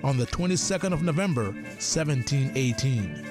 on the 22nd of November, 1718.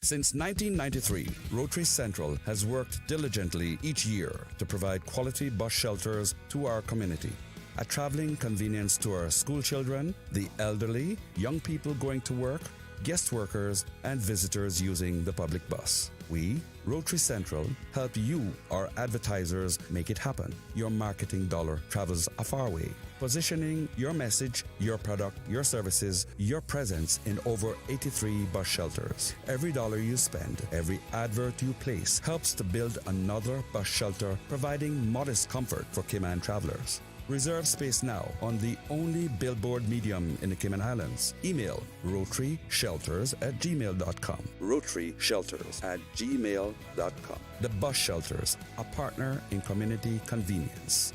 Since 1993, Rotary Central has worked diligently each year to provide quality bus shelters to our community. A traveling convenience to our school children, the elderly, young people going to work, guest workers, and visitors using the public bus. We, Rotary Central, help you, our advertisers, make it happen. Your marketing dollar travels a far way. Positioning your message, your product, your services, your presence in over 83 bus shelters. Every dollar you spend, every advert you place helps to build another bus shelter, providing modest comfort for Cayman travelers. Reserve space now on the only billboard medium in the Cayman Islands. Email rotaryshelters@gmail.com. rotaryshelters@gmail.com. The Bus Shelters, a partner in community convenience.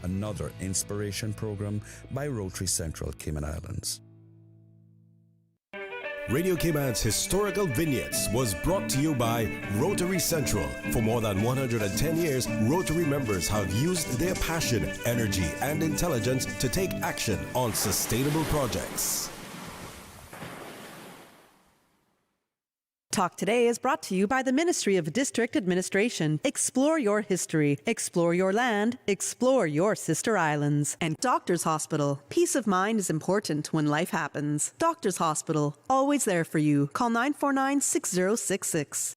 Another inspiration program by Rotary Central Cayman Islands. Radio Cayman's Historical Vignettes was brought to you by Rotary Central. For more than 110 years, Rotary members have used their passion, energy, and intelligence to take action on sustainable projects. Talk Today is brought to you by the Ministry of District Administration. Explore your history. Explore your land. Explore your sister islands. And Doctors Hospital. Peace of mind is important when life happens. Doctors Hospital. Always there for you. Call 949-6066.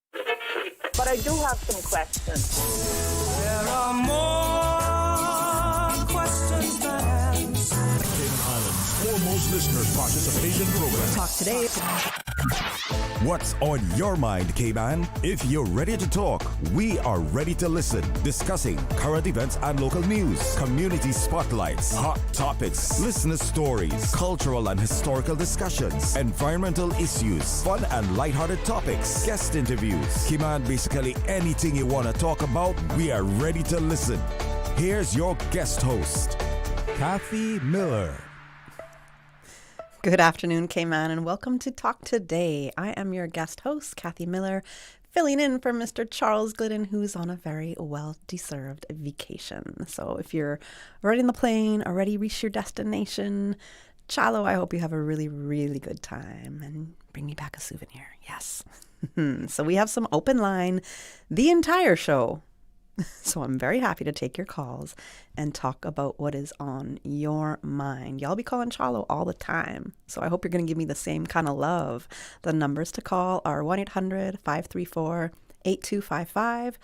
But I do have some questions. There are more questions than answers. Cayman Islands' foremost listeners participation program. Talk Today. What's on your mind, Cayman? If you're ready to talk, we are ready to listen. Discussing current events and local news, community spotlights, hot topics, listener stories, cultural and historical discussions, environmental issues, fun and lighthearted topics, guest interviews. Cayman, basically anything you want to talk about, we are ready to listen. Here's your guest host, Kathy Miller. Good afternoon, Cayman, and welcome to Talk Today. I am your guest host, Kathy Miller, filling in for Mr. Charles Glidden, who's on a very well-deserved vacation. So if you're already in the plane, already reached your destination, Chalo, I hope you have a really, really good time, and bring me back a souvenir. Yes. So we have some open line the entire show. So I'm very happy to take your calls and talk about what is on your mind. Y'all be calling Chalo all the time. So I hope you're going to give me the same kind of love. The numbers to call are 1-800-534-8255,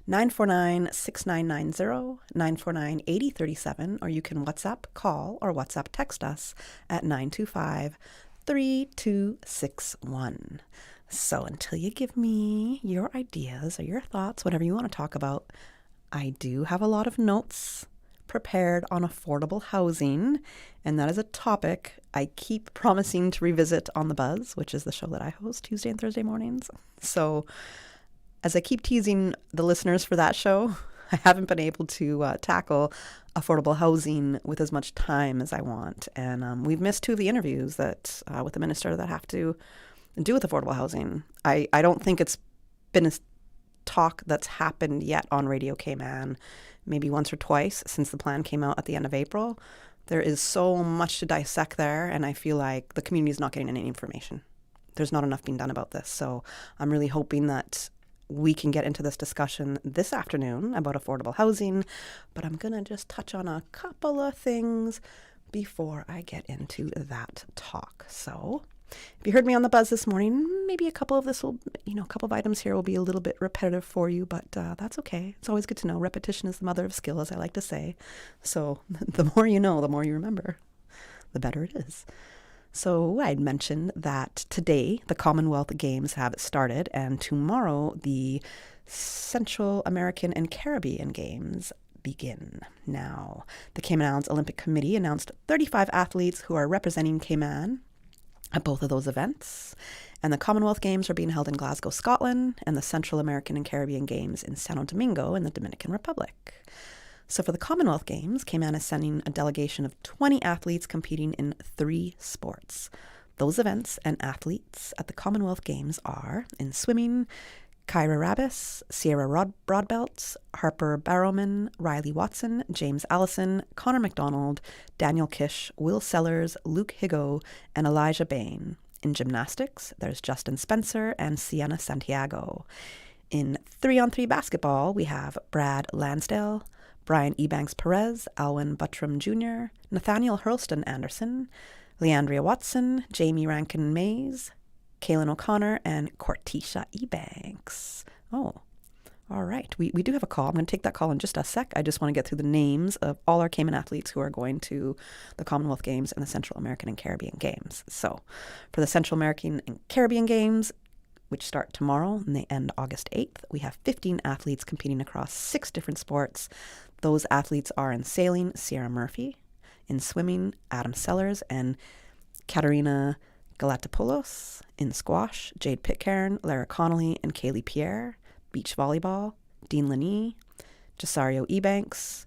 949-6990, 949-8037, or you can WhatsApp call or WhatsApp text us at 925-3261. So until you give me your ideas or your thoughts, whatever you want to talk about, I do have a lot of notes prepared on affordable housing, and that is a topic I keep promising to revisit on The Buzz, which is the show that I host Tuesday and Thursday mornings. So as I keep teasing the listeners for that show, I haven't been able to tackle affordable housing with as much time as I want. And we've missed two of the interviews that with the minister that have to do with affordable housing. I don't think it's been a talk that's happened yet on Radio Cayman, maybe once or twice since the plan came out at the end of April. There is so much to dissect there, and I feel like the community is not getting any information. There's not enough being done about this. So I'm really hoping that we can get into this discussion this afternoon about affordable housing, but I'm going to just touch on a couple of things before I get into that talk. So if you heard me on The Buzz this morning, maybe a couple of items here will be a little bit repetitive for you, but that's okay. It's always good to know. Repetition is the mother of skill, as I like to say. So the more you know, the more you remember, the better it is. So I'd mentioned that today the Commonwealth Games have started, and tomorrow the Central American and Caribbean Games begin. Now, the Cayman Islands Olympic Committee announced 35 athletes who are representing Cayman at both of those events. And the Commonwealth Games are being held in Glasgow, Scotland, and the Central American and Caribbean Games in Santo Domingo in the Dominican Republic. So for the Commonwealth Games, Cayman is sending a delegation of 20 athletes competing in 3 sports. Those events and athletes at the Commonwealth Games are in swimming, Kyra Rabis, Sierra Broadbelt, Harper Barrowman, Riley Watson, James Allison, Connor McDonald, Daniel Kish, Will Sellers, Luke Higo, and Elijah Bain. In gymnastics, there's Justin Spencer and Sienna Santiago. In 3-on-3 basketball, we have Brad Lansdale, Brian Ebanks Perez, Alwyn Buttram Jr., Nathaniel Hurlston Anderson, Leandria Watson, Jamie Rankin Mays, Kaylin O'Connor, and Cortisha Ebanks. Oh, all right. We do have a call. I'm going to take that call in just a sec. I just want to get through the names of all our Cayman athletes who are going to the Commonwealth Games and the Central American and Caribbean Games. So for the Central American and Caribbean Games, which start tomorrow and they end August 8th, we have 15 athletes competing across 6 different sports. Those athletes are in sailing, Sierra Murphy, in swimming, Adam Sellers and Katerina Galatopoulos, in squash, Jade Pitcairn, Lara Connolly, and Kaylee Pierre, beach volleyball, Dean Laney, Jasario Ebanks,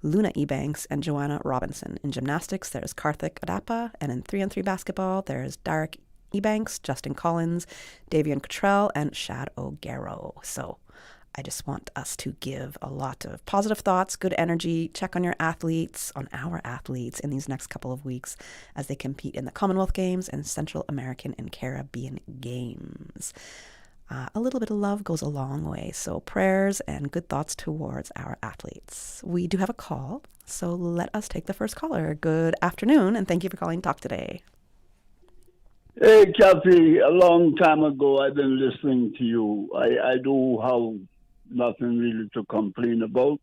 Luna Ebanks, and Joanna Robinson. In gymnastics, there's Karthik Adapa, and in 3-on-3 basketball, there's Derek Ebanks, Justin Collins, Davian Cottrell, and Shad O'Garo. So I just want us to give a lot of positive thoughts, good energy, check on your athletes, on our athletes in these next couple of weeks as they compete in the Commonwealth Games and Central American and Caribbean Games. A little bit of love goes a long way, so prayers and good thoughts towards our athletes. We do have a call, so let us take the first caller. Good afternoon, and thank you for calling Talk Today. Hey, Kathy, a long time ago I've been listening to you. I do have nothing really to complain about.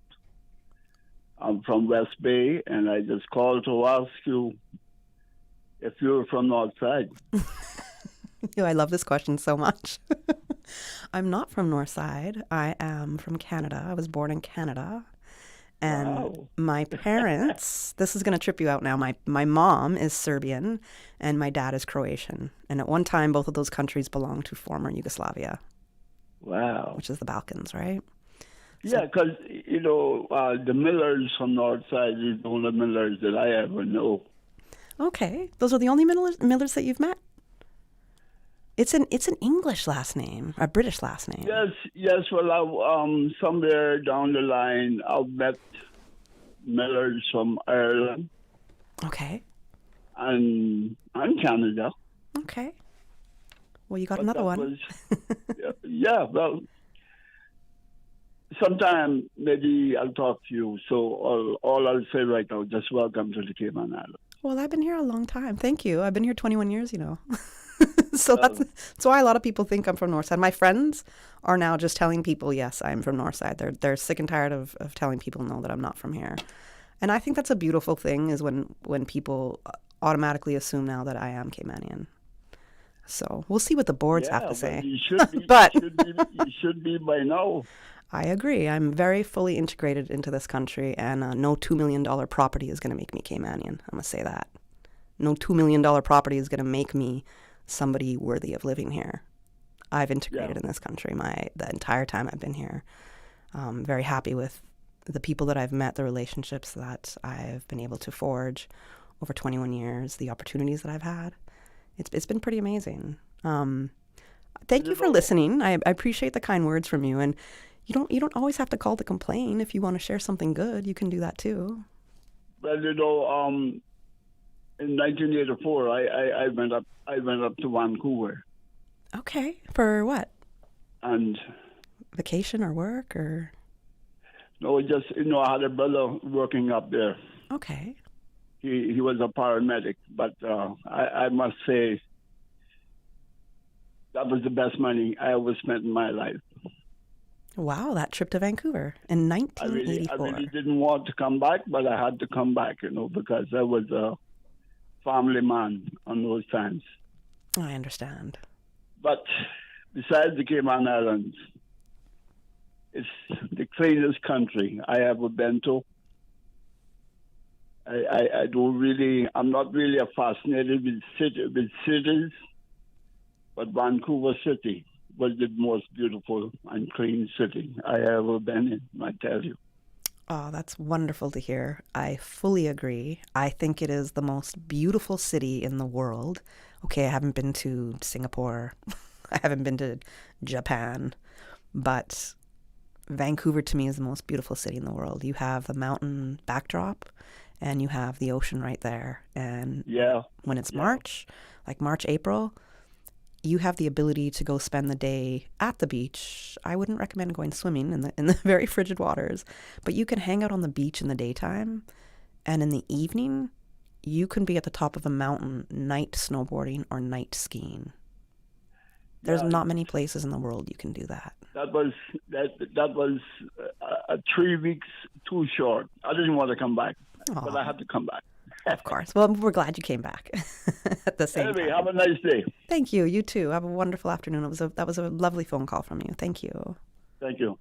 I'm from West Bay, and I just called to ask you if you're from Northside. I love this question so much. I'm not from Northside. I am from Canada. I was born in Canada. And Wow. my parents, this is going to trip you out now. My mom is Serbian and my dad is Croatian. And at one time, both of those countries belonged to former Yugoslavia, Wow. which is the Balkans, right? Yeah, because, the Millers from Northside is the only Millers that I ever know. Okay. Those are the only Millers that you've met? It's an English last name, a British last name. Yes. Well, somewhere down the line, I've met Millers from Ireland Okay. and Canada. Okay. Well, you got But another that one. yeah, well, sometime maybe I'll talk to you. So all I'll say right now, just welcome to the Cayman Islands. Well, I've been here a long time. Thank you. I've been here 21 years, So that's why a lot of people think I'm from Northside. My friends are now just telling people, yes, I'm from Northside. They're sick and tired of telling people no that I'm not from here. And I think that's a beautiful thing is when people automatically assume now that I am Caymanian. So we'll see what the boards have to say. You should be, But- you should be by now. I agree. I'm very fully integrated into this country, and no $2 million property is going to make me Caymanian. I'm going to say that. No $2 million property is going to make me somebody worthy of living here. I've integrated in this country the entire time I've been here. Very happy with the people that I've met, the relationships that I've been able to forge over 21 years, the opportunities that I've had. It's been pretty amazing. Thank you for listening. I appreciate the kind words from you, and you don't always have to call to complain. If you want to share something good, you can do that too. Well, in 1984, I went up to Vancouver, Okay. For what? and Vacation or work or? just I had a brother working up there. Okay. He was a paramedic, but I must say that was the best money I ever spent in my life. Wow, that trip to Vancouver in I 1984. really didn't want to come back, but I had to come back, because I was a family man on those times. I understand. But besides the Cayman Islands, it's the cleanest country I ever been to. I'm not really fascinated with cities, but Vancouver City was the most beautiful and clean city I ever been in, I tell you. Oh, that's wonderful to hear. I fully agree. I think it is the most beautiful city in the world. Okay, I haven't been to Singapore. I haven't been to Japan. But Vancouver to me is the most beautiful city in the world. You have the mountain backdrop and you have the ocean right there. And when it's March, like March, April, you have the ability to go spend the day at the beach. I wouldn't recommend going swimming in the very frigid waters, but you can hang out on the beach in the daytime, and in the evening, you can be at the top of a mountain night snowboarding or night skiing. There's not many places in the world you can do that. That was 3 weeks too short. I didn't want to come back, but I had to come back. Of course. Well, we're glad you came back at the same time. Have a nice day. Thank you. You too. Have a wonderful afternoon. That was a lovely phone call from you. Thank you. Thank you.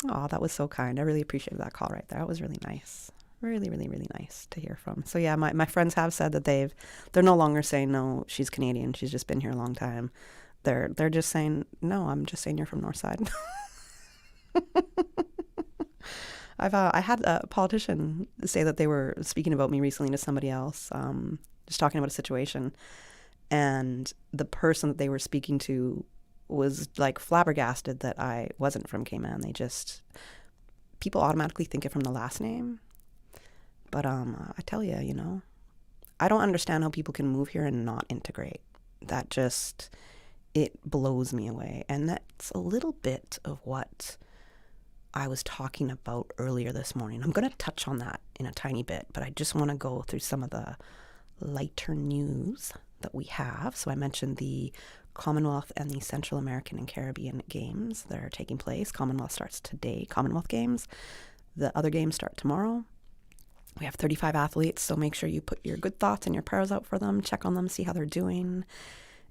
Oh, that was so kind. I really appreciated that call right there. That was really nice. Really, really, really nice to hear from. So yeah, my friends have said that they're no longer saying, no, she's Canadian, she's just been here a long time. They're just saying, no, I'm just saying you're from Northside. I had a politician say that they were speaking about me recently to somebody else, just talking about a situation, and the person that they were speaking to was like flabbergasted that I wasn't from Cayman. People automatically think it from the last name, but I tell you, I don't understand how people can move here and not integrate. It blows me away, and that's a little bit of what I was talking about earlier this morning. I'm going to touch on that in a tiny bit, but I just want to go through some of the lighter news that we have. So I mentioned the Commonwealth and the Central American and Caribbean Games that are taking place. Commonwealth starts today, Commonwealth Games. The other games start tomorrow. We have 35 athletes, so make sure you put your good thoughts and your prayers out for them, check on them, see how they're doing.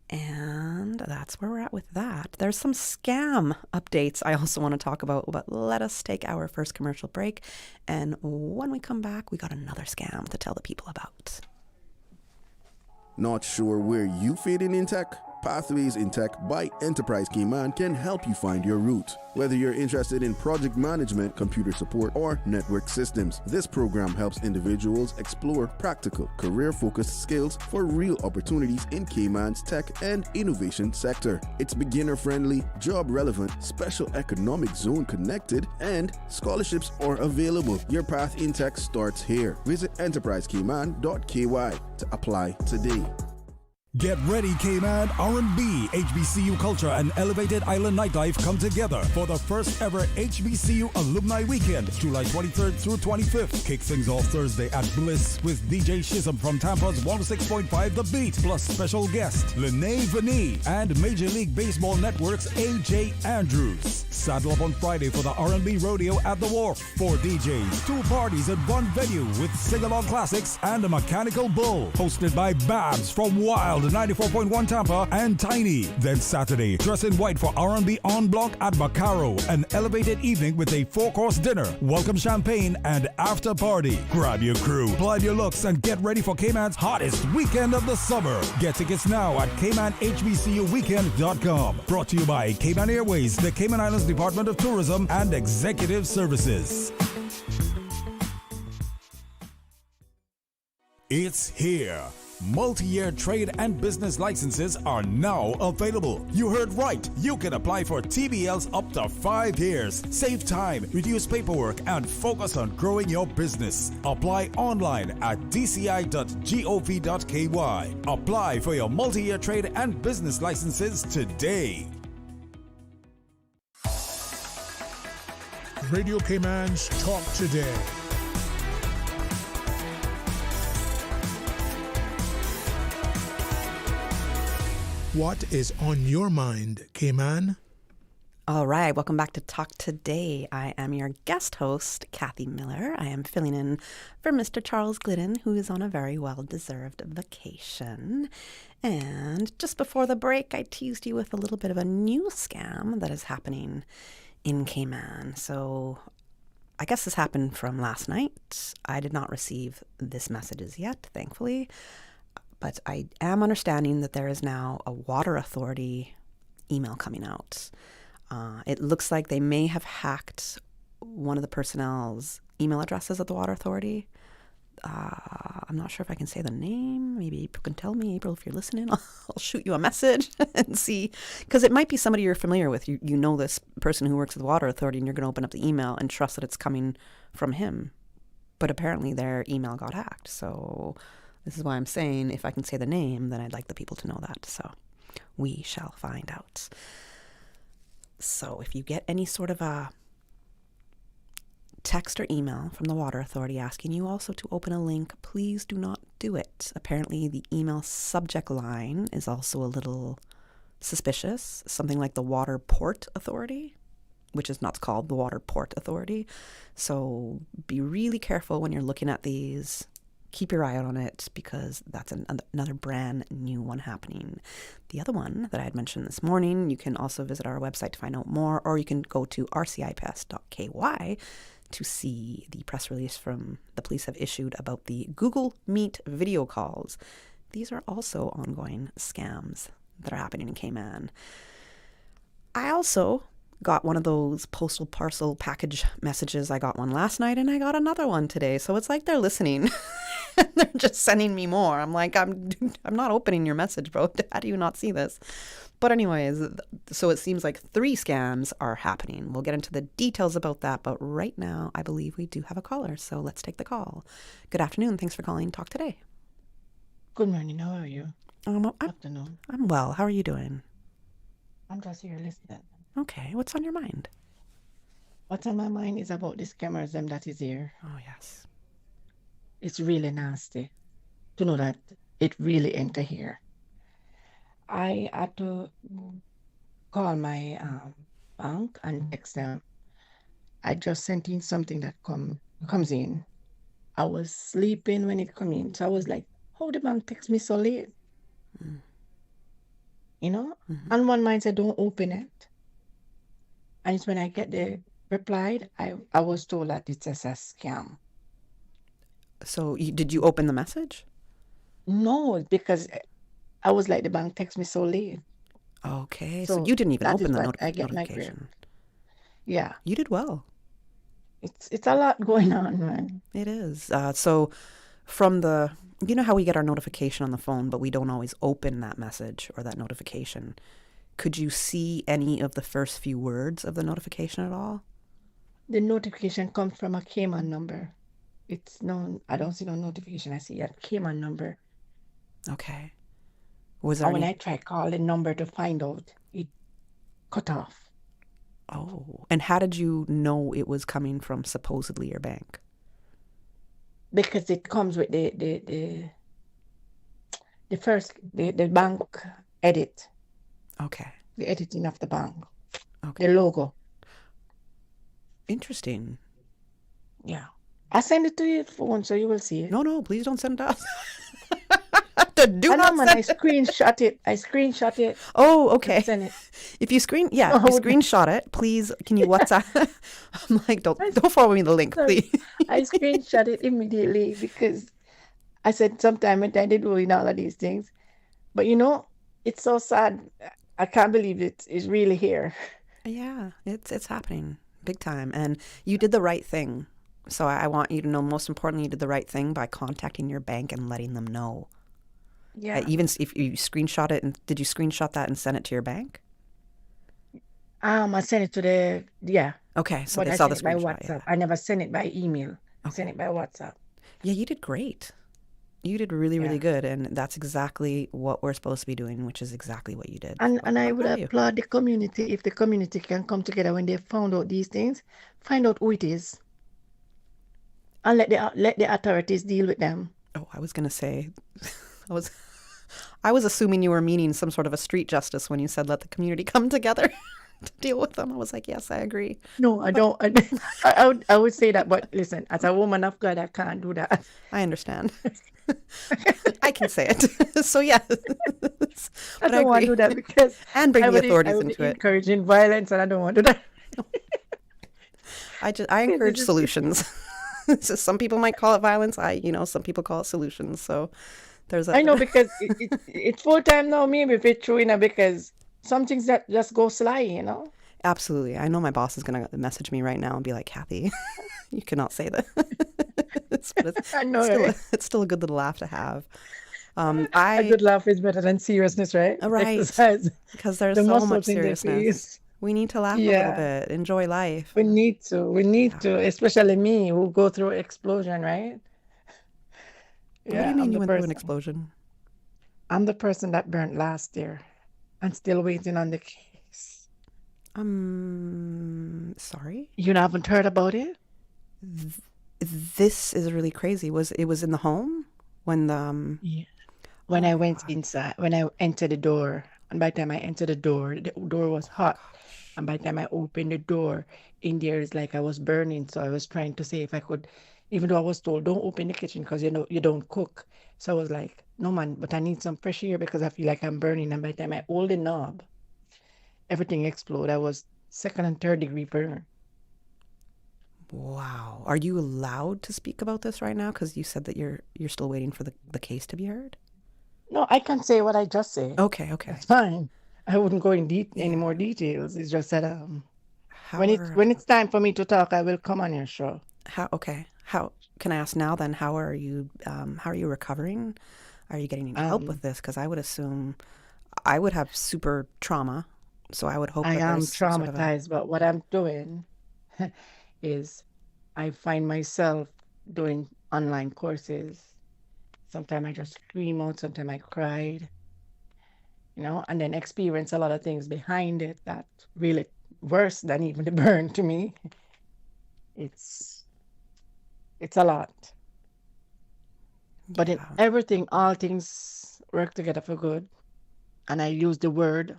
And that's where we're at with that. There's some scam updates I also want to talk about, but let us take our first commercial break. And when we come back, we got another scam to tell the people about. Not sure where you fit in tech? Pathways in Tech by Enterprise Cayman can help you find your route. Whether you're interested in project management, computer support, or network systems, this program helps individuals explore practical, career-focused skills for real opportunities in Cayman's tech and innovation sector. It's beginner-friendly, job-relevant, special economic zone connected, and scholarships are available. Your path in tech starts here. Visit enterprisecayman.ky to apply today. Get ready, Cayman. R&B, HBCU Culture, and Elevated Island Nightlife come together for the first ever HBCU Alumni Weekend, July 23rd through 25th. Kick things off Thursday at Bliss with DJ Shism from Tampa's 106.5 The Beat, plus special guest Lene Vanee and Major League Baseball Network's AJ Andrews. Saddle up on Friday for the R&B Rodeo at the Wharf. 4 DJs, 2 parties at one venue with sing-along classics and a mechanical bull. Hosted by Babs from Wild 94.1 Tampa and Tiny. Then Saturday, dress in white for R&B en bloc at Bacaro, an elevated evening with a 4-course dinner, welcome champagne, and after party. Grab your crew, blind your looks, and get ready for Cayman's hottest weekend of the summer. Get tickets now at CaymanHBCUweekend.com. Brought to you by Cayman Airways, the Cayman Islands Department of Tourism, and Executive Services. It's here. Multi-year trade and business licenses are now available. You heard right. You can apply for TBLs up to 5 years. Save time, reduce paperwork, and focus on growing your business. Apply online at dci.gov.ky. Apply for your multi-year trade and business licenses today. Radio Cayman's Talk Today. What is on your mind, Cayman? All right, welcome back to Talk Today. I am your guest host, Kathy Miller. I am filling in for Mr. Charles Glidden, who is on a very well-deserved vacation. And just before the break, I teased you with a little bit of a new scam that is happening in Cayman. So I guess this happened from last night. I did not receive this messages yet, thankfully. But I am understanding that there is now a water authority email coming out. It looks like they may have hacked one of the personnel's email addresses at the water authority. I'm not sure if I can say the name. Maybe April can tell me. April, if you're listening, I'll shoot you a message and see. Because it might be somebody you're familiar with. You know this person who works at the Water Authority, and you're going to open up the email and trust that it's coming from him. But apparently their email got hacked. So this is why I'm saying if I can say the name, then I'd like the people to know that. So we shall find out. So if you get any sort of a text or email from the Water Authority asking you also to open a link, please do not do it. Apparently the email subject line is also a little suspicious, something like the Water Port Authority, which is not called the Water Port Authority. So be really careful when you're looking at these. Keep your eye out on it because that's another brand new one happening. The other one that I had mentioned this morning, you can also visit our website to find out more, or you can go to rcips.ky to see the press release from the police have issued about the Google Meet video calls. These are also ongoing scams that are happening in Cayman. I also got one of those postal parcel package messages. I got one last night and I got another one today. So it's like they're listening. They're just sending me more. I'm like, I'm not opening your message, bro. How do you not see this? But anyways, so it seems like 3 scams are happening. We'll get into the details about that. But right now, I believe we do have a caller. So let's take the call. Good afternoon. Thanks for calling Talk Today. Good morning. How are you? Afternoon. I'm well. How are you doing? I'm just here listening. Okay. What's on your mind? What's on my mind is about this scammerism that is here. Oh, yes. It's really nasty to know that it really enter here. I had to call my bank and text them. I just sent in something that comes in. I was sleeping when it come in. So I was like, how the bank text me so late? Mm. You know? Mm-hmm. And one mind said, don't open it. And it's when I get the reply, I was told that it's just a scam. So did you open the message? No, because I was like, the bank text me so late. Okay, so you didn't even open the notification. Yeah. You did well. It's a lot going on, man. It is. So from you know how we get our notification on the phone, but we don't always open that message or that notification. Could you see any of the first few words of the notification at all? The notification comes from a Cayman number. I don't see no notification. I see a Cayman number. Okay. When I tried calling the number to find out, it cut off. Oh, and how did you know it was coming from supposedly your bank? Because it comes with the bank edit. Okay. The editing of the bank. Okay. The logo. Interesting. Yeah. I send it to your phone so you will see it. No, please don't send it out. I screenshot it. I screenshot it. Oh, okay. Send it. If you screenshot it, please, can you WhatsApp? I'm like, don't forward me the link, please. I screenshot it immediately because I said sometime I did doing all of these things. But you know, it's so sad. I can't believe it's really here. Yeah, it's happening big time. And you did the right thing. So I want you to know, most importantly, you did the right thing by contacting your bank and letting them know. Yeah. Even if you screenshot it, and did you screenshot that and send it to your bank? I sent it to Okay, so but they I saw the sent it by screenshot. WhatsApp. Yeah. I never sent it by email. I sent it by WhatsApp. Yeah, you did great. You did really, really good, and that's exactly what we're supposed to be doing, which is exactly what you did. And I would applaud the community if the community can come together when they found out these things, find out who it is, and let the authorities deal with them. Oh, I was gonna say, I was assuming you were meaning some sort of a street justice when you said let the community come together to deal with them. I was like, yes, I agree. No, I don't. I would say that, but listen, as a woman of God, I can't do that. I understand. I can say it. So yeah, I don't want to do that because and bring the authorities into it. Encouraging violence, and I don't want to do that. I encourage solutions. So some people might call it violence. Some people call it solutions. So there's I know because it's full time now. Maybe if it's true, because some things that just go sly, Absolutely. I know my boss is going to message me right now and be like, Kathy, you cannot say that. I know, right? It's still a good little laugh to have. A good laugh is better than seriousness, right? Right. Exercise. Because there's The so muscles much in their seriousness. face. We need to laugh a little bit, enjoy life. We need to. We need to, especially me who go through explosion, right? What do you mean you went through an explosion? I'm the person that burnt last year and still waiting on the case. Sorry? You haven't heard about it? This is really crazy. It was in the home when the Yeah. When I went inside, when I entered the door, and by the time I entered the door was hot. And by the time I opened the door, in there is like I was burning. So I was trying to say if I could, even though I was told, don't open the kitchen because you don't cook. So I was like, no man, but I need some fresh air because I feel like I'm burning. And by the time I hold the knob, everything exploded. I was 2nd and 3rd degree burn. Wow. Are you allowed to speak about this right now? Because you said that you're still waiting for the case to be heard. No, I can say what I just said. Okay. It's fine. I wouldn't go in any more details. It's just that when it's time for me to talk, I will come on your show. How can I ask now then? How are you recovering? Are you getting any help with this? Because I would assume I would have super trauma, so I would hope I that am there's sort of traumatized, but what I'm doing is I find myself doing online courses. Sometimes I just scream out, sometimes I cried, and then experience a lot of things behind it that really worse than even the burn to me. It's a lot. But in everything, all things work together for good. And I use the word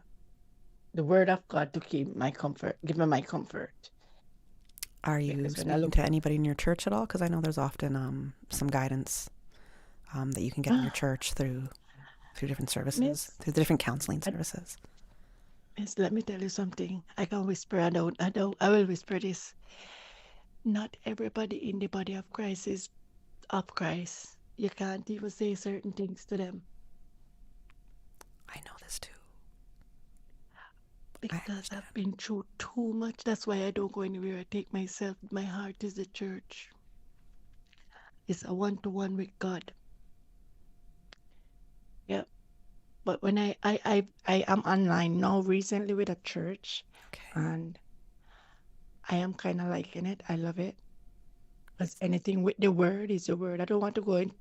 of God to give me my comfort. Are you speaking to anybody in your church at all? Because I know there's often some guidance that you can get in your church through different services, through the different counseling services. Miss, let me tell you something. I can whisper. I will whisper this. Not everybody in the body of Christ is of Christ. You can't even say certain things to them. I know this too. Because I've been through too much. That's why I don't go anywhere. I take myself. My heart is the church. It's a one-to-one with God. Yeah. But when I am online now recently with a church, and I am kind of liking it. I love it. Because anything with the word is the word. I don't want to go in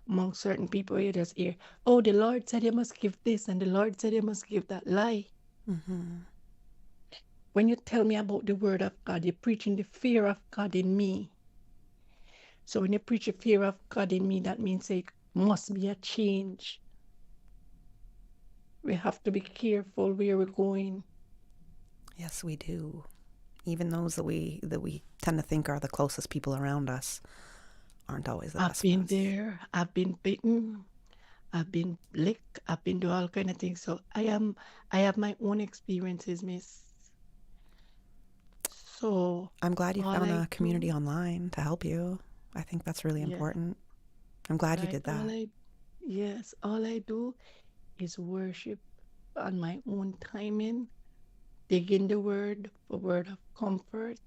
among certain people. You just hear, oh, the Lord said you must give this, and the Lord said you must give that. Lie. Mm-hmm. When you tell me about the word of God, you're preaching the fear of God in me. So when you preach the fear of God in me, that means it must be a change. We have to be careful where we're going. Yes, we do. Even those that we tend to think are the closest people around us aren't always the best. I've been there. I've been bitten. I've been licked. I've been doing all kind of things. So I have my own experiences, miss. So I'm glad you found a community online to help you. I think that's really important. I'm glad you did that. Yes, all I do is worship on my own timing, dig in the word, a word of comfort.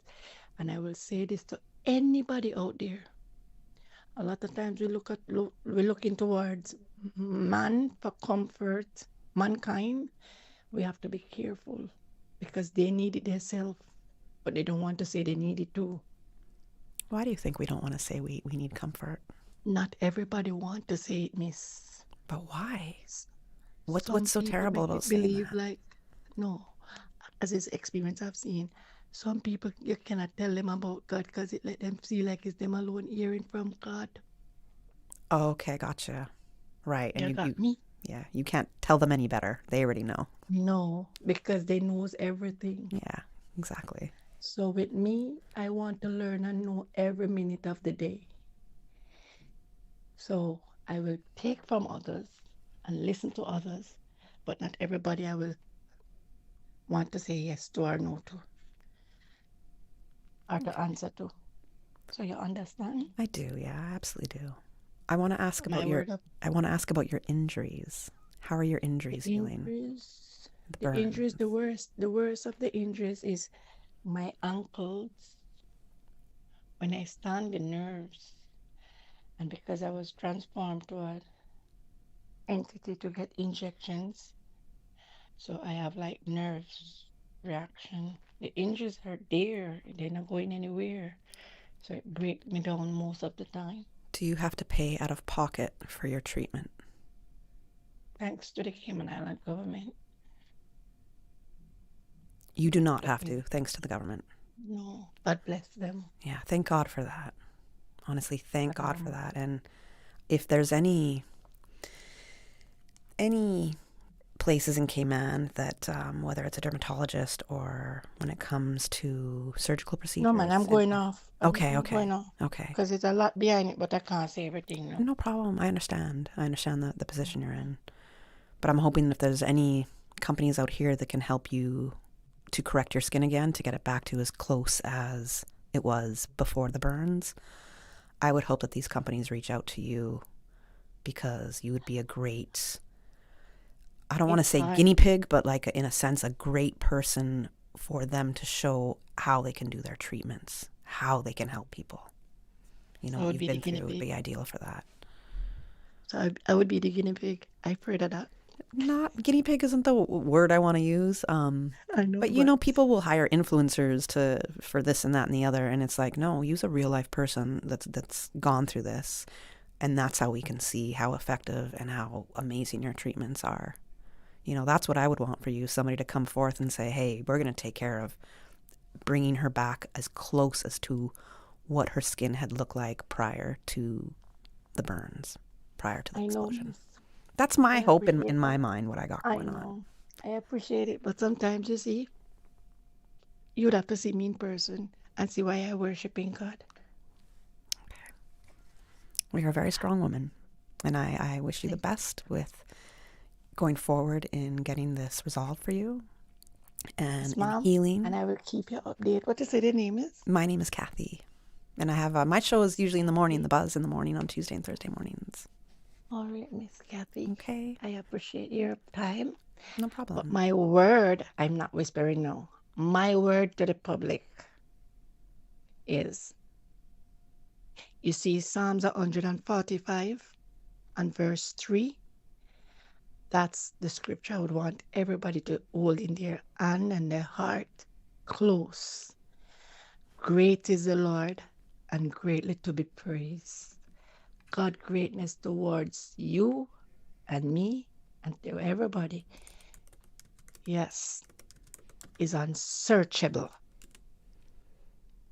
And I will say this to anybody out there. A lot of times we're looking towards man for comfort, mankind. We have to be careful because they need it themselves, but they don't want to say they need it too. Why do you think we don't want to say we need comfort? Not everybody want to say it, miss. But why? What's so terrible about saying that? Like, no, as this experience I've seen, some people you cannot tell them about God because it let them feel like it's them alone hearing from God. Oh, okay, gotcha. Right, and You got me? Yeah, you can't tell them any better. They already know. No, because they knows everything. Yeah, exactly. So with me, I want to learn and know every minute of the day. So I will take from others and listen to others, but not everybody I will want to say yes to or no to, or to answer to. So you understand? I do, yeah, I absolutely do. I want to ask about your injuries. How are your injuries healing? The burn. injuries, the worst of the injuries is my ankles. When I stand, the nerves. And because I was transformed to an entity to get injections, so I have like nerves reaction. The injuries are there, they're not going anywhere. So it breaks me down most of the time. Do you have to pay out of pocket for your treatment? Thanks to the Cayman Island government. You do not have to, thanks to the government. No, God bless them. Yeah, thank God for that. Honestly, thank God for that. And if there's any places in Cayman that, whether it's a dermatologist or when it comes to surgical procedures. No, man, I'm going off. Okay. Going off. Okay. Because there's a lot behind it, but I can't say everything. No problem. I understand the position you're in. But I'm hoping if there's any companies out here that can help you to correct your skin again, to get it back to as close as it was before the burns, I would hope that these companies reach out to you, because you would be a great, I don't want to say guinea pig, but like in a sense, a great person for them to show how they can do their treatments, how they can help people. You know, what you've been through, it would be ideal for that. So I would be the guinea pig. I afraid of that. Not guinea pig isn't the word I want to use. I know, but you know, people will hire influencers for this and that and the other, and it's like, no, use a real life person that's gone through this, and that's how we can see how effective and how amazing your treatments are. You know, that's what I would want for you, somebody to come forth and say, hey, we're going to take care of bringing her back as close as to what her skin had looked like prior to the burns, prior to the explosion. That's my hope in my mind, what I got going on. I appreciate it, but sometimes, you see, you'd have to see me in person and see why I worship in God. Okay. Well, you're a very strong woman, and I wish you the best with going forward in getting this resolved for you and in healing. And I will keep you updated. What is it, your name is? My name is Kathy, and I have my show is usually in the morning, The Buzz in the morning on Tuesday and Thursday mornings. All right, Miss Kathy. Okay. I appreciate your time. No problem. But my word, I'm not whispering no. My word to the public is, you see Psalms 145 and verse 3. That's the scripture I would want everybody to hold in their hand and their heart close. Great is the Lord and greatly to be praised. God's greatness towards you and me and to everybody, yes, is unsearchable.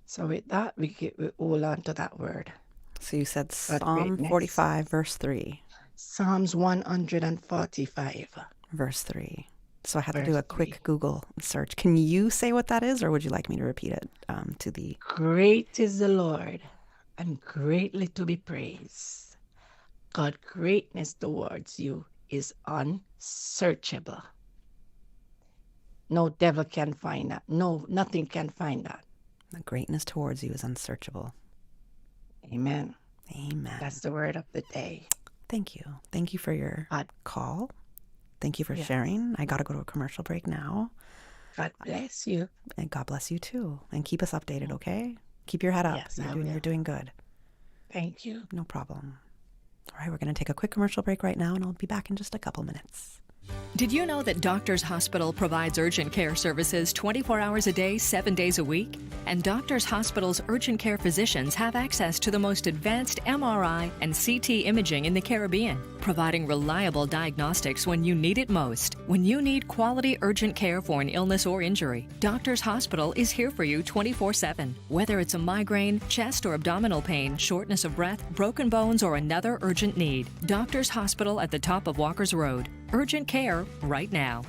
So with that, we hold on to that word. So you said Psalm 45, verse 3. Psalms 145. Verse 3. So I had to do a quick Google search. Can you say what that is, or would you like me to repeat it to the... Great is the Lord and greatly to be praised. God's greatness towards you is unsearchable. No devil can find that. No, nothing can find that. The greatness towards you is unsearchable. Amen. Amen. That's the word of the day. Thank you. Thank you for your call. Thank you for sharing. I got to go to a commercial break now. God bless you. And God bless you too. And keep us updated, okay? Keep your head up. Yes, you're doing good. Thank you. No problem. All right, we're going to take a quick commercial break right now, and I'll be back in just a couple minutes. Did you know that Doctors Hospital provides urgent care services 24 hours a day, 7 days a week? And Doctors Hospital's urgent care physicians have access to the most advanced MRI and CT imaging in the Caribbean, providing reliable diagnostics when you need it most. When you need quality urgent care for an illness or injury, Doctors Hospital is here for you 24/7. Whether it's a migraine, chest or abdominal pain, shortness of breath, broken bones, or another urgent need, Doctors Hospital at the top of Walker's Road. Urgent care right now.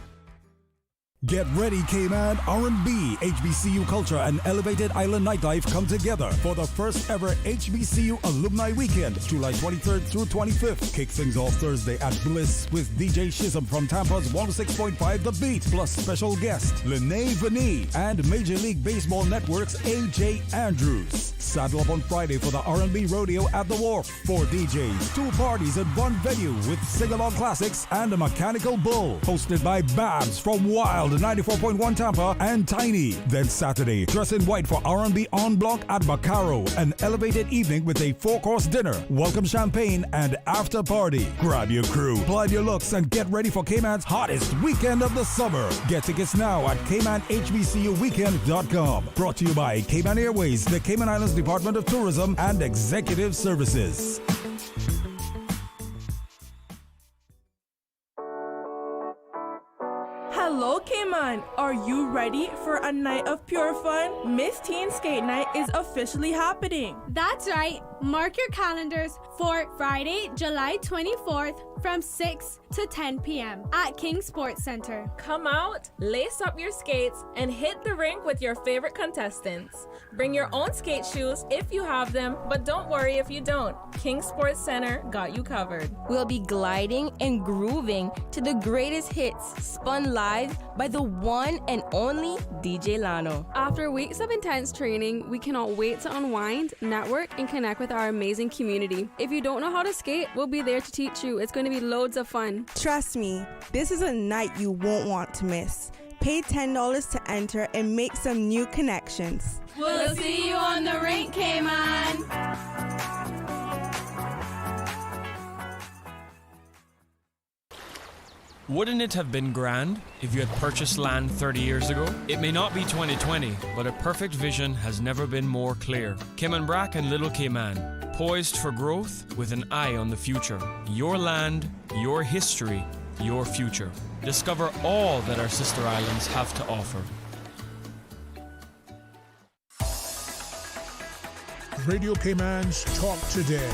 Get ready, Cayman. R&B, HBCU culture, and elevated island nightlife come together for the first ever HBCU Alumni Weekend, July 23rd through 25th. Kick things off Thursday at Bliss with DJ Shism from Tampa's 106.5 The Beat, plus special guest Lene Vanee and Major League Baseball Network's AJ Andrews. Saddle up on Friday for the R&B Rodeo at the Wharf. 4 DJs, 2 parties at one venue with sing-along classics and a mechanical bull. Hosted by Babs from Wild 94.1 Tampa and Tiny. Then Saturday, dress in white for R&B en blanc at Bacaro, an elevated evening with a 4-course dinner, welcome champagne, and after party. Grab your crew, plan your looks, and get ready for Cayman's hottest weekend of the summer. Get tickets now at CaymanHBCUweekend.com. Brought to you by Cayman Airways, the Cayman Islands Department of Tourism and Executive Services. Hello, Cayman! Are you ready for a night of pure fun? Miss Teen Skate Night is officially happening. That's right. Mark your calendars for Friday, July 24th from 6 to 10 p.m. at King Sports Center. Come out, lace up your skates, and hit the rink with your favorite contestants. Bring your own skate shoes if you have them, but don't worry if you don't. King Sports Center got you covered. We'll be gliding and grooving to the greatest hits spun live by the one and only DJ Lano. After weeks of intense training, we cannot wait to unwind, network, and connect with our amazing community. If you don't know how to skate, we'll be there to teach you. It's going to be loads of fun. Trust me, this is a night you won't want to miss. Pay $10 to enter and make some new connections. We'll see you on the rink, Cayman! Wouldn't it have been grand if you had purchased land 30 years ago? It may not be 2020, but a perfect vision has never been more clear. Cayman Brac and Little Cayman, poised for growth with an eye on the future. Your land, your history, your future. Discover all that our sister islands have to offer. Radio Cayman's Talk Today.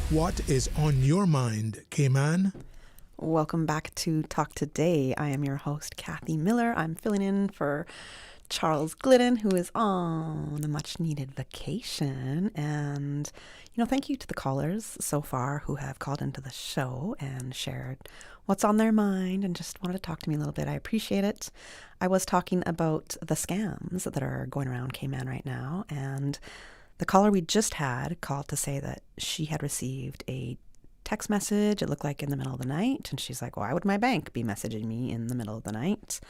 What is on your mind, Cayman? Welcome back to Talk Today. I am your host, Kathy Miller. I'm filling in for Charles Glidden, who is on a much-needed vacation. And, thank you to the callers so far who have called into the show and shared what's on their mind and just wanted to talk to me a little bit. I appreciate it. I was talking about the scams that are going around Cayman right now, and the caller we just had called to say that she had received a text message. It looked like in the middle of the night. And she's like, why would my bank be messaging me in the middle of the night?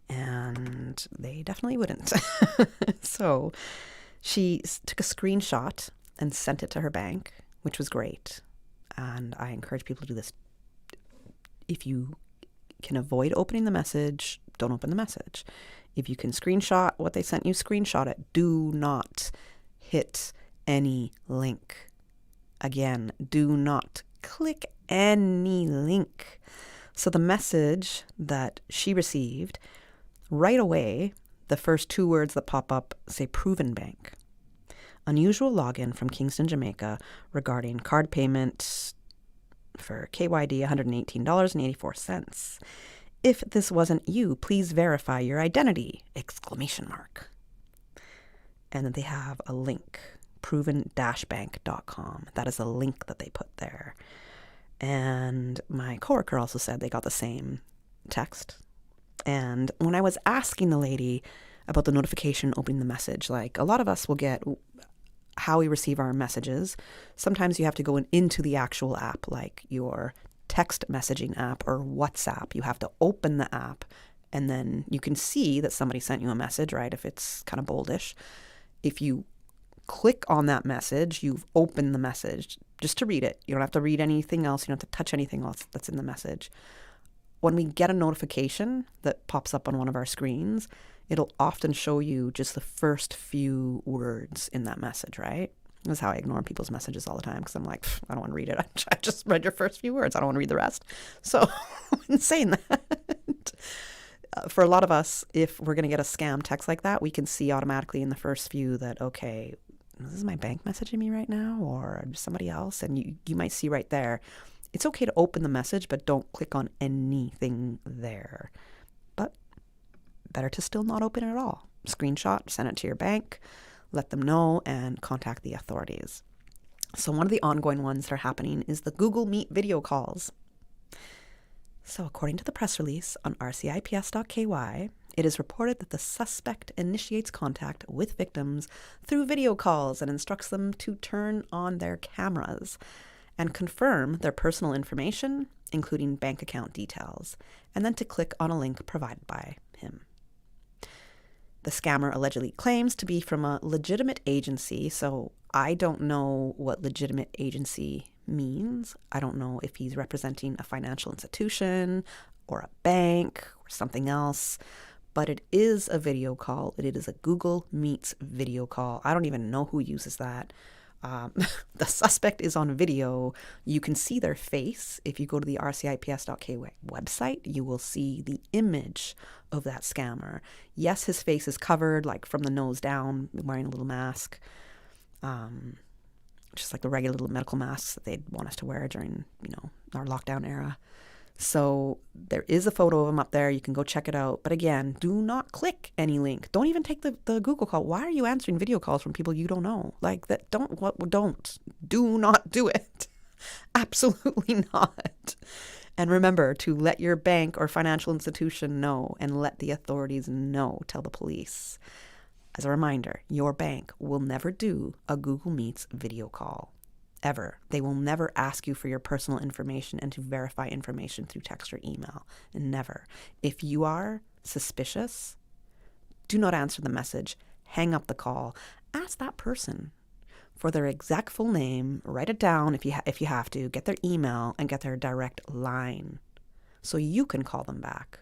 And they definitely wouldn't. So she took a screenshot and sent it to her bank, which was great. And I encourage people to do this. If you can avoid opening the message, don't open the message. If you can screenshot what they sent you, screenshot it. Do not hit any link. Again, do not click any link. So the message that she received, right away, the first 2 words that pop up say Proven Bank. Unusual login from Kingston, Jamaica regarding card payment for KYD $118.84. If this wasn't you, please verify your identity! ! And then they have a link, proven-bank.com. That is a link that they put there. And my coworker also said they got the same text. And when I was asking the lady about the notification opening the message, like a lot of us will get how we receive our messages. Sometimes you have to go into the actual app, like your text messaging app or WhatsApp. You have to open the app and then you can see that somebody sent you a message, right? If it's kind of boldish. If you click on that message, you've opened the message just to read it. You don't have to read anything else. You don't have to touch anything else that's in the message. When we get a notification that pops up on one of our screens, it'll often show you just the first few words in that message, right? That's how I ignore people's messages all the time because I'm like, I don't want to read it. I just read your first few words. I don't want to read the rest. So in saying that, for a lot of us, if we're going to get a scam text like that, we can see automatically in the first few that, okay, is this my bank messaging me right now or somebody else? And you might see right there, it's okay to open the message, but don't click on anything there. But better to still not open it at all. Screenshot, send it to your bank, let them know, and contact the authorities. So one of the ongoing ones that are happening is the Google Meet video calls. So according to the press release on rcips.ky, it is reported that the suspect initiates contact with victims through video calls and instructs them to turn on their cameras and confirm their personal information, including bank account details, and then to click on a link provided by him. The scammer allegedly claims to be from a legitimate agency, so I don't know what legitimate agency means. I don't know if he's representing a financial institution or a bank or something else, but it is a video call. It is a Google Meets video call. I don't even know who uses that. The suspect is on video. You can see their face. If you go to the rcips.ky website, you will see the image of that scammer. Yes, his face is covered, like from the nose down, wearing a little mask. Just like the regular little medical masks that they'd want us to wear during, our lockdown era. So there is a photo of him up there. You can go check it out. But again, do not click any link. Don't even take the Google call. Why are you answering video calls from people you don't know? Like that, do not do it. Absolutely not. And remember to let your bank or financial institution know and let the authorities know. Tell the police. As a reminder, your bank will never do a Google Meets video call. Ever. They will never ask you for your personal information and to verify information through text or email. Never. If you are suspicious, do not answer the message. Hang up the call. Ask that person for their exact full name. Write it down if you have to. Get their email and get their direct line so you can call them back.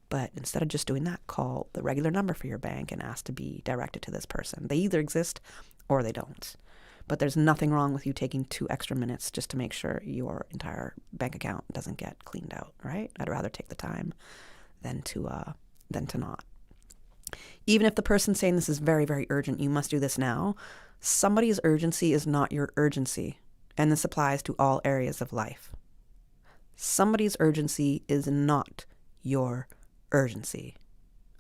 But instead of just doing that, call the regular number for your bank and ask to be directed to this person. They either exist or they don't. But there's nothing wrong with you taking 2 extra minutes just to make sure your entire bank account doesn't get cleaned out, right? I'd rather take the time than to not. Even if the person's saying this is very, very urgent, you must do this now, somebody's urgency is not your urgency. And this applies to all areas of life. Somebody's urgency is not your urgency.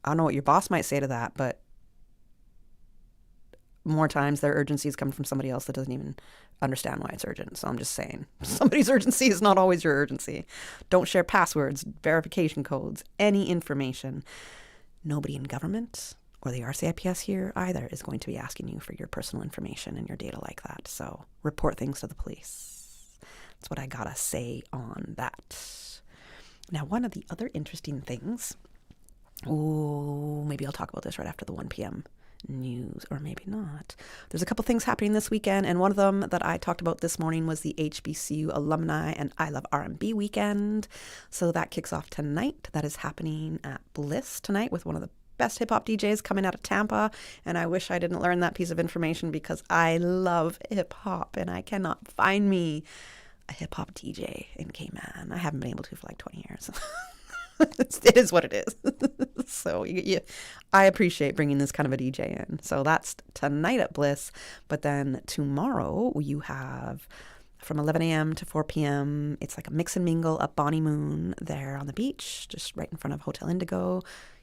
I don't know what your boss might say to that, but more times their urgencies come from somebody else that doesn't even understand why it's urgent. So I'm just saying, somebody's urgency is not always your urgency. Don't share passwords, verification codes, any information. Nobody in government or the RCIPS here either is going to be asking you for your personal information and your data like that. So report things to the police. That's what I gotta say on that. Now, one of the other interesting things, maybe I'll talk about this right after the 1 p.m. news, or maybe not. There's a couple things happening this weekend, and one of them that I talked about this morning was the HBCU Alumni and I Love R&B weekend. So that kicks off tonight. That is happening at Bliss tonight with one of the best hip-hop DJs coming out of Tampa, and I wish I didn't learn that piece of information because I love hip-hop, and I cannot find me a hip-hop DJ in Cayman. I haven't been able to for like 20 years. It is what it is. So I appreciate bringing this kind of a DJ in. So that's tonight at Bliss. But then tomorrow you have from 11 a.m. to 4 p.m. It's like a mix and mingle at Bonnie Moon there on the beach, just right in front of Hotel Indigo.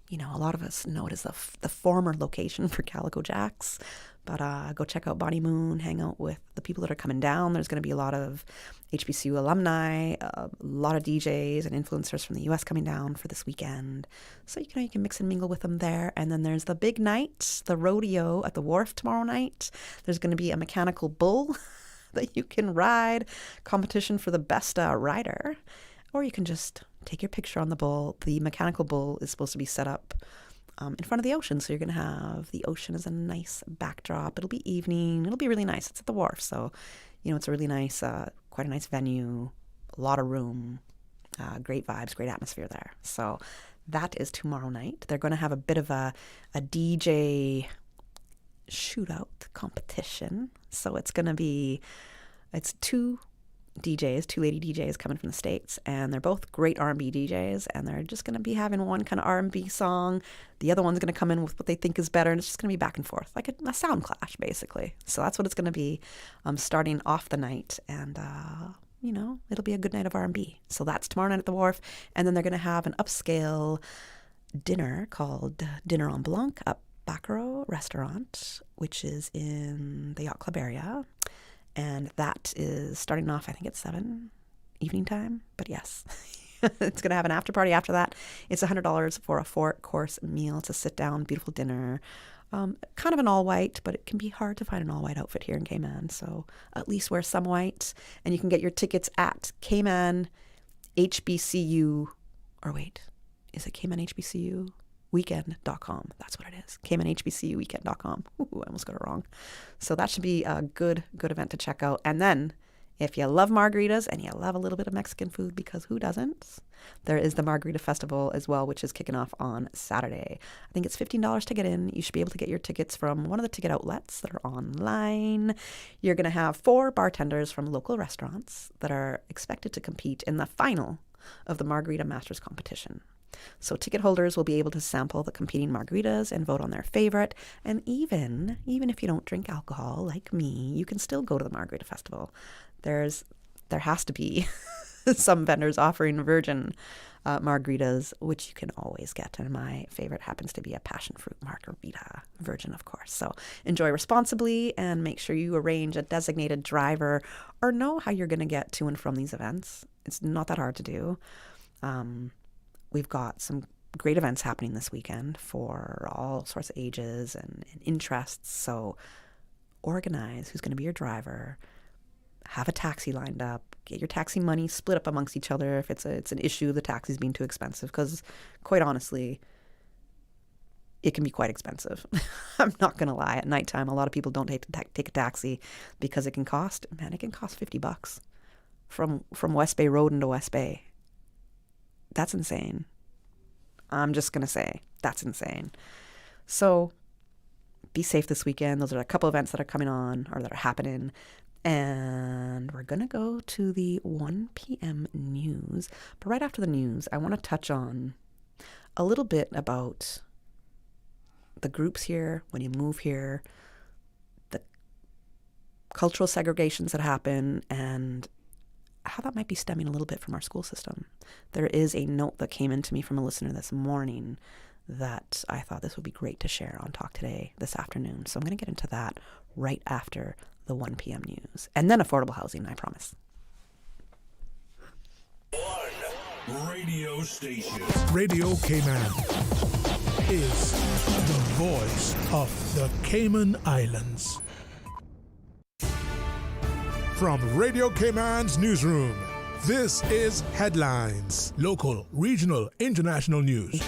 You know, a lot of us know it as the former location for Calico Jacks. But go check out Bonnie Moon, hang out with the people that are coming down. There's going to be a lot of HBCU alumni, a lot of DJs and influencers from the U.S. coming down for this weekend. So, you can mix and mingle with them there. And then there's the big night, the rodeo at the Wharf tomorrow night. There's going to be a mechanical bull that you can ride, competition for the best rider. Or you can just take your picture on the bull. The mechanical bull is supposed to be set up in front of the ocean. So you're going to have the ocean as a nice backdrop. It'll be evening. It'll be really nice. It's at the Wharf. So, it's a really nice, quite a nice venue, a lot of room, great vibes, great atmosphere there. So that is tomorrow night. They're going to have a bit of a DJ shootout competition. So it's going to be, it's two DJs, two lady DJs coming from the States, and they're both great R&B DJs, and they're just going to be having one kind of R&B song. The other one's going to come in with what they think is better, and it's just going to be back and forth, like a sound clash, basically. So that's what it's going to be starting off the night, and, it'll be a good night of R&B. So that's tomorrow night at the Wharf, and then they're going to have an upscale dinner called Dinner en Blanc at Baccarat Restaurant, which is in the Yacht Club area. And that is starting off, I think it's 7 evening time. But yes, it's going to have an after party after that. It's $100 for a 4-course meal. It's a sit-down, beautiful dinner. Kind of an all-white, but it can be hard to find an all-white outfit here in Cayman. So at least wear some white. And you can get your tickets at Cayman HBCU, or wait, is it Cayman HBCU? Weekend.com. That's what it is. CaymanHBCUweekend.com. Ooh, I almost got it wrong. So that should be a good event to check out. And then if you love margaritas and you love a little bit of Mexican food, because who doesn't? There is the Margarita Festival as well, which is kicking off on Saturday. I think it's $15 to get in. You should be able to get your tickets from one of the ticket outlets that are online. You're going to have 4 bartenders from local restaurants that are expected to compete in the final of the Margarita Masters competition. So ticket holders will be able to sample the competing margaritas and vote on their favorite. And even if you don't drink alcohol like me, you can still go to the Margarita Festival. There has to be some vendors offering virgin margaritas, which you can always get. And my favorite happens to be a passion fruit margarita, virgin, of course. So enjoy responsibly and make sure you arrange a designated driver or know how you're going to get to and from these events. It's not that hard to do. We've got some great events happening this weekend for all sorts of ages and interests. So organize who's going to be your driver. Have a taxi lined up. Get your taxi money split up amongst each other if it's an issue, the taxi's being too expensive. Because quite honestly, it can be quite expensive. I'm not going to lie. At nighttime, a lot of people don't take a taxi because it can cost $50 from West Bay Road into West Bay. That's insane. I'm just going to say, that's insane. So be safe this weekend. Those are a couple events that are coming on or that are happening. And we're going to go to the 1 p.m. news. But right after the news, I want to touch on a little bit about the groups here, when you move here, the cultural segregations that happen, and how that might be stemming a little bit from our school system. There is a note that came into me from a listener this morning that I thought this would be great to share on Talk Today this afternoon. So I'm going to get into that right after the 1 p.m. news. And then affordable housing, I promise. One radio station. Radio Cayman is the voice of the Cayman Islands. From Radio Cayman's newsroom, this is Headlines. Local, regional, international news.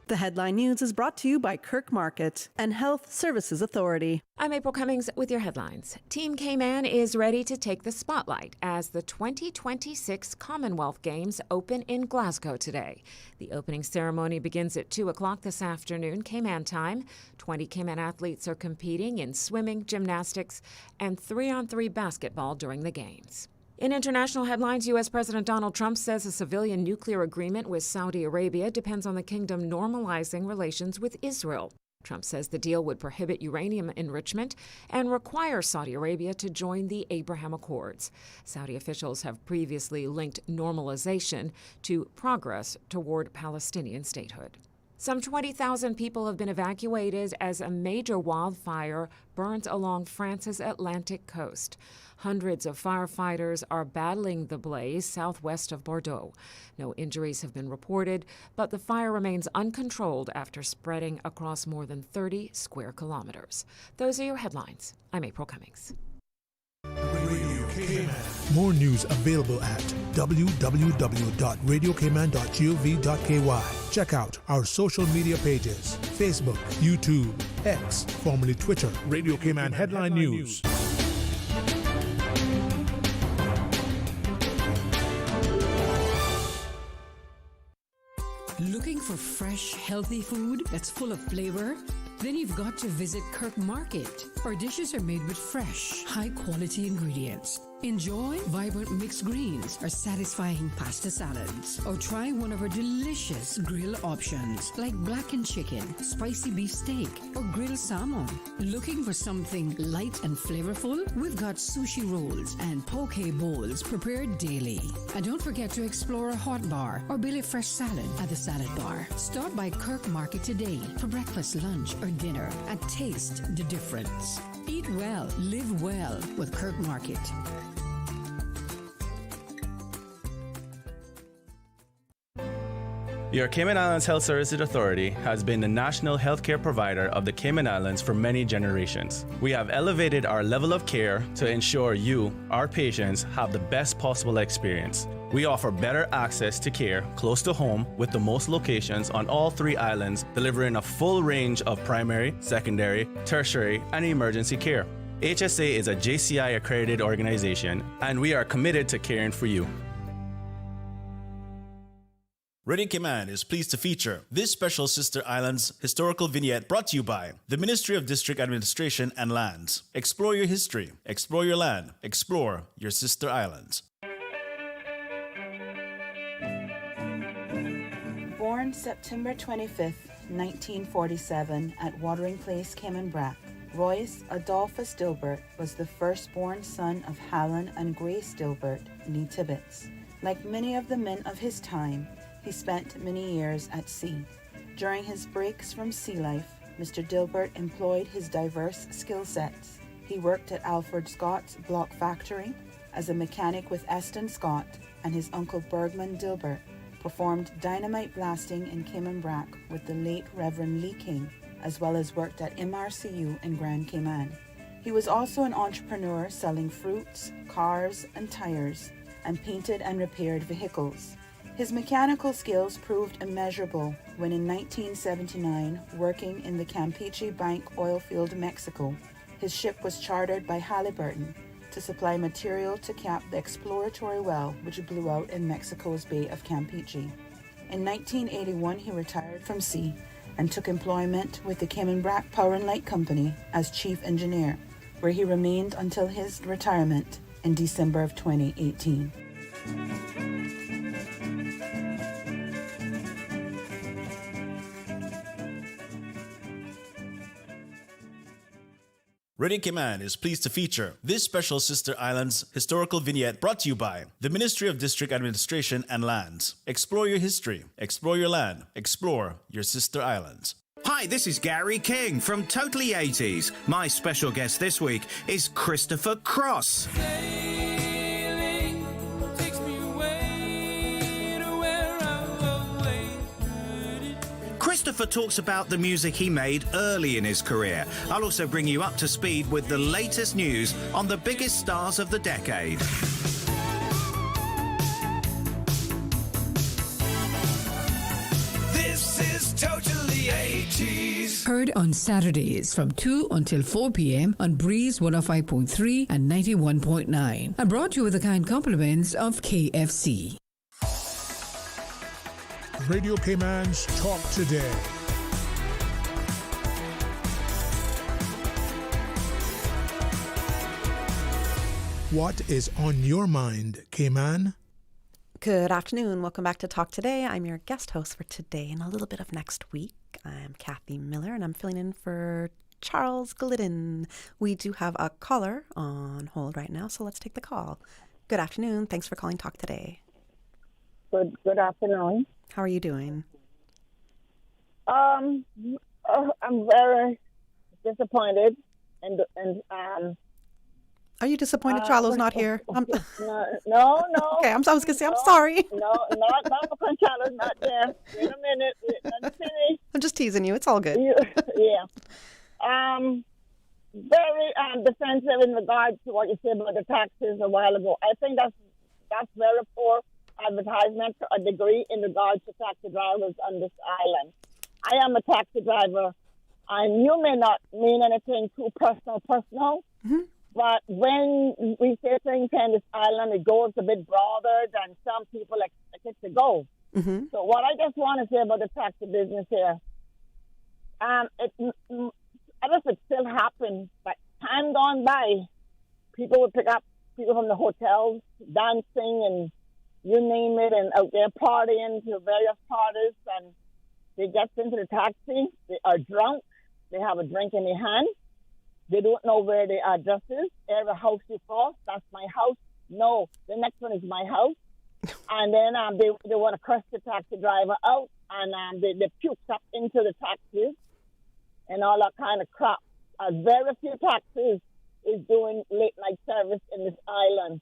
The Headline News is brought to you by Kirk Market and Health Services Authority. I'm April Cummings with your headlines. Team Cayman is ready to take the spotlight as the 2026 Commonwealth Games open in Glasgow today. The opening ceremony begins at 2 o'clock this afternoon, Cayman time. 20 Cayman athletes are competing in swimming, gymnastics, and 3-on-3 basketball during the Games. In international headlines, U.S. President Donald Trump says a civilian nuclear agreement with Saudi Arabia depends on the kingdom normalizing relations with Israel. Trump says the deal would prohibit uranium enrichment and require Saudi Arabia to join the Abraham Accords. Saudi officials have previously linked normalization to progress toward Palestinian statehood. Some 20,000 people have been evacuated as a major wildfire burns along France's Atlantic coast. Hundreds of firefighters are battling the blaze southwest of Bordeaux. No injuries have been reported, but the fire remains uncontrolled after spreading across more than 30 square kilometers. Those are your headlines. I'm April Cummings. More news available at www.radiocayman.gov.ky. Check out our social media pages: Facebook, YouTube, X, formerly Twitter. Radio Cayman Headline News. Looking for fresh, healthy food that's full of flavor? Then you've got to visit Kirk Market. Our dishes are made with fresh, high-quality ingredients. Enjoy vibrant mixed greens or satisfying pasta salads. Or try one of our delicious grill options like blackened chicken, spicy beef steak, or grilled salmon. Looking for something light and flavorful? We've got sushi rolls and poke bowls prepared daily. And don't forget to explore a hot bar or Billy Fresh salad at the salad bar. Stop by Kirk Market today for breakfast, lunch, or dinner and taste the difference. Eat well, live well with Kirk Market. Your Cayman Islands Health Services Authority has been the national healthcare provider of the Cayman Islands for many generations. We have elevated our level of care to ensure you, our patients, have the best possible experience. We offer better access to care close to home with the most locations on all 3 islands, delivering a full range of primary, secondary, tertiary, and emergency care. HSA is a JCI accredited organization, and we are committed to caring for you. Radio Cayman is pleased to feature this special Sister Islands historical vignette brought to you by the Ministry of District Administration and Lands. Explore your history, explore your land, explore your Sister Islands. Born September 25th, 1947 at Watering Place, Cayman Brac, Royce Adolphus Dilbert was the firstborn son of Hallen and Grace Dilbert, née Tibbets. Like many of the men of his time, he spent many years at sea. During his breaks from sea life, Mr. Dilbert employed his diverse skill sets. He worked at Alfred Scott's block factory as a mechanic with Eston Scott, and his uncle Bergman Dilbert performed dynamite blasting in Cayman Brac with the late Reverend Lee King, as well as worked at MRCU in Grand Cayman. He was also an entrepreneur selling fruits, cars, and tires, and painted and repaired vehicles. His mechanical skills proved immeasurable when in 1979, working in the Campeche Bank oil field, Mexico, his ship was chartered by Halliburton to supply material to cap the exploratory well which blew out in Mexico's Bay of Campeche. In 1981, he retired from sea and took employment with the Cayman Brac Power and Light Company as chief engineer, where he remained until his retirement in December of 2018. Radio Cayman is pleased to feature this special Sister Islands historical vignette brought to you by the Ministry of District Administration and Lands. Explore your history, explore your land, explore your Sister Islands. Hi, this is Gary King from Totally 80s. My special guest this week is Christopher Cross. Christopher talks about the music he made early in his career. I'll also bring you up to speed with the latest news on the biggest stars of the decade. This is Totally 80s. Heard on Saturdays from 2 until 4 p.m. on Breeze 105.3 and 91.9. And brought to you with the kind compliments of KFC. Radio Cayman's Talk Today. What is on your mind, Cayman? Good afternoon. Welcome back to Talk Today. I'm your guest host for today and a little bit of next week. I'm Kathy Miller, and I'm filling in for Charles Glidden. We do have a caller on hold right now, so let's take the call. Good afternoon. Thanks for calling Talk Today. Good afternoon. How are you doing? I'm very disappointed, and Are you disappointed Charlo's not here? No. Okay, I was going to say, I'm sorry. No, not because Charlo's not there. Wait a minute. Let me finish. I'm just teasing you. It's all good. Yeah. Very defensive in regards to what you said about the taxes a while ago. I think that's very poor advertisement to a degree in regards to taxi drivers on this island. I am a taxi driver, and you may not mean anything too personal, mm-hmm. but when we say things on this island, it goes a bit broader than some people expect it to go. Mm-hmm. So what I just want to say about the taxi business here, I don't know if it still happens, but time gone by, people would pick up people from the hotels, dancing and you name it, and out there partying to various parties, and they get into the taxi, they are drunk, they have a drink in their hand, they don't know where their address is. Every house you cross, that's my house. No, the next one is my house. And then they want to curse the taxi driver out, and they puke up into the taxis and all that kind of crap. Very few taxis is doing late night service in this island.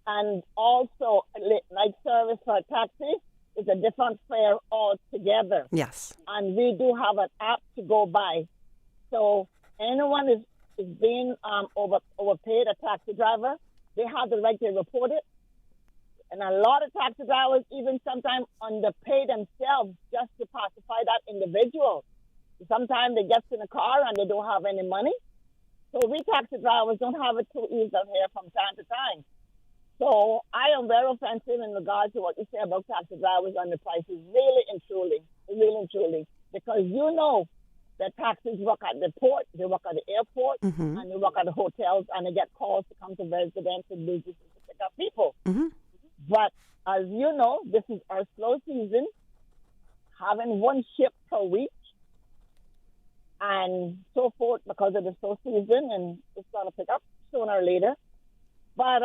And also, late night service for a taxi is a different fare altogether. Yes. And we do have an app to go by. So anyone is being overpaid, a taxi driver, they have the right to report it. And a lot of taxi drivers even sometimes underpay themselves just to pacify that individual. Sometimes they get in a car and they don't have any money. So we taxi drivers don't have it too easy here from time to time. So I am very offensive in regards to what you say about taxi drivers and the prices, really and truly. Because you know that taxis work at the port, they work at the airport, and they work at the hotels, and they get calls to come to residential businesses to pick up people. But as you know, this is our slow season, having one ship per week, and so forth because of the slow season, and it's going to pick up sooner or later. But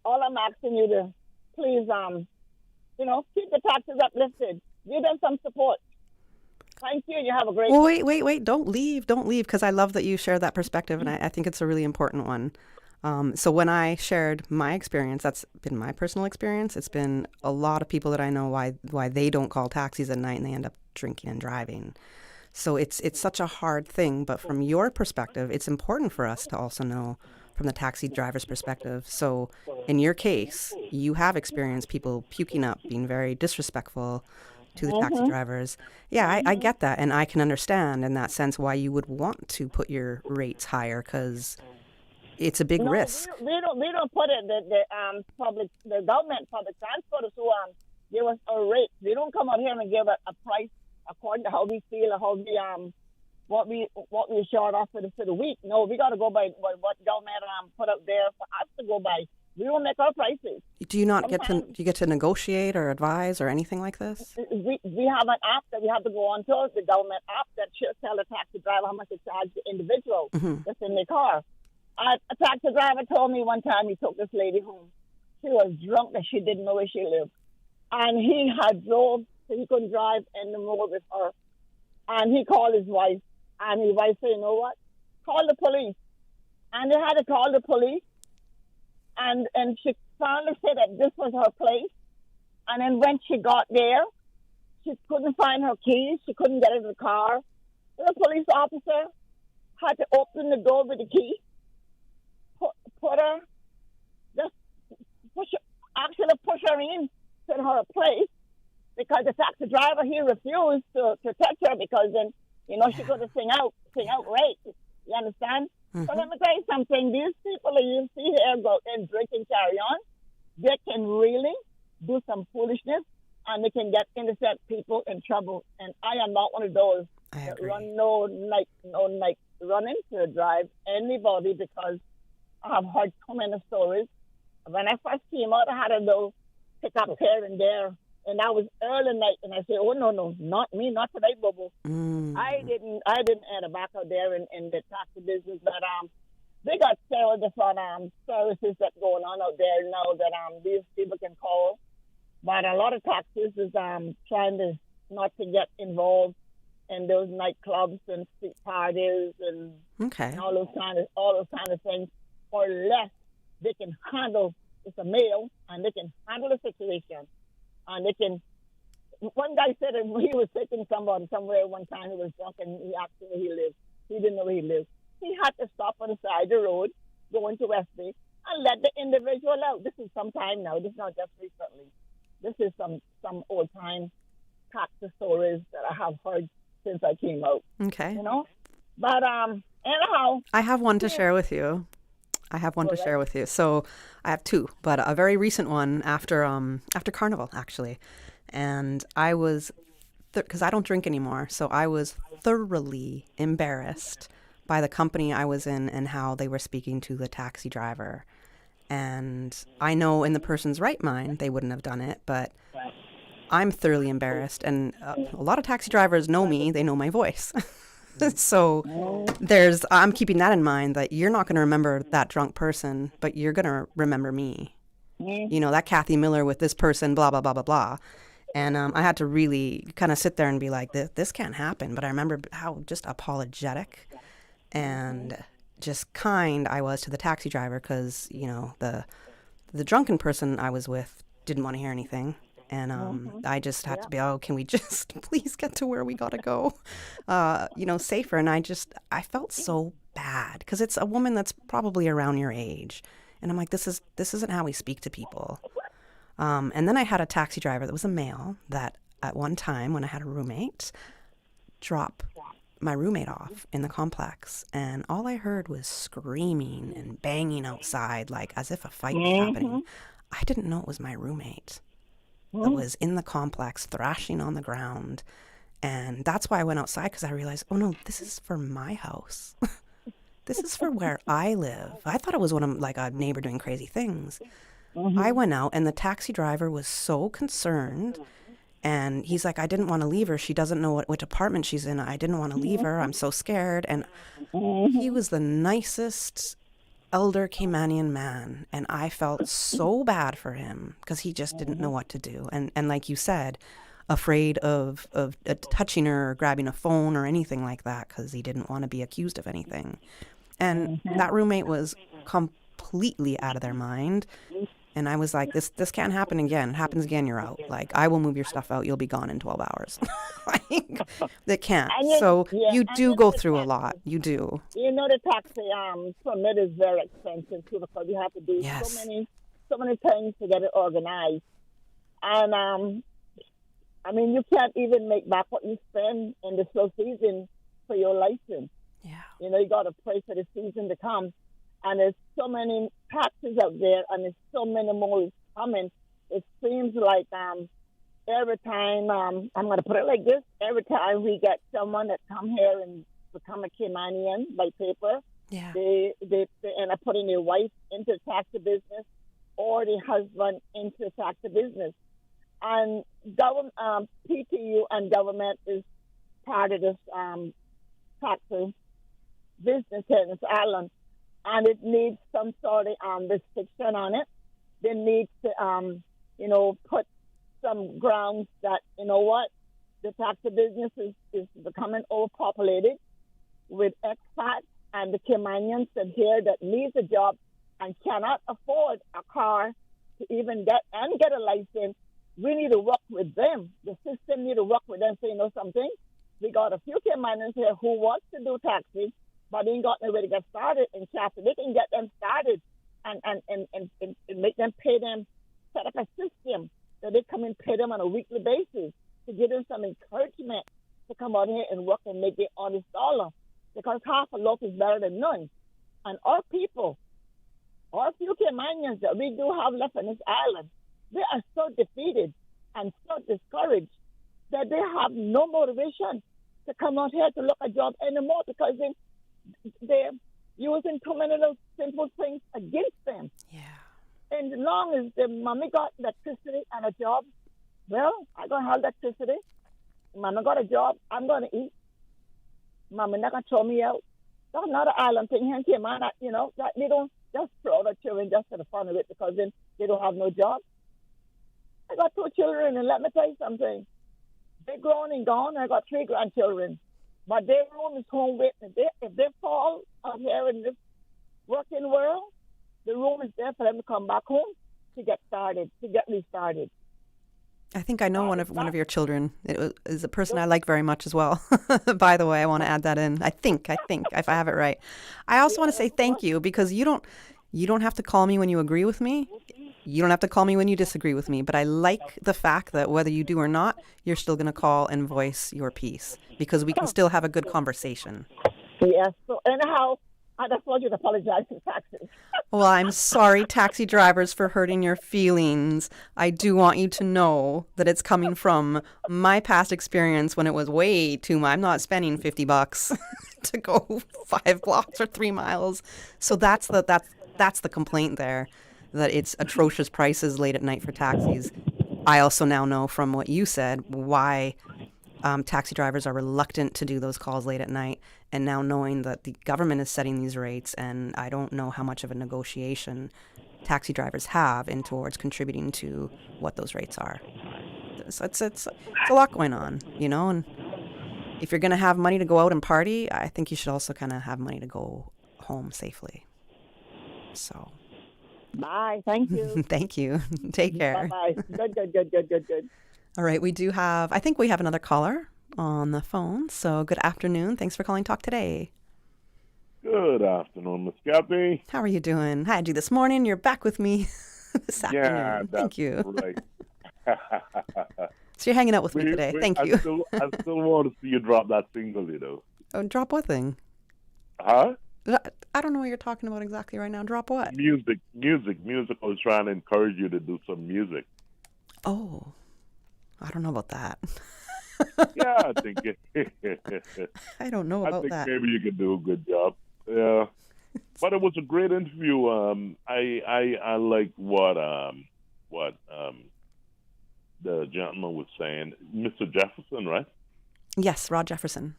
all I'm asking you to please, keep the taxes uplifted. Give them some support. Thank you. You have a great. Well, wait! Don't leave, because I love that you share that perspective, and I think it's a really important one. So when I shared my experience, that's been my personal experience. It's been a lot of people that I know why they don't call taxis at night and they end up drinking and driving. So it's such a hard thing. But from your perspective, it's important for us to also know from the taxi driver's perspective. So in your case, you have experienced people puking up, being very disrespectful to the taxi drivers. Yeah, I get that. And I can understand in that sense why you would want to put your rates higher, because it's a big risk. We don't put it the government public transport who give us a rate. They don't come out here and give a price according to how we feel or how we what we short off for the week. No, we got to go by what government put up there for us to go by. We don't make our prices. Do you not get to negotiate or advise or anything like this? We have an app that we have to go on to, the government app that should tell the taxi driver how much to charge the individual that's in the car. A taxi driver told me one time he took this lady home. She was drunk and she didn't know where she lived. And he had drove so he couldn't drive anymore with her. And he called his wife. And his wife said, you know what? Call the police. And they had to call the police. And she finally said that this was her place. And then when she got there, she couldn't find her keys. She couldn't get into the car. The police officer had to open the door with the key. Put her, just push her in to her place, because the taxi driver, he refused to touch her because then, she could have sing out rape. You understand? So let me tell you something. These people that you see here go and drink and carry on, they can really do some foolishness and they can get innocent people in trouble. And I am not one of those that run no night running to drive anybody, because I have heard so many stories. When I first came out, I had a little pick up here and there, and that was early night. And I said, "Oh no, not me, not today, Bobo." I didn't end back out there in the taxi business, but they got several different services that going on out there now that these people can call. But a lot of taxis is trying to not to get involved in those nightclubs and street parties and all those kind of things. Or less, they can handle, it's a male, and they can handle the situation. And they can, one guy said that he was taking somebody somewhere one time, he was drunk, and he asked him where he lived. He didn't know where he lived. He had to stop on the side of the road, go into West Bay, and let the individual out. This is some time now. This is not just recently. This is some old-time taxi stories that I have heard since I came out. Okay. But anyhow. I have one to share with you. Share with you. So I have two, but a very recent one after Carnival, actually. And I was because I don't drink anymore, so I was thoroughly embarrassed by the company I was in and how they were speaking to the taxi driver. And I know in the person's right mind, they wouldn't have done it, but I'm thoroughly embarrassed. And a lot of taxi drivers know me. They know my voice. So I'm keeping that in mind, that you're not going to remember that drunk person, but you're going to remember me. You know, that Kathy Miller with this person, blah, blah, blah, blah, blah. And I had to really kind of sit there and be like, this can't happen. But I remember how just apologetic and just kind I was to the taxi driver, because, you know, the drunken person I was with didn't want to hear anything. And I just had to be, can we just please get to where we got to go, you know, safer. And I felt so bad, because it's a woman that's probably around your age. And I'm like, this isn't how we speak to people. And then I had a taxi driver that was a male that at one time, when I had a roommate, drop my roommate off in the complex. And all I heard was screaming and banging outside, like as if a fight was happening. I didn't know it was my roommate that was in the complex thrashing on the ground. And that's why I went outside, because I realized, oh no, this is for my house. This is for where I live. I thought it was like a neighbor doing crazy things. I went out, and the taxi driver was so concerned. And he's like, I didn't want to leave her. She doesn't know which apartment she's in. I didn't want to leave her. I'm so scared. And he was the nicest elder Caymanian man. And I felt so bad for him, because he just didn't know what to do. And like you said, afraid of touching her or grabbing a phone or anything like that, because he didn't want to be accused of anything. And that roommate was completely out of their mind. And I was like, this can't happen again. It happens again, you're out. Like, I will move your stuff out. You'll be gone in 12 hours. Like, they can't. So you do go through a lot. You do. You know, the taxi permit is very expensive too, because you have to do so many things to get it organized. And I mean, you can't even make back what you spend in the slow season for your license. Yeah. You know, you got to pray for the season to come. And there's so many taxis out there, and there's so many more coming. It seems like every time, I'm going to put it like this, every time we get someone that come here and become a Caymanian by paper, they end up putting their wife into the taxi business or the husband into the taxi business. And PTU and government is part of this taxi business here in this island. And it needs some sort of restriction on it. They need to, you know, put some grounds that, you know what, the taxi business is becoming overpopulated with expats and the Caymanians that here that needs a job and cannot afford a car to even get a license. We need to work with them. The system need to work with them. So, you know something? We got a few Caymanians here who want to do taxis, but they ain't got no way to get started in Chapter. They can get them started and make them pay them, set up a system that they come and pay them on a weekly basis to give them some encouragement to come out here and work and make their honest dollar. Because half a loaf is better than none. And our people, our few Caymanians that we do have left on this island, they are so defeated and so discouraged that they have no motivation to come out here to look a job anymore, because they're using too many of those simple things against them. Yeah. And as long as the mommy got electricity and a job, well, I gonna have electricity. Mama got a job, I'm gonna eat. Mama not gonna throw me out. That's not an island thing here, man. You know, that they don't just throw the children just for the fun of it, because then they don't have no job. I got 2 children, and let me tell you something. They're grown and gone. I got 3 grandchildren. But their room is home with me. If they fall out here in this working world, the room is there for them to come back home to get started, to get restarted. I think I know one of your children. It is a person I like very much as well. By the way, I want to add that in. I think if I have it right. I also want to say thank you, because you don't have to call me when you agree with me. You don't have to call me when you disagree with me. But I like the fact that whether you do or not, you're still going to call and voice your piece, because we can still have a good conversation. Yes. So anyhow, I just want you to apologize to taxis. Well, I'm sorry, taxi drivers, for hurting your feelings. I do want you to know that it's coming from my past experience when it was way too much. I'm not spending $50 to go 5 blocks or 3 miles. So that's the complaint there, that it's atrocious prices late at night for taxis. I also now know from what you said why taxi drivers are reluctant to do those calls late at night. And now knowing that the government is setting these rates, and I don't know how much of a negotiation taxi drivers have in towards contributing to what those rates are. So it's a lot going on, you know, and if you're going to have money to go out and party, I think you should also kind of have money to go home safely. So. Bye. Thank you. Thank you. Take care. Bye-bye. Good. All right. I think we have another caller on the phone. So good afternoon. Thanks for calling Talk Today. Good afternoon, Miss Kathy. How are you doing? I had you this morning. You're back with me this afternoon. Yeah, Thank you. Right. So you're hanging out with me today. Thank you. I still want to see you drop that single, you know. Oh, drop what thing? Huh? I don't know what you're talking about exactly right now. Drop what? Music. I was trying to encourage you to do some music. Oh, I don't know about that. Yeah, I think I don't know about that. Maybe you could do a good job. Yeah, but it was a great interview. I like what the gentleman was saying, Mr. Jefferson, right? Yes, Rod Jefferson.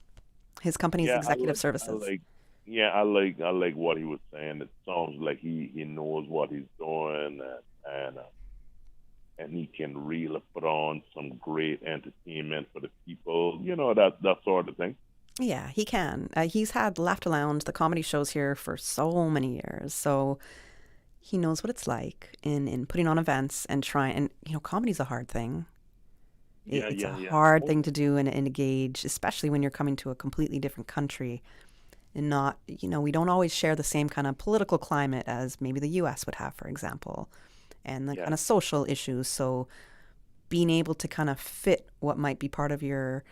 His company's executive services. I like what he was saying. It sounds like he knows what he's doing, and he can really put on some great entertainment for the people. You know, that sort of thing. Yeah, he can. He's had Laughter Lounge, the comedy shows here, for so many years. So he knows what it's like in putting on events and trying. And, you know, comedy's a hard thing. It's a hard thing to do and engage, especially when you're coming to a completely different country and not, you know, we don't always share the same kind of political climate as maybe the U.S. would have, for example, and the kind of social issues. So being able to kind of fit what might be part of your,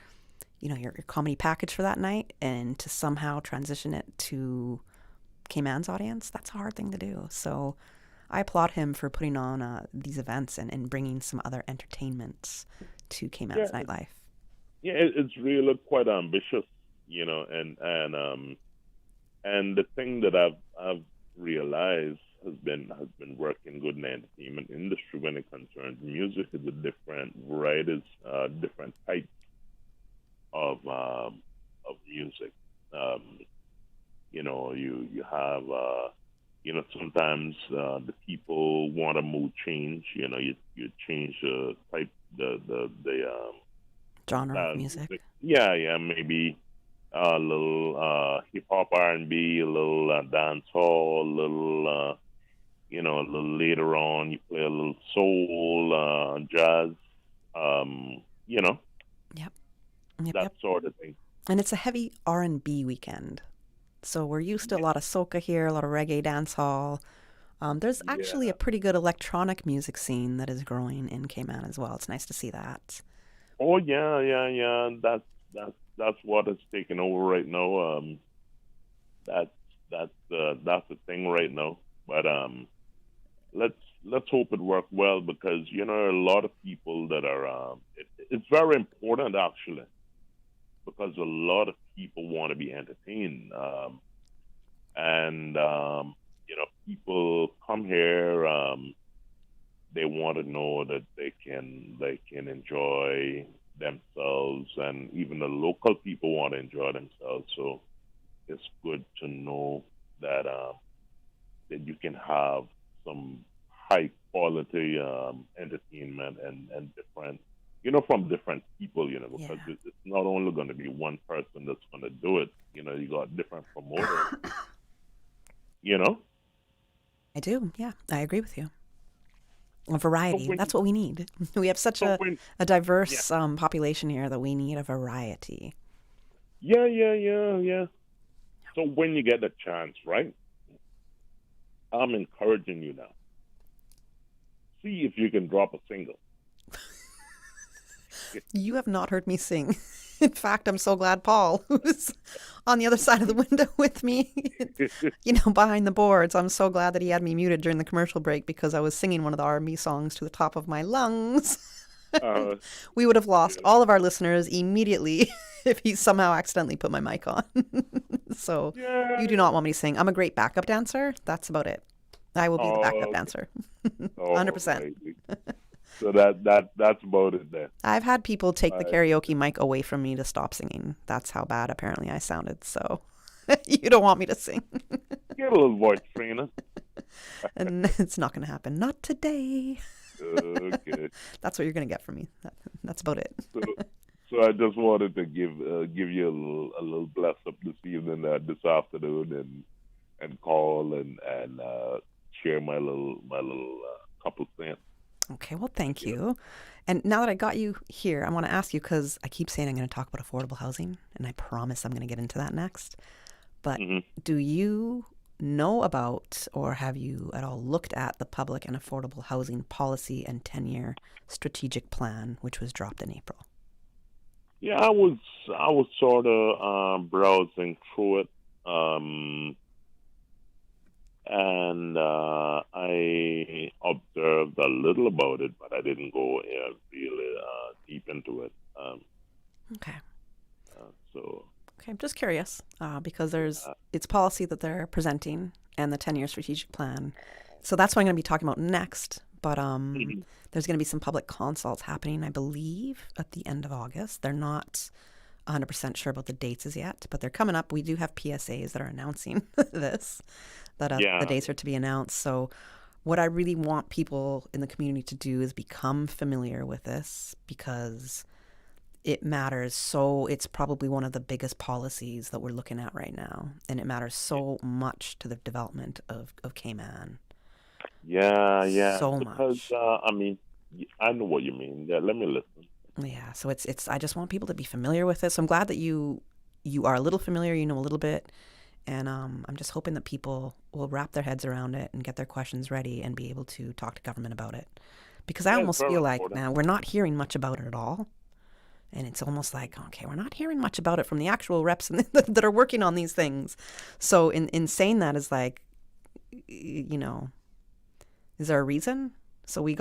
you know, your comedy package for that night and to somehow transition it to Cayman's audience, that's a hard thing to do. So I applaud him for putting on these events and bringing some other entertainments to Cayman's nightlife. Yeah, it's really quite ambitious, you know, and the thing that I've realized has been working good in the entertainment industry when it concerns music is the different varieties, different types of music. You know, you have you know, sometimes the people want a mood change. You know, you change the type the genre of music. Yeah, maybe a little hip hop, R&B, a little dance hall, a little you know, a little later on you play a little soul, jazz, you know, that sort of thing. And it's a heavy R&B weekend. So we're used to a lot of soca here, a lot of reggae dance hall. There's actually a pretty good electronic music scene that is growing in Cayman as well. It's nice to see that. Oh yeah. That's what is taking over right now. That's the thing right now. But let's hope it works well, because you know, a lot of people that are it's very important actually, because a lot of people want to be entertained, and you know, people come here, they want to know that they can enjoy themselves, and even the local people want to enjoy themselves. So it's good to know that that you can have some high quality entertainment and different, you know, from different people, you know, because it's not only going to be one person that's going to do it. You know, you got different promoters. You know? I do. Yeah, I agree with you. A variety. That's what we need. We have such a diverse population here that we need a variety. Yeah. So when you get the chance, right? I'm encouraging you now. See if you can drop a single. You have not heard me sing. In fact, I'm so glad Paul, who's on the other side of the window with me, behind the boards. I'm so glad that he had me muted during the commercial break because I was singing one of the R&B songs to the top of my lungs. We would have lost all of our listeners immediately if he somehow accidentally put my mic on. So you do not want me to sing. I'm a great backup dancer. That's about it. I will be the backup dancer. 100%. So that's about it then. I've had people take the karaoke mic away from me to stop singing. That's how bad apparently I sounded. So you don't want me to sing. Get a little voice trainer. And it's not going to happen. Not today. Okay. That's what you're going to get from me. That's about it. So I just wanted to give you a little bless up this evening, this afternoon, and call and share my little couple cents. Okay, well, thank you. And now that I got you here, I want to ask you, because I keep saying I'm going to talk about affordable housing, and I promise I'm going to get into that next. But do you know about, or have you at all looked at, the Public and Affordable Housing Policy and 10-year Strategic Plan, which was dropped in April? Yeah, I was sort of browsing through it. And I observed a little about it, but I didn't go really deep into it. Okay. Okay, I'm just curious because it's policy that they're presenting and the 10-year strategic plan. So that's what I'm going to be talking about next. But there's going to be some public consults happening, I believe, at the end of August. They're not 100% sure about the dates as yet, but they're coming up. We do have PSAs that are announcing this. That the dates are to be announced. So what I really want people in the community to do is become familiar with this because it matters. So it's probably one of the biggest policies that we're looking at right now. And it matters so much to the development of Cayman. Yeah. So because, much. I know what you mean. Yeah, let me listen. Yeah, so it's. I just want people to be familiar with it. So I'm glad that you are a little familiar, you know a little bit. And I'm just hoping that people will wrap their heads around it and get their questions ready and be able to talk to government about it. Because I almost feel like now we're not hearing much about it at all. And it's almost like, okay, we're not hearing much about it from the actual reps that are working on these things. So in saying that is like, is there a reason? So we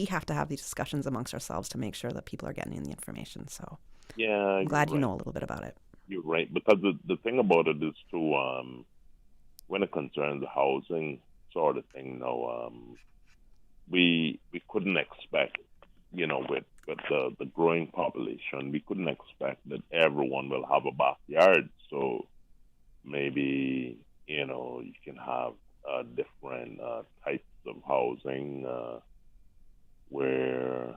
have to have these discussions amongst ourselves to make sure that people are getting the information. So I'm glad you know a little bit about it. You're right, because the thing about it is too, when it concerns the housing sort of thing, we couldn't expect, with the growing population, we couldn't expect that everyone will have a backyard. So maybe, you can have different types of housing where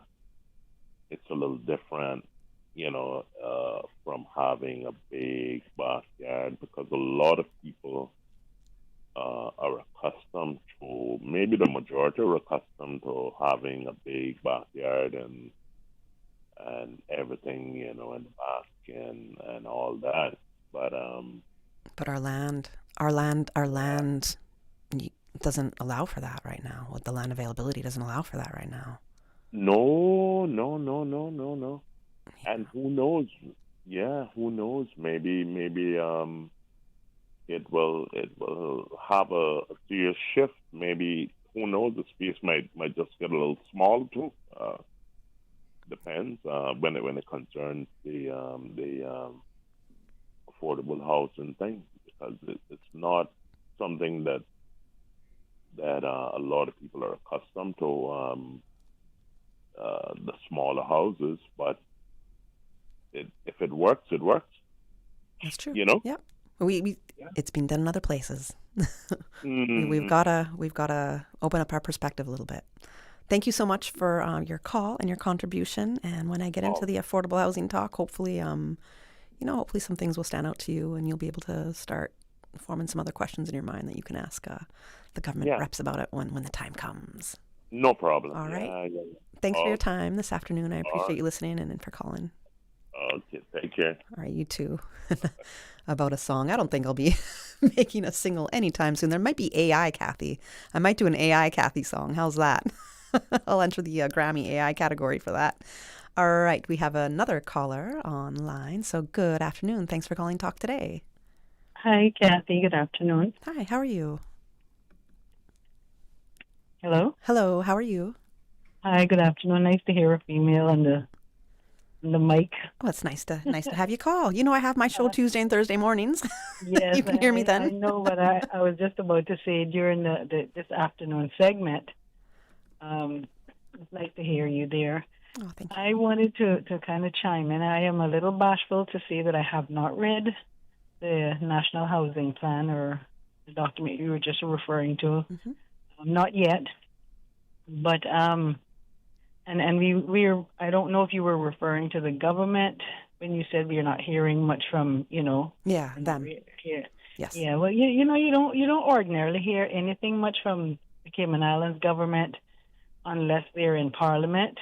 it's a little different. From having a big backyard, because a lot of people are accustomed to, maybe the majority are accustomed to having a big backyard and everything, in the back and all that. But our land doesn't allow for that right now. With the land availability doesn't allow for that right now. No. And who knows? Yeah, who knows? Maybe it will have a serious shift. Maybe, who knows? The space might just get a little small too. Depends when it concerns the affordable housing thing, because it's not something that a lot of people are accustomed to. The smaller houses, but if it works, it works. That's true. Yep. It's been done in other places. We've gotta open up our perspective a little bit. Thank you so much for your call and your contribution. And when I get into the affordable housing talk, hopefully, hopefully some things will stand out to you, and you'll be able to start forming some other questions in your mind that you can ask the government reps about it when the time comes. No problem. All right. Yeah. Thanks for your time this afternoon. I appreciate you listening and for calling. Okay, take care. All right, you too. About a song, I don't think I'll be making a single anytime soon. There might be AI Kathy. I might do an AI Kathy song. How's that? I'll enter the Grammy AI category for that. All right, we have another caller online. So good afternoon. Thanks for calling Talk Today. Hi, Kathy. Good afternoon. Hi, how are you? Hello? Hello, how are you? Hi, good afternoon. Nice to hear a female on the mic. Oh, it's nice to have you call. You know, I have my show Tuesday and Thursday mornings. Yes, you can hear me then. I know, but I was just about to say during this afternoon segment, it's nice to hear you there. Oh, thank you. I wanted to kind of chime in. I am a little bashful to say that I have not read the National Housing Plan or the document you were just referring to. Mm-hmm. Not yet, but and we're I don't know if you were referring to the government when you said we're not hearing much from them. Yes. Yeah. Well, you don't ordinarily hear anything much from the Cayman Islands government unless they're in Parliament,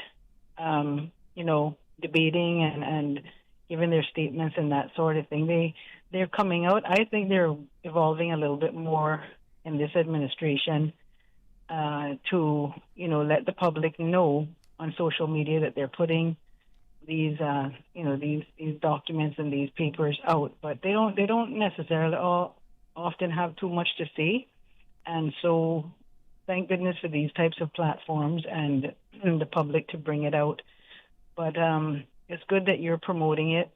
debating and giving their statements and that sort of thing. They're coming out. I think they're evolving a little bit more in this administration to let the public know on social media that they're putting these these documents and these papers out, but they don't necessarily often have too much to say, and so thank goodness for these types of platforms and the public to bring it out. But it's good that you're promoting it.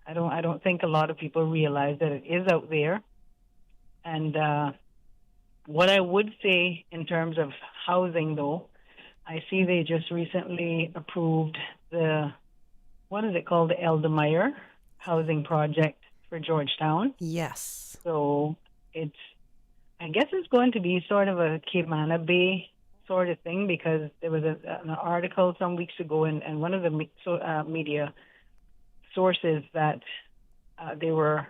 I don't think a lot of people realize that it is out there, and what I would say in terms of housing, though, I see they just recently approved the Eldermeyer housing project for Georgetown. Yes. So I guess it's going to be sort of a Cayman Bay sort of thing, because there was an article some weeks ago in one of the media sources that they were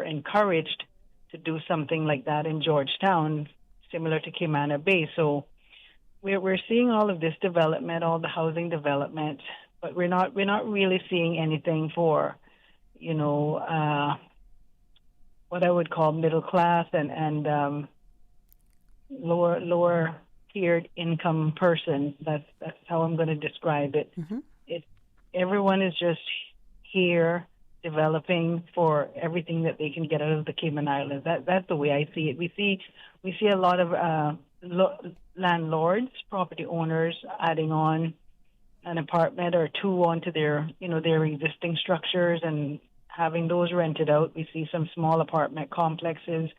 encouraged to do something like that in Georgetown, similar to Cayman Bay. So we're seeing all of this development, all the housing development, but we're not really seeing anything for, what I would call middle class and lower tiered income persons. That's how I'm going to describe it. Mm-hmm. Everyone is just here developing for everything that they can get out of the Cayman Islands. That's the way I see it. We see a lot of landlords, property owners adding on an apartment or two onto their existing structures and having those rented out. We see some small apartment complexes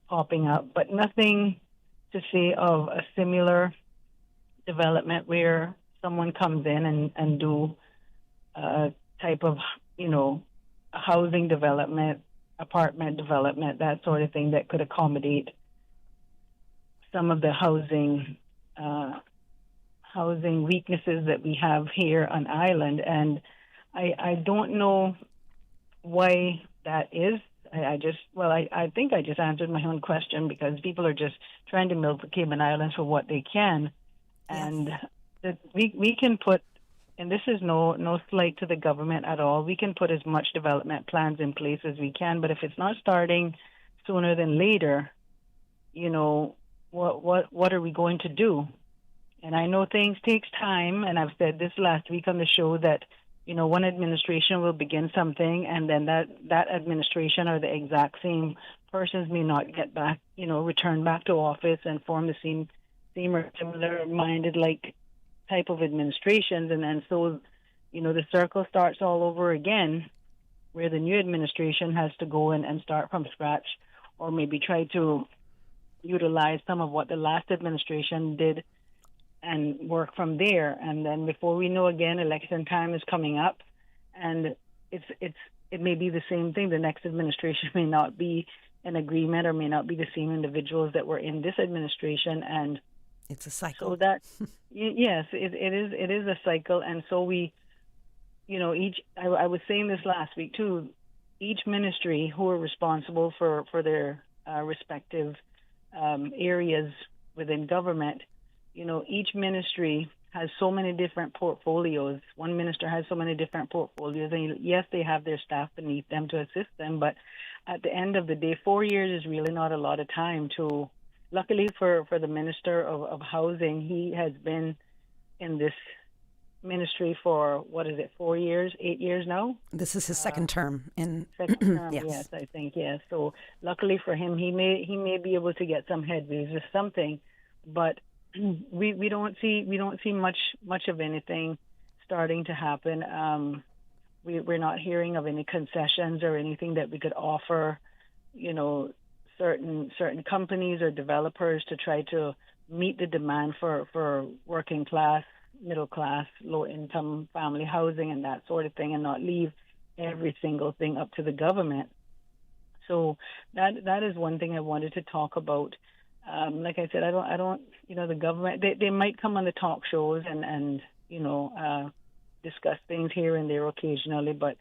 popping up, but nothing to say of a similar development where someone comes in and do a type of, housing development, apartment development, that sort of thing that could accommodate some of the housing weaknesses that we have here on island. And I don't know why that is. I think I just answered my own question, because people are just trying to milk the Cayman Islands for what they can. And that we can put, and this is no slight to the government at all, we can put as much development plans in place as we can, but if it's not starting sooner than later, what are we going to do? And I know things takes time, and I've said this last week on the show that, one administration will begin something, and then that administration or the exact same persons may not get back, return back to office and form the same or similar-minded type of administrations, and then so, the circle starts all over again, where the new administration has to go in and start from scratch, or maybe try to utilize some of what the last administration did and work from there. And then before we know, again, election time is coming up, and it may be the same thing. The next administration may not be in agreement, or may not be the same individuals that were in this administration, and it's a cycle. So that yes, it is a cycle. And so we, I was saying this last week too, each ministry who are responsible for their respective areas within government, each ministry has so many different portfolios. One minister has so many different portfolios, and yes, they have their staff beneath them to assist them, but at the end of the day, 4 years is really not a lot of time to, luckily for the Minister of Housing, he has been in this ministry for, 4 years, 8 years now? This is his second term in Second term, yes. yes, I think, yes. So luckily for him, he may be able to get some headways with something, but we don't see much of anything starting to happen. We're not hearing of any concessions or anything that we could offer, certain companies or developers to try to meet the demand for working class, middle class, low income family housing and that sort of thing, and not leave every single thing up to the government. So that is one thing I wanted to talk about. Like I said, I don't the government, they might come on the talk shows and discuss things here and there occasionally, but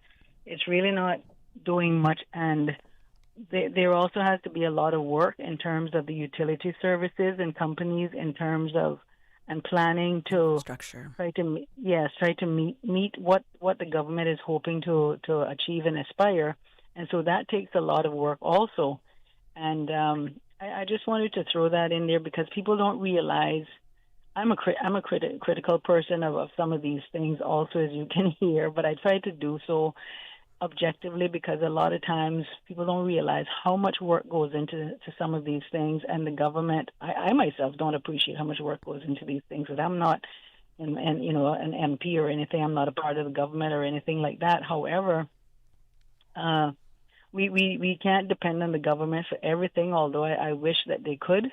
it's really not doing much. And there also has to be a lot of work in terms of the utility services and companies in terms of and planning to structure. Try to meet what the government is hoping to achieve and aspire, and so that takes a lot of work also. And I just wanted to throw that in there because people don't realize. I'm a critical person of some of these things also, as you can hear, but I try to do so objectively because a lot of times people don't realize how much work goes into some of these things, and the government, I myself don't appreciate how much work goes into these things, because I'm not an MP or anything. I'm not a part of the government or anything like that. However, we can't depend on the government for everything, although I wish that they could,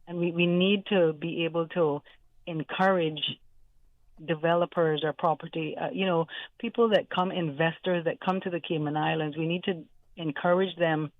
and we need to be able to encourage developers or property, people that come, investors that come to the Cayman Islands. We need to encourage them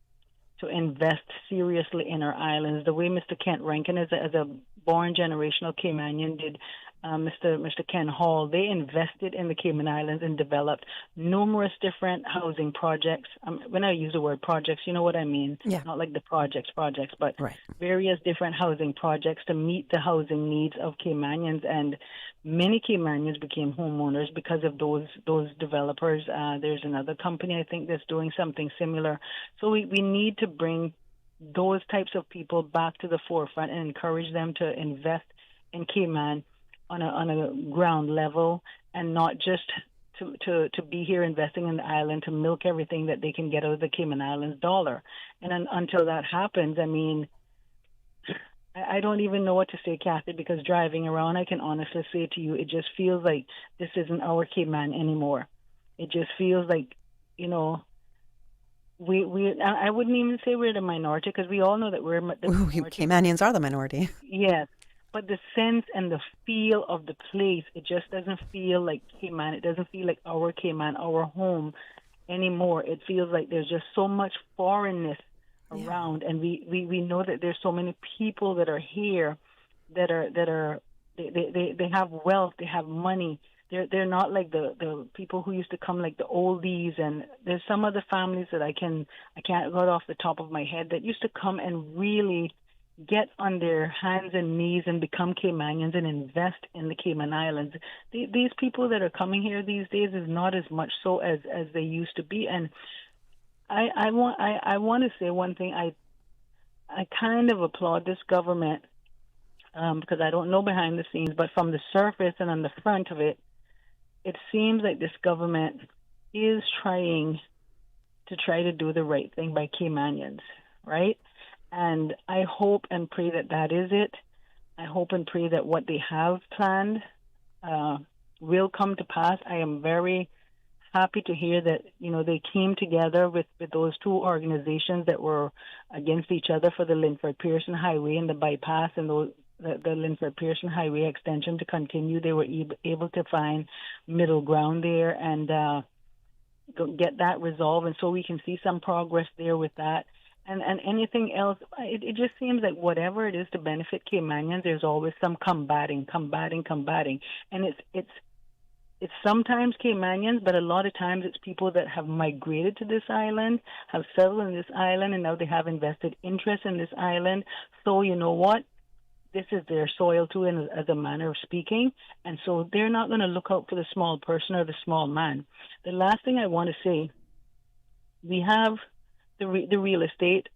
to invest seriously in our islands, the way Mr. Kent Rankin, as a born generational Caymanian, did. Mr. Ken Hall, they invested in the Cayman Islands and developed numerous different housing projects. When I use the word projects, you know what I mean? Yeah. Not like the projects, but right. Various different housing projects to meet the housing needs of Caymanians. And many Caymanians became homeowners because of those developers. There's another company, I think, that's doing something similar. So we need to bring those types of people back to the forefront and encourage them to invest in Cayman on a ground level, and not just to be here investing in the island to milk everything that they can get out of the Cayman Islands dollar. And until that happens, I mean, I don't even know what to say, Kathy, because driving around, I can honestly say to you, it just feels like this isn't our Cayman anymore. It just feels like, I wouldn't even say we're the minority, because we all know that we're the minority. Caymanians are the minority. Yes. But the sense and the feel of the place, it just doesn't feel like Cayman. It doesn't feel like our Cayman, our home anymore. It feels like there's just so much foreignness around, and we know that there's so many people that are here that they have wealth, they have money. They're not like the people who used to come, like the oldies, and there's some of the families that I can't go off the top of my head that used to come and really get on their hands and knees and become Caymanians and invest in the Cayman Islands. These people that are coming here these days is not as much so as they used to be. And I want to say one thing. I kind of applaud this government because I don't know behind the scenes, but from the surface and on the front of it, it seems like this government is trying to do the right thing by Caymanians, right? And I hope and pray that is it. I hope and pray that what they have planned will come to pass. I am very happy to hear that, they came together with those two organizations that were against each other for the Linford-Pearson Highway and the bypass and the Linford-Pearson Highway extension to continue. They were able to find middle ground there and get that resolved. And so we can see some progress there with that. And anything else, it just seems like whatever it is to benefit Caymanians, there's always some combating. And it's sometimes Caymanians, but a lot of times it's people that have migrated to this island, have settled in this island, and now they have invested interest in this island. So you know what? This is their soil too, as a manner of speaking. And so they're not going to look out for the small person or the small man. The last thing I want to say, we have the real estate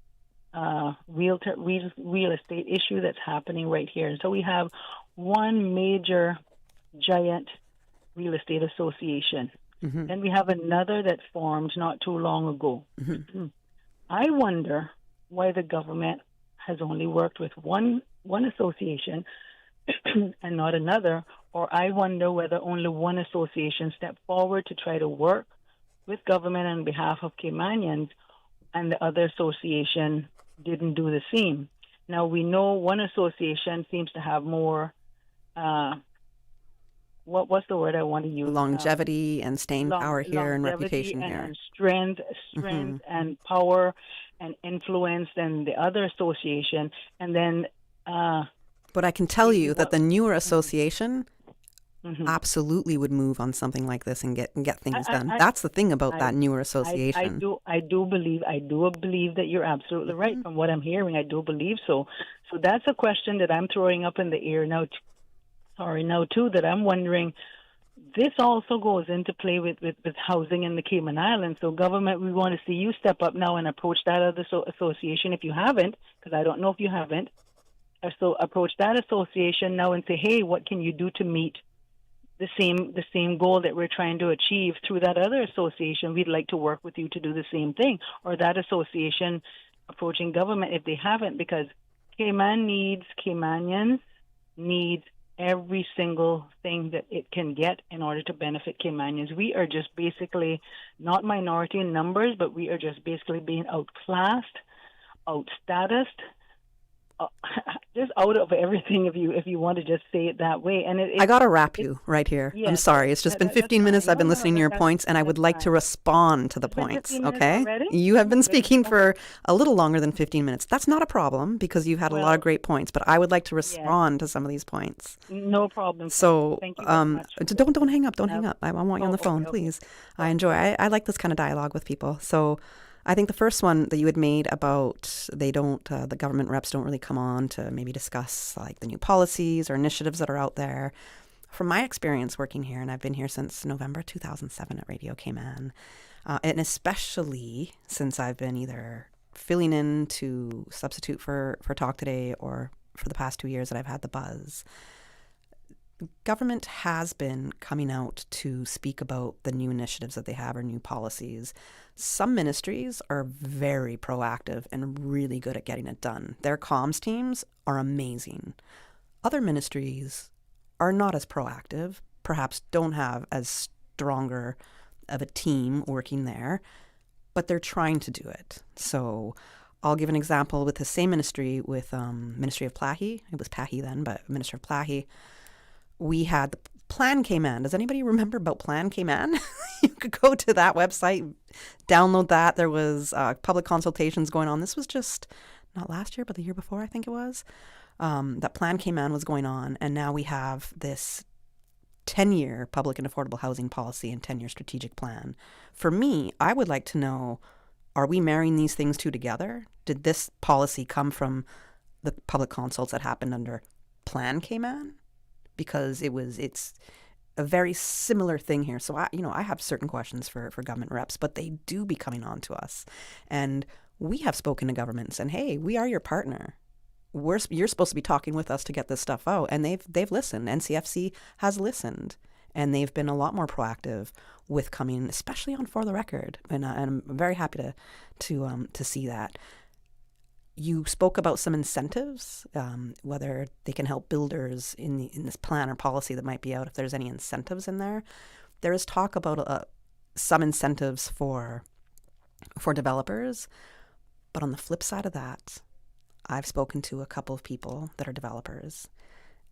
real estate issue that's happening right here. And so we have one major giant real estate association. Mm-hmm. Then we have another that formed not too long ago. Mm-hmm. I wonder why the government has only worked with one association and not another, or I wonder whether only one association stepped forward to try to work with government on behalf of Caymanians, and the other association didn't do the same. Now, we know one association seems to have more, what's the word I want to use? Longevity and staying power here and reputation and here. Strength and power and influence than the other association. And then... but I can tell you that the newer association Mm-hmm. absolutely would move on something like this and get things done. That's the thing about that newer association. I do believe that you're absolutely right. From what I'm hearing, I do believe so. So that's a question that I'm throwing up in the air now. Too, that I'm wondering. This also goes into play with housing in the Cayman Islands. So government, we want to see you step up now and approach that other association if you haven't, because I don't know if you haven't. So approach that association now and say, hey, what can you do to meet the same goal that we're trying to achieve through that other association? We'd like to work with you to do the same thing. Or that association approaching government if they haven't, because Caymanians needs every single thing that it can get in order to benefit Caymanians. We are just basically not minority in numbers, but we are just basically being outclassed, outstatused, just out of everything, if you want to just say it that way. And I got to wrap you right here. Yeah, I'm sorry. It's just been 15 minutes. I've been listening to your points, and I would like to respond to the points, okay? You have been speaking for a little longer than 15 minutes. That's not a problem because you've had a lot of great points, but I would like to respond to some of these points. No problem. So thank you very much. Don't hang up. Don't hang up. I want you on the phone, please. I I like this kind of dialogue with people. So I think the first one that you had made about the government reps don't really come on to maybe discuss like the new policies or initiatives that are out there. From my experience working here, and I've been here since November 2007 at Radio Cayman, and especially since I've been either filling in to substitute for Talk Today or for the past 2 years that I've had the buzz, government has been coming out to speak about the new initiatives that they have or new policies. Some ministries are very proactive and really good at getting it done. Their comms teams are amazing. Other ministries are not as proactive, perhaps don't have as stronger of a team working there, but they're trying to do it. So I'll give an example with the same ministry, with Ministry of Plahi. It was Pahi then, but Minister of Plahi. We had the Plan Cayman. Does anybody remember about Plan Cayman? You could go to that website, download that. There was public consultations going on. This was just not last year, but the year before, I think it was. That Plan Cayman was going on. And now we have this 10-year public and affordable housing policy and 10-year strategic plan. For me, I would like to know, are we marrying these things two together? Did this policy come from the public consults that happened under Plan Cayman? Because it's a very similar thing here. So I have certain questions for government reps, but they do be coming on to us. And we have spoken to government and said, hey, we are your partner. You're supposed to be talking with us to get this stuff out. And they've listened. NCFC has listened. And they've been a lot more proactive with coming, especially on For the Record. And I'm very happy to see that. You spoke about some incentives, whether they can help builders in this plan or policy that might be out, if there's any incentives in there. There is talk about some incentives for developers. But on the flip side of that, I've spoken to a couple of people that are developers,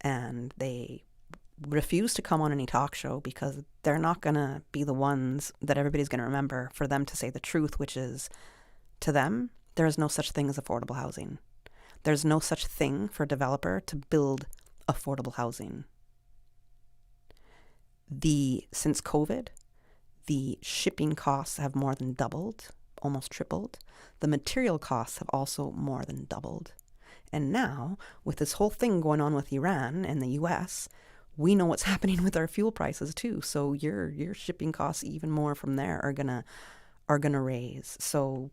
and they refuse to come on any talk show because they're not going to be the ones that everybody's going to remember for them to say the truth, which is, to them, there is no such thing as affordable housing. There's no such thing for a developer to build affordable housing. Since COVID, the shipping costs have more than doubled, almost tripled. The material costs have also more than doubled. And now, with this whole thing going on with Iran and the US, we know what's happening with our fuel prices too. So your shipping costs even more from there are gonna raise. So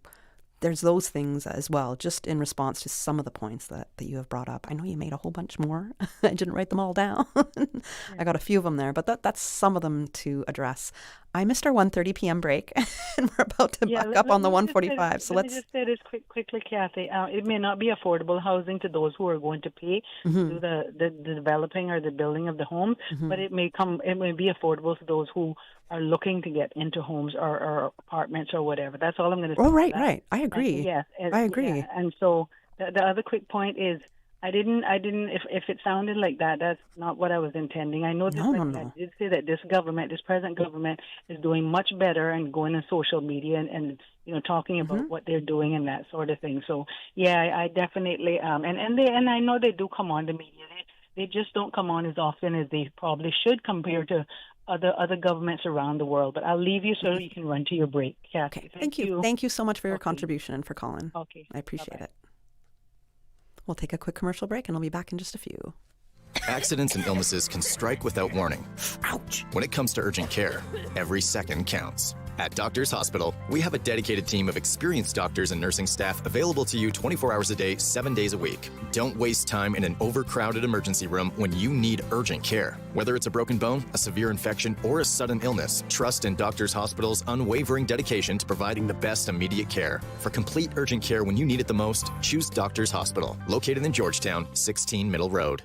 there's those things as well, just in response to some of the points that you have brought up. I know you made a whole bunch more. I didn't write them all down. I got a few of them there, but that's some of them to address. I missed our 1:30 p.m. break, and we're about to back up on the 1:45. So let's just say this quickly, Kathy. It may not be affordable housing to those who are going to pay to do the developing or the building of the home, but it may be affordable to those who are looking to get into homes or apartments or whatever. That's all I'm going to say. Oh, right. I agree. Yes, I agree. Yeah. And so the other quick point is, I didn't. If it sounded like that, that's not what I was intending. I know I did say that this present government, is doing much better and going on social media and talking about what they're doing and that sort of thing. So yeah, I definitely and I know they do come on the media. They just don't come on as often as they probably should compared to other governments around the world. But I'll leave you so you can run to your break, Kathy. Okay. Thank you. Thank you so much for your contribution and for calling. Okay. I appreciate it. We'll take a quick commercial break, and I'll be back in just a few. Accidents and illnesses can strike without warning. Ouch! When it comes to urgent care, every second counts. At Doctors Hospital, we have a dedicated team of experienced doctors and nursing staff available to you 24 hours a day, 7 days a week. Don't waste time in an overcrowded emergency room when you need urgent care. Whether it's a broken bone, a severe infection, or a sudden illness, trust in Doctors Hospital's unwavering dedication to providing the best immediate care. For complete urgent care when you need it the most, choose Doctors Hospital, located in Georgetown, 16 Middle Road.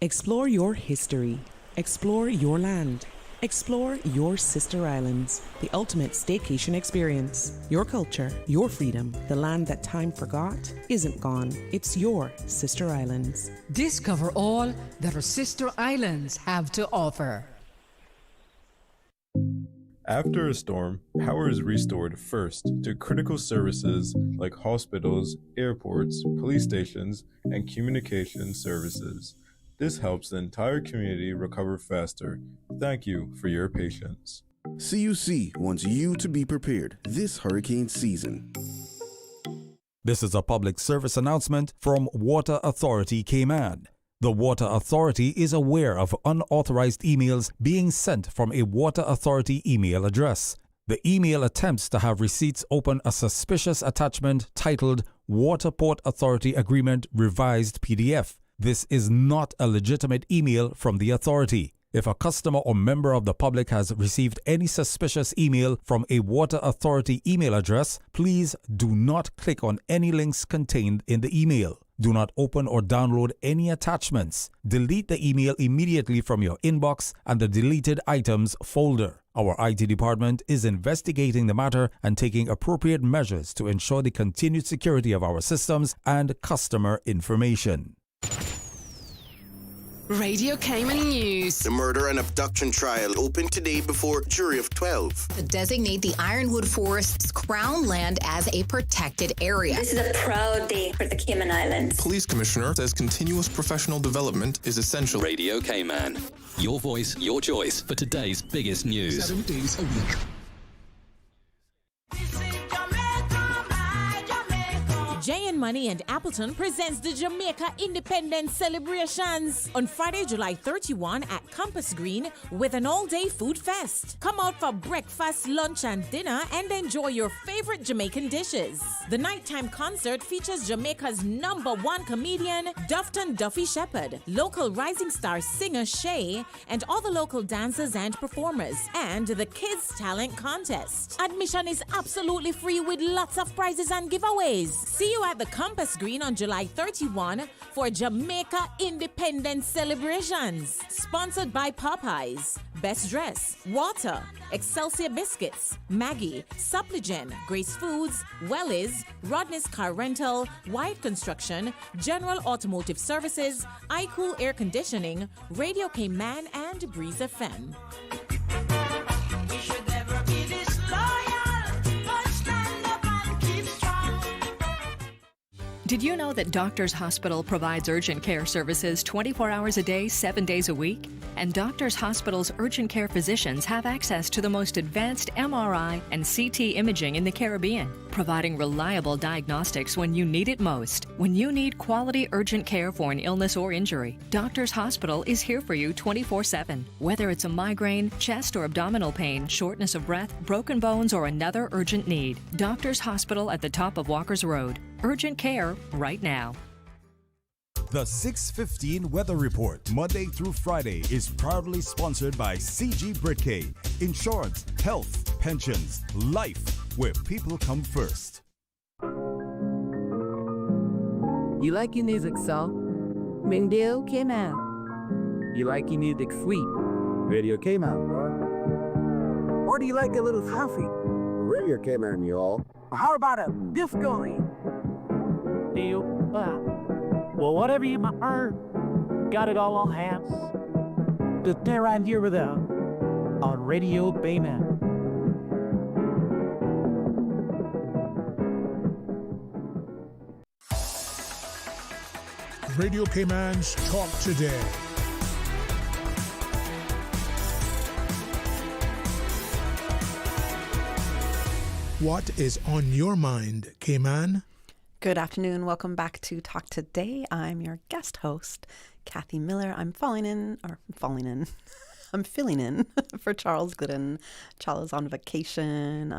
Explore your history. Explore your land. Explore your sister islands, the ultimate staycation experience. Your culture, your freedom, the land that time forgot isn't gone. It's your sister islands. Discover all that our sister islands have to offer. After a storm, power is restored first to critical services like hospitals, airports, police stations, and communication services. This helps the entire community recover faster. Thank you for your patience. CUC wants you to be prepared this hurricane season. This is a public service announcement from Water Authority Cayman. The Water Authority is aware of unauthorized emails being sent from a Water Authority email address. The email attempts to have receipts open a suspicious attachment titled Water Port Authority Agreement Revised PDF. This is not a legitimate email from the authority. If a customer or member of the public has received any suspicious email from a Water Authority email address, please do not click on any links contained in the email. Do not open or download any attachments. Delete the email immediately from your inbox and the deleted items folder. Our IT department is investigating the matter and taking appropriate measures to ensure the continued security of our systems and customer information. Radio Cayman News. The murder and abduction trial opened today before a jury of 12. To designate the Ironwood Forest's Crown land as a protected area. This is a proud day for the Cayman Islands. Police Commissioner says continuous professional development is essential. Radio Cayman. Your voice, your choice for today's biggest news. 7 days a week. Jay and Money and Appleton presents the Jamaica Independence Celebrations on Friday, July 31 at Compass Green with an all-day food fest. Come out for breakfast, lunch, and dinner and enjoy your favorite Jamaican dishes. The nighttime concert features Jamaica's #1 comedian, Dufton Duffy Shepherd, local rising star singer Shay, and all the local dancers and performers, and the Kids Talent Contest. Admission is absolutely free with lots of prizes and giveaways. See you at the Compass Green on July 31 for Jamaica Independence Celebrations. Sponsored by Popeyes, Best Dress, Water, Excelsior Biscuits, Maggie, Suppligen, Grace Foods, Wellies, Rodney's Car Rental, White Construction, General Automotive Services, iCool Air Conditioning, Radio Cayman, and Breeze FM. Did you know that Doctors Hospital provides urgent care services 24 hours a day, 7 days a week? And Doctors Hospital's urgent care physicians have access to the most advanced MRI and CT imaging in the Caribbean, providing reliable diagnostics when you need it most. When you need quality urgent care for an illness or injury, Doctors Hospital is here for you 24/7. Whether it's a migraine, chest or abdominal pain, shortness of breath, broken bones, or another urgent need, Doctors Hospital at the top of Walker's Road. Urgent care right now. The 6:15 Weather Report, Monday through Friday, is proudly sponsored by CG Britcay. Insurance, health, pensions, life, where people come first. You like your music soft? Radio Cayman. You like your music sweet? Radio Cayman. Or do you like a little coffee? Radio Cayman, y'all. How about a disco? Well, whatever you heard, got it all on hands. Just stay right here with us on Radio Cayman. Radio Cayman's Talk Today. What is on your mind, Cayman? Good afternoon. Welcome back to Talk Today. I'm your guest host, Kathy Miller. I'm filling in for Charles Gooden. Charles is on vacation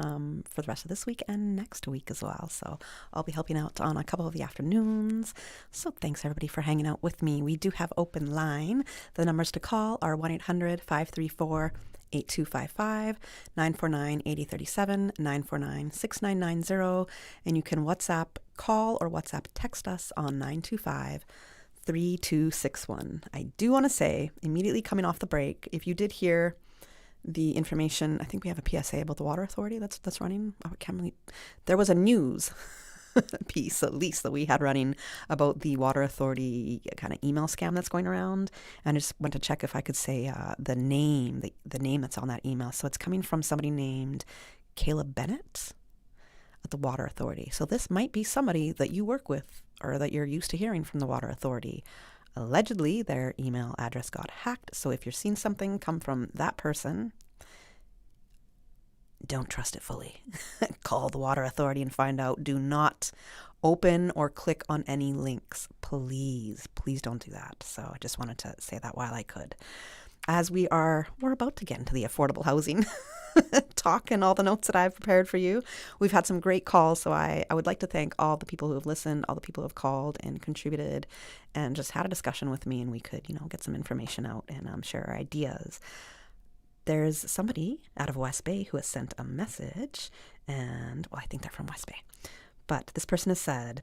for the rest of this week and next week as well. So I'll be helping out on a couple of the afternoons. So thanks everybody for hanging out with me. We do have open line. The numbers to call are 1-800-534-8255, 949-8037, 949-6990, and you can call or WhatsApp text us on 925-3261. I do want to say, immediately coming off the break, if you did hear the information, I think we have a PSA about the Water Authority that's running. Oh, I can't believe there was a news piece, at least, that we had running about the Water Authority kind of email scam that's going around, and I just went to check if I could say the name that's on that email. So it's coming from somebody named Caleb Bennett at the Water Authority. So this might be somebody that you work with or that you're used to hearing from the Water Authority. Allegedly, their email address got hacked. So if you're seeing something come from that person, don't trust it fully. Call the Water Authority and find out. Do not open or click on any links. Please don't do that. So I just wanted to say that while I could. As we're about to get into the affordable housing talk and all the notes that I've prepared for you. We've had some great calls, so I would like to thank all the people who have listened, all the people who have called and contributed and just had a discussion with me, and we could, get some information out and share our ideas. There's somebody out of West Bay who has sent a message, and, I think they're from West Bay. But this person has said,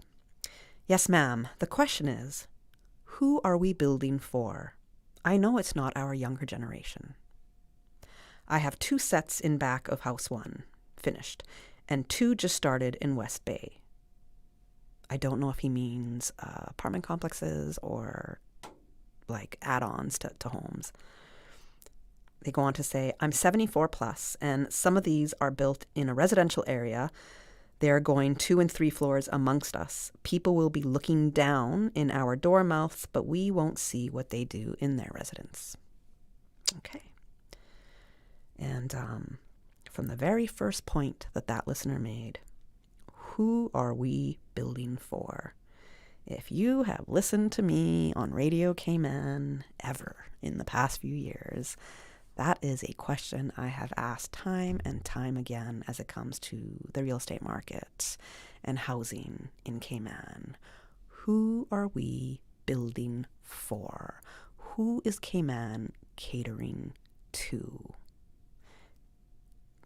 "Yes, ma'am, the question is, who are we building for? I know it's not our younger generation. I have 2 sets in back of House 1, finished, and 2 just started in West Bay." I don't know if he means apartment complexes or like add-ons to homes. They go on to say, "I'm 74 plus, and some of these are built in a residential area. They're going 2 and 3 floors amongst us. People will be looking down in our door mouths, but we won't see what they do in their residence." Okay. And from the very first point that listener made, who are we building for? If you have listened to me on Radio Cayman ever in the past few years, that is a question I have asked time and time again as it comes to the real estate market and housing in Cayman. Who are we building for? Who is Cayman catering to?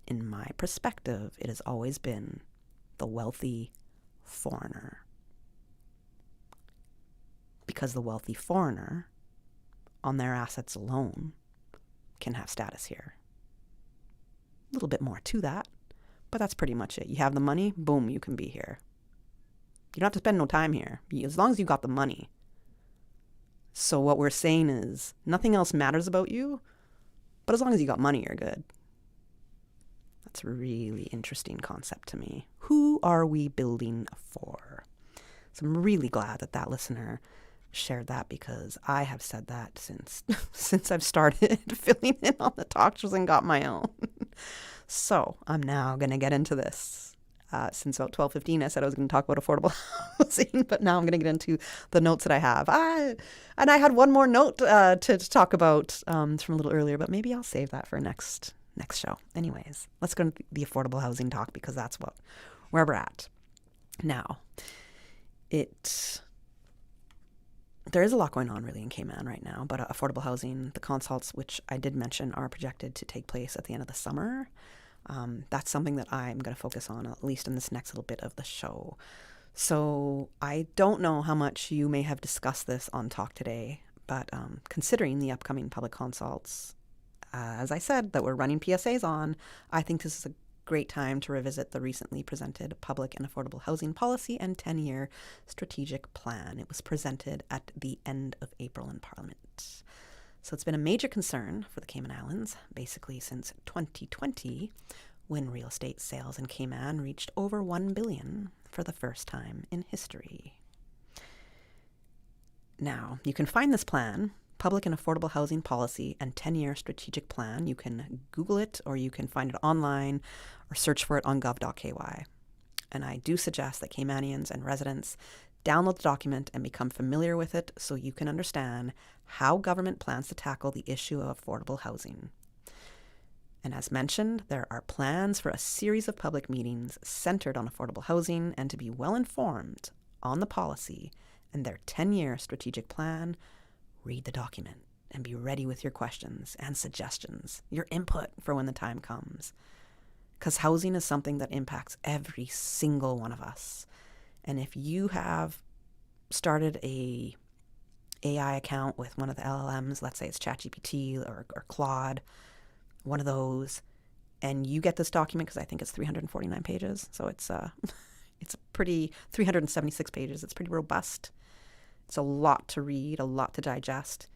In my perspective, it has always been the wealthy foreigner. Because the wealthy foreigner, on their assets alone, can have status here. A little bit more to that, but that's pretty much it. You have the money, boom, you can be here. You don't have to spend no time here, as long as you got the money. So what we're saying is, nothing else matters about you, but as long as you got money, you're good. That's a really interesting concept to me. Who are we building for? So So I'm really glad that listener shared that, because I have said that since I've started filling in on the talk shows and got my own. So I'm now going to get into this. Since about 12:15, I said I was going to talk about affordable housing, but now I'm going to get into the notes that I have. And I had one more note to talk about from a little earlier, but maybe I'll save that for next show. Anyways, let's go to the affordable housing talk, because that's where we're at. Now, there is a lot going on really in Cayman right now, but affordable housing, the consults, which I did mention, are projected to take place at the end of the summer. That's something that I'm going to focus on, at least in this next little bit of the show. So I don't know how much you may have discussed this on Talk Today, but considering the upcoming public consults, as I said, that we're running PSAs on, I think this is a great time to revisit the recently presented Public and Affordable Housing Policy and 10-year Strategic Plan. It was presented at the end of April in Parliament. So it's been a major concern for the Cayman Islands, basically since 2020, when real estate sales in Cayman reached over $1 billion for the first time in history. Now, you can find this plan, Public and Affordable Housing Policy and 10-year Strategic Plan. You can Google it, or you can find it online or search for it on gov.ky. And I do suggest that Caymanians and residents download the document and become familiar with it so you can understand how government plans to tackle the issue of affordable housing. And as mentioned, there are plans for a series of public meetings centered on affordable housing, and to be well informed on the policy and their 10-year strategic plan, read the document and be ready with your questions and suggestions, your input for when the time comes. Because housing is something that impacts every single one of us. And if you have started a AI account with one of the LLMs, let's say it's ChatGPT or Claude, one of those, and you get this document, because I think it's 349 pages, so it's a pretty 376 pages. It's pretty robust. It's a lot to read, a lot to digest.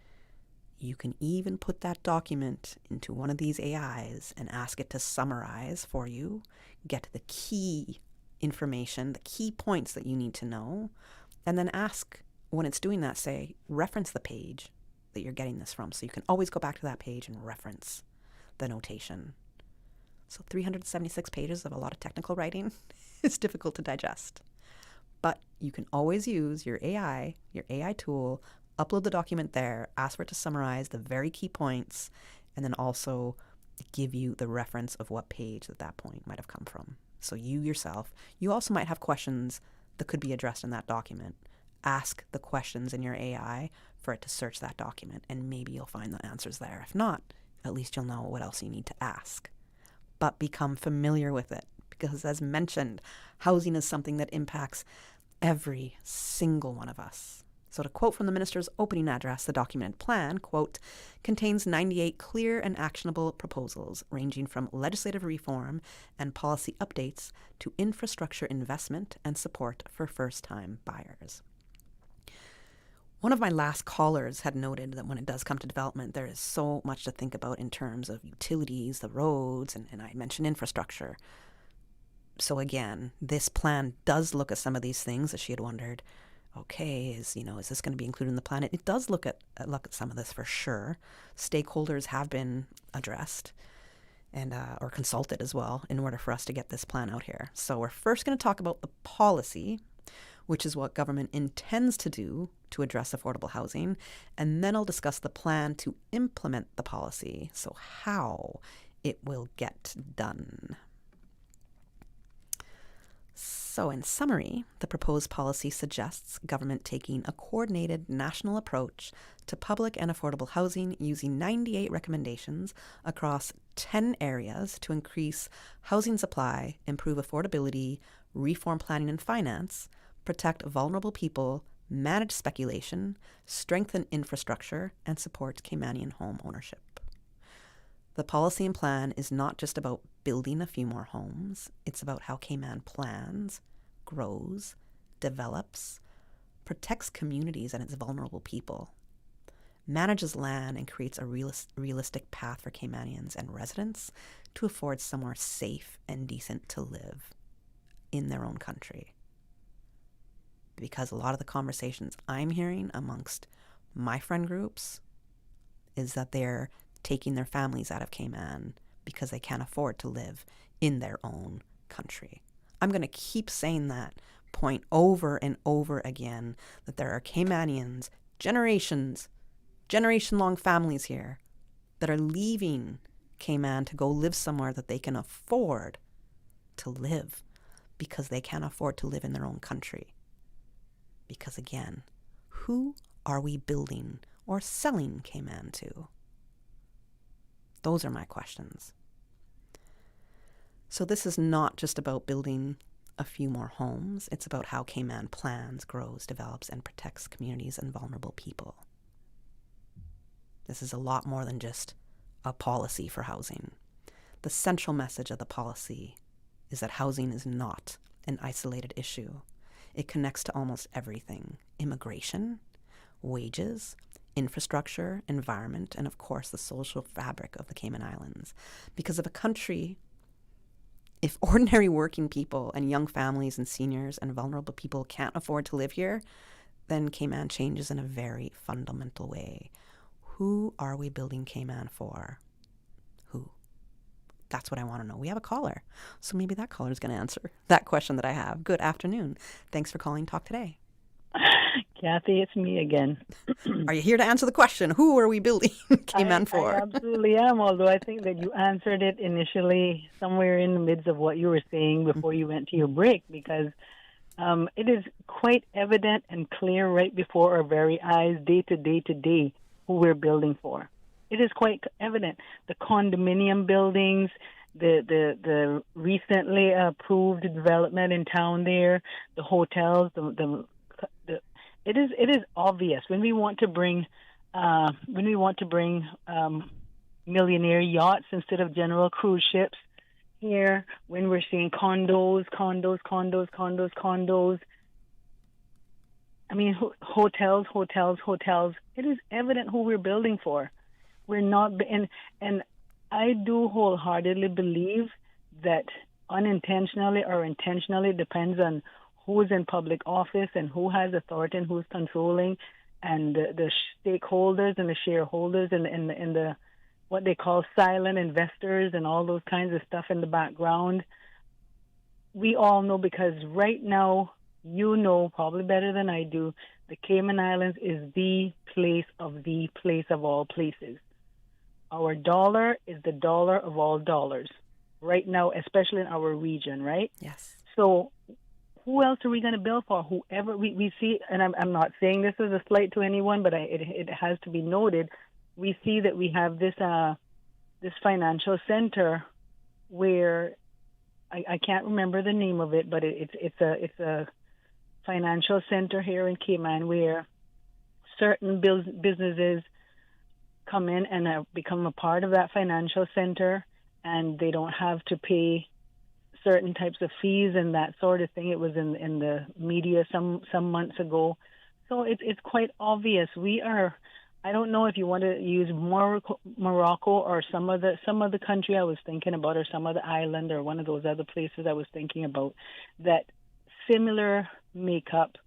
You can even put that document into one of these AIs and ask it to summarize for you, get the key information, the key points that you need to know, and then ask, when it's doing that, say, reference the page that you're getting this from, so you can always go back to that page and reference the notation. So 376 pages of a lot of technical writing is difficult to digest. But you can always use your AI tool, upload the document there, ask for it to summarize the very key points, and then also give you the reference of what page that point might have come from. So you yourself, you also might have questions that could be addressed in that document. Ask the questions in your AI for it to search that document, and maybe you'll find the answers there. If not, at least you'll know what else you need to ask. But become familiar with it, because as mentioned, housing is something that impacts every single one of us. So to quote from the minister's opening address, the documented plan, quote, contains 98 clear and actionable proposals ranging from legislative reform and policy updates to infrastructure investment and support for first-time buyers. One of my last callers had noted that when it does come to development, there is so much to think about in terms of utilities, the roads, and I mentioned infrastructure. So again, this plan does look at some of these things that she had wondered, okay, is this going to be included in the plan? It does look at some of this for sure. Stakeholders have been addressed and or consulted as well in order for us to get this plan out here. So we're first going to talk about the policy, which is what government intends to do to address affordable housing, and then I'll discuss the plan to implement the policy, so how it will get done. So in summary, the proposed policy suggests government taking a coordinated national approach to public and affordable housing using 98 recommendations across 10 areas to increase housing supply, improve affordability, reform planning and finance, protect vulnerable people, manage speculation, strengthen infrastructure, and support Caymanian home ownership. The policy and plan is not just about building a few more homes. It's about how Cayman plans, grows, develops, protects communities and its vulnerable people, manages land, and creates a realistic path for Caymanians and residents to afford somewhere safe and decent to live in their own country. because a lot of the conversations I'm hearing amongst my friend groups is that they're taking their families out of Cayman because they can't afford to live in their own country. I'm going to keep saying that point over and over again, that there are Caymanians, generation-long families here that are leaving Cayman to go live somewhere that they can afford to live because they can't afford to live in their own country. Because again, who are we building or selling Cayman to? Those are my questions. So this is not just about building a few more homes. It's about how Cayman plans, grows, develops, and protects communities and vulnerable people. This is a lot more than just a policy for housing. The central message of the policy is that housing is not an isolated issue. It connects to almost everything: immigration, wages, infrastructure, environment, and of course the social fabric of the Cayman Islands. Because if ordinary working people and young families and seniors and vulnerable people can't afford to live here, then Cayman changes in a very fundamental way. Who are we building Cayman for? Who? That's what I want to know. We have a caller, so maybe that caller is going to answer that question that I have. Good afternoon. Thanks for calling Talk Today. Kathy, it's me again. Are you here to answer the question? Who are we building Cayman for? I absolutely am, although I think that you answered it initially somewhere in the midst of what you were saying before you went to your break, because it is quite evident and clear right before our very eyes, day to day, who we're building for. It is quite evident. The condominium buildings, the recently approved development in town there, the hotels, it is obvious when we want to bring millionaire yachts instead of general cruise ships here, when we're seeing condos. I mean, hotels. It is evident who we're building for. We're not, and I do wholeheartedly believe that unintentionally or intentionally, depends on who's in public office and who has authority and who's controlling, and the stakeholders and the shareholders and the what they call silent investors and all those kinds of stuff in the background. We all know, because right now, you know probably better than I do, the Cayman Islands is the place of all places. Our dollar is the dollar of all dollars right now, especially in our region, right? Yes. So who else are we going to build for? Whoever we see, and I'm not saying this is a slight to anyone, but it has to be noted, we see that we have this financial center where I can't remember the name of it, but it's a financial center here in Cayman where certain businesses come in and become a part of that financial center, and they don't have to pay certain types of fees and that sort of thing. It was in the media some months ago. So it's quite obvious. I don't know if you want to use Morocco or some other country I was thinking about, or some other island or one of those other places I was thinking about, that similar makeup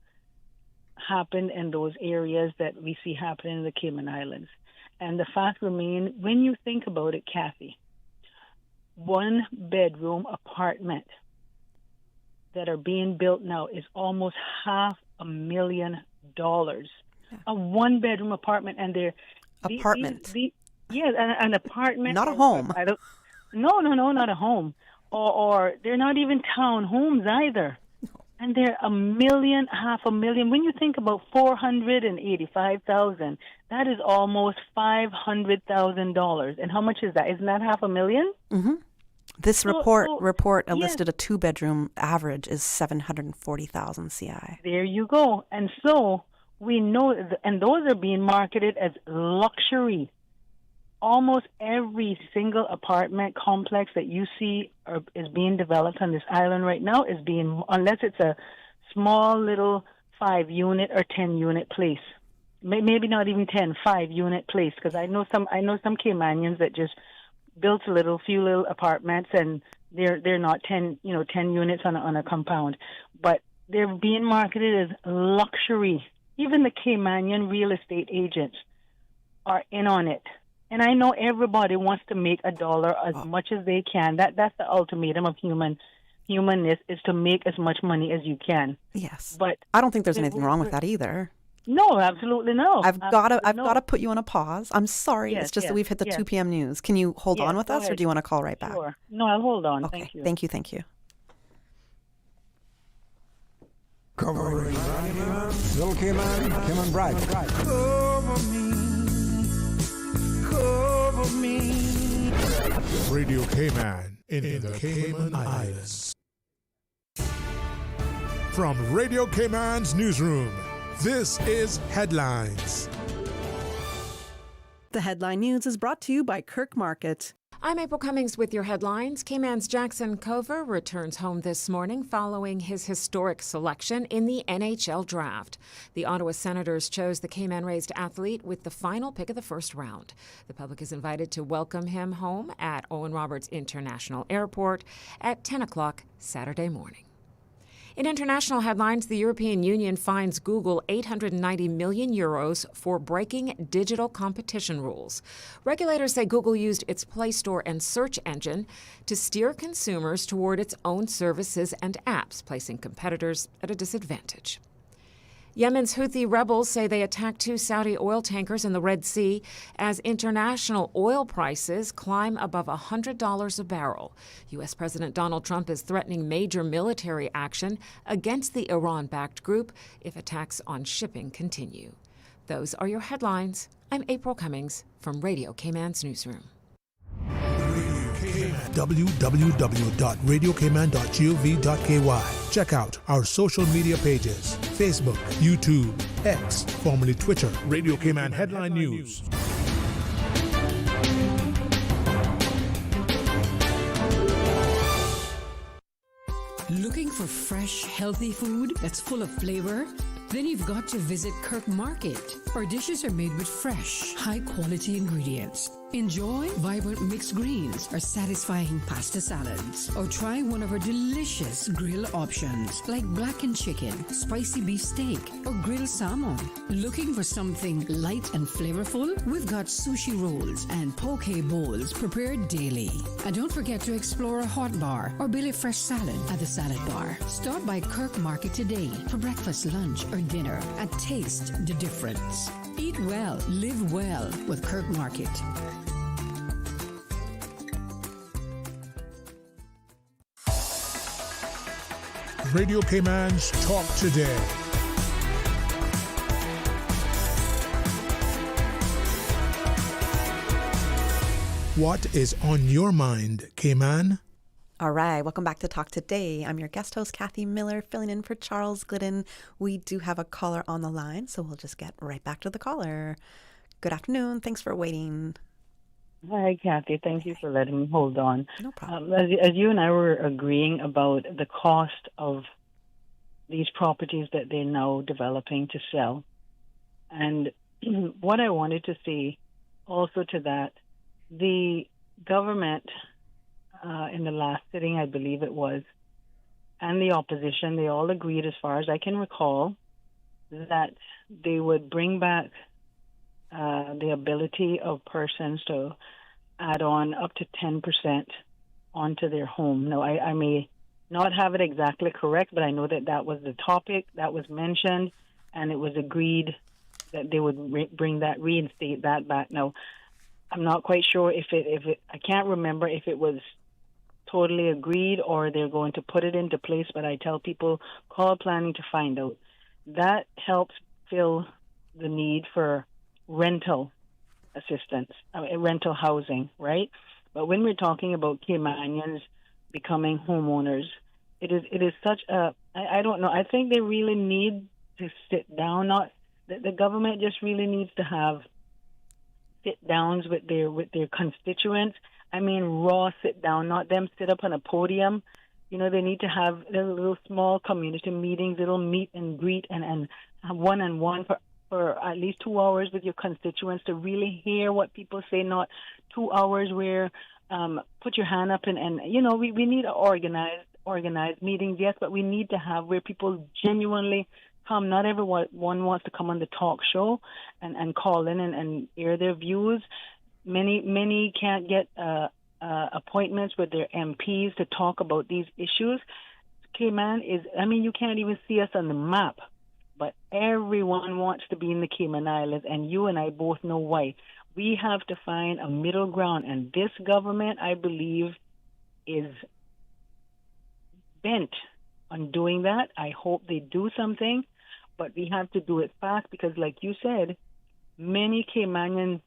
happened in those areas that we see happening in the Cayman Islands. And the fact remains, when you think about it, Kathy, 1-bedroom apartment that are being built now is almost $500,000. Yeah. A 1-bedroom apartment, and they're apartment. An apartment, not a home. No, not a home, or they're not even townhomes either. And they're $500,000. When you think about $485,000, that is almost $500,000. And how much is that? Isn't that $500,000? Mm-hmm. This report listed a 2-bedroom average is $740,000 CI. There you go. And so we know, and those are being marketed as luxury. Almost every single apartment complex that you see is being developed on this island right now is being, unless it's a small little 5-unit or 10-unit place, maybe not even 10, 5-unit place. Because I know some Caymanians that just built a few little apartments, and they're not 10 units on a compound. But they're being marketed as luxury. Even the Caymanian real estate agents are in on it. And I know everybody wants to make a dollar as much as they can. That's the ultimatum of humanness, is to make as much money as you can. Yes. But I don't think there's anything wrong with that either. No, absolutely no. I've got to put you on a pause. I'm sorry. Yes, it's just that yes, we've hit the yes. 2 p.m. news. Can you hold on with go us, or ahead. do you want to call right back? Sure. No, I'll hold on. Okay. Thank you. Thank you. Covering Little Cayman, Kim and Bride. Cover me. Radio Cayman in the Cayman Islands. From Radio Cayman's newsroom, this is Headlines. The headline news is brought to you by Kirk Market. I'm April Cummings with your headlines. Cayman's Jackson Cover returns home this morning following his historic selection in the NHL draft. The Ottawa Senators chose the Cayman-raised athlete with the final pick of the first round. The public is invited to welcome him home at Owen Roberts International Airport at 10 o'clock Saturday morning. In international headlines, the European Union fines Google €890 million for breaking digital competition rules. Regulators say Google used its Play Store and search engine to steer consumers toward its own services and apps, placing competitors at a disadvantage. Yemen's Houthi rebels say they attacked 2 Saudi oil tankers in the Red Sea as international oil prices climb above $100 a barrel. U.S. President Donald Trump is threatening major military action against the Iran-backed group if attacks on shipping continue. Those are your headlines. I'm April Cummings from Radio Cayman's newsroom. www.radiocayman.gov.ky. Check out our social media pages: Facebook, YouTube, X, formerly Twitter, Radio Cayman Headline News. Looking for fresh, healthy food that's full of flavor? Then you've got to visit Kirk Market. Our dishes are made with fresh, high-quality ingredients. Enjoy vibrant mixed greens or satisfying pasta salads. Or try one of our delicious grill options like blackened chicken, spicy beef steak, or grilled salmon. Looking for something light and flavorful? We've got sushi rolls and poke bowls prepared daily. And don't forget to explore a hot bar or Billy Fresh salad at the salad bar. Stop by Kirk Market today for breakfast, lunch, or dinner and taste the difference. Eat well, live well with Kirk Market. Radio Cayman's Talk Today. What is on your mind, Cayman? All right, welcome back to Talk Today. I'm your guest host, Kathy Miller, filling in for Charles Glidden. We do have a caller on the line, so we'll just get right back to the caller. Good afternoon. Thanks for waiting. Hi, Kathy. Thank you for letting me hold on. No problem. As you and I were agreeing about the cost of these properties that they're now developing to sell, and what I wanted to say also to that, the government in the last sitting, I believe it was, and the opposition, they all agreed, as far as I can recall, that they would bring back the ability of persons to add on up to 10% onto their home. Now, I may not have it exactly correct, but I know that that was the topic that was mentioned, and it was agreed that they would reinstate that back. Now, I'm not quite sure if it I can't remember if it was totally agreed or they're going to put it into place, but I tell people, call planning to find out. That helps fill the need for rental assistance, rental housing, right? But when we're talking about Caymanians becoming homeowners, it is such a, I don't know, I think they really need to sit down. Not the government just really needs to have sit downs with their constituents. I mean, raw sit down, not them sit up on a podium. You know, they need to have little small community meetings, little meet and greet and have one-on-one for at least 2 hours with your constituents to really hear what people say, not 2 hours where put your hand up and you know, we need an organized meetings, yes, but we need to have where people genuinely come. Not everyone wants to come on the talk show and call in and air their views. Many can't get appointments with their MPs to talk about these issues. Cayman is, you can't even see us on the map, but everyone wants to be in the Cayman Islands, and you and I both know why. We have to find a middle ground, and this government, I believe, is bent on doing that. I hope they do something, but we have to do it fast because, like you said, many Caymanians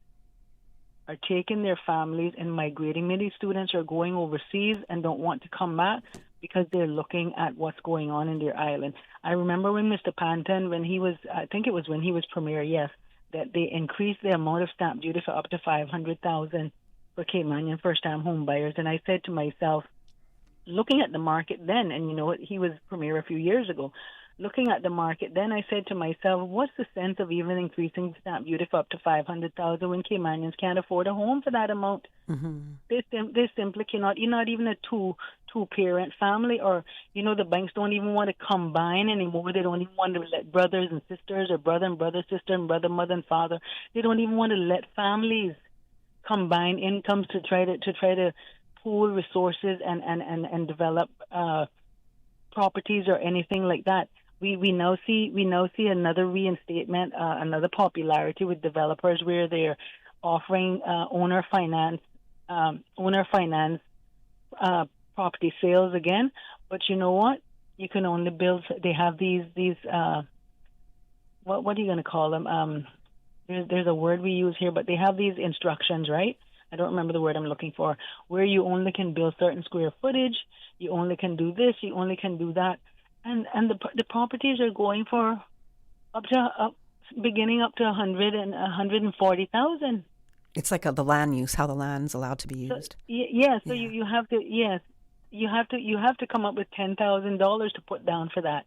are taking their families and migrating. Many students are going overseas and don't want to come back because they're looking at what's going on in their island. I remember when Mr. Panton, when he was premier, yes, that they increased the amount of stamp duty for up to $500,000 for Caymanian first-time home buyers. And I said to myself, looking at the market then, and he was premier a few years ago, looking at the market then, I said to myself, what's the sense of even increasing stamp duty for up to $500,000 when Caymanians can't afford a home for that amount? Mm-hmm. They simply cannot. You're not even a two-parent family, or, the banks don't even want to combine anymore. They don't even want to let brothers and sisters, or brother and brother, sister and brother, mother and father. They don't even want to let families combine incomes to try to pool resources and develop properties or anything like that. We now see another reinstatement, another popularity with developers where they're offering owner finance property sales again. But you know what? You can only build. They have these what are you going to call them? There's a word we use here, but they have these instructions, right? I don't remember the word I'm looking for, where you only can build certain square footage, you only can do this, you only can do that. And the properties are going for beginning up to $100,000 and $140,000. It's like the land use, how the land's allowed to be used. So you have to come up with $10,000 to put down for that.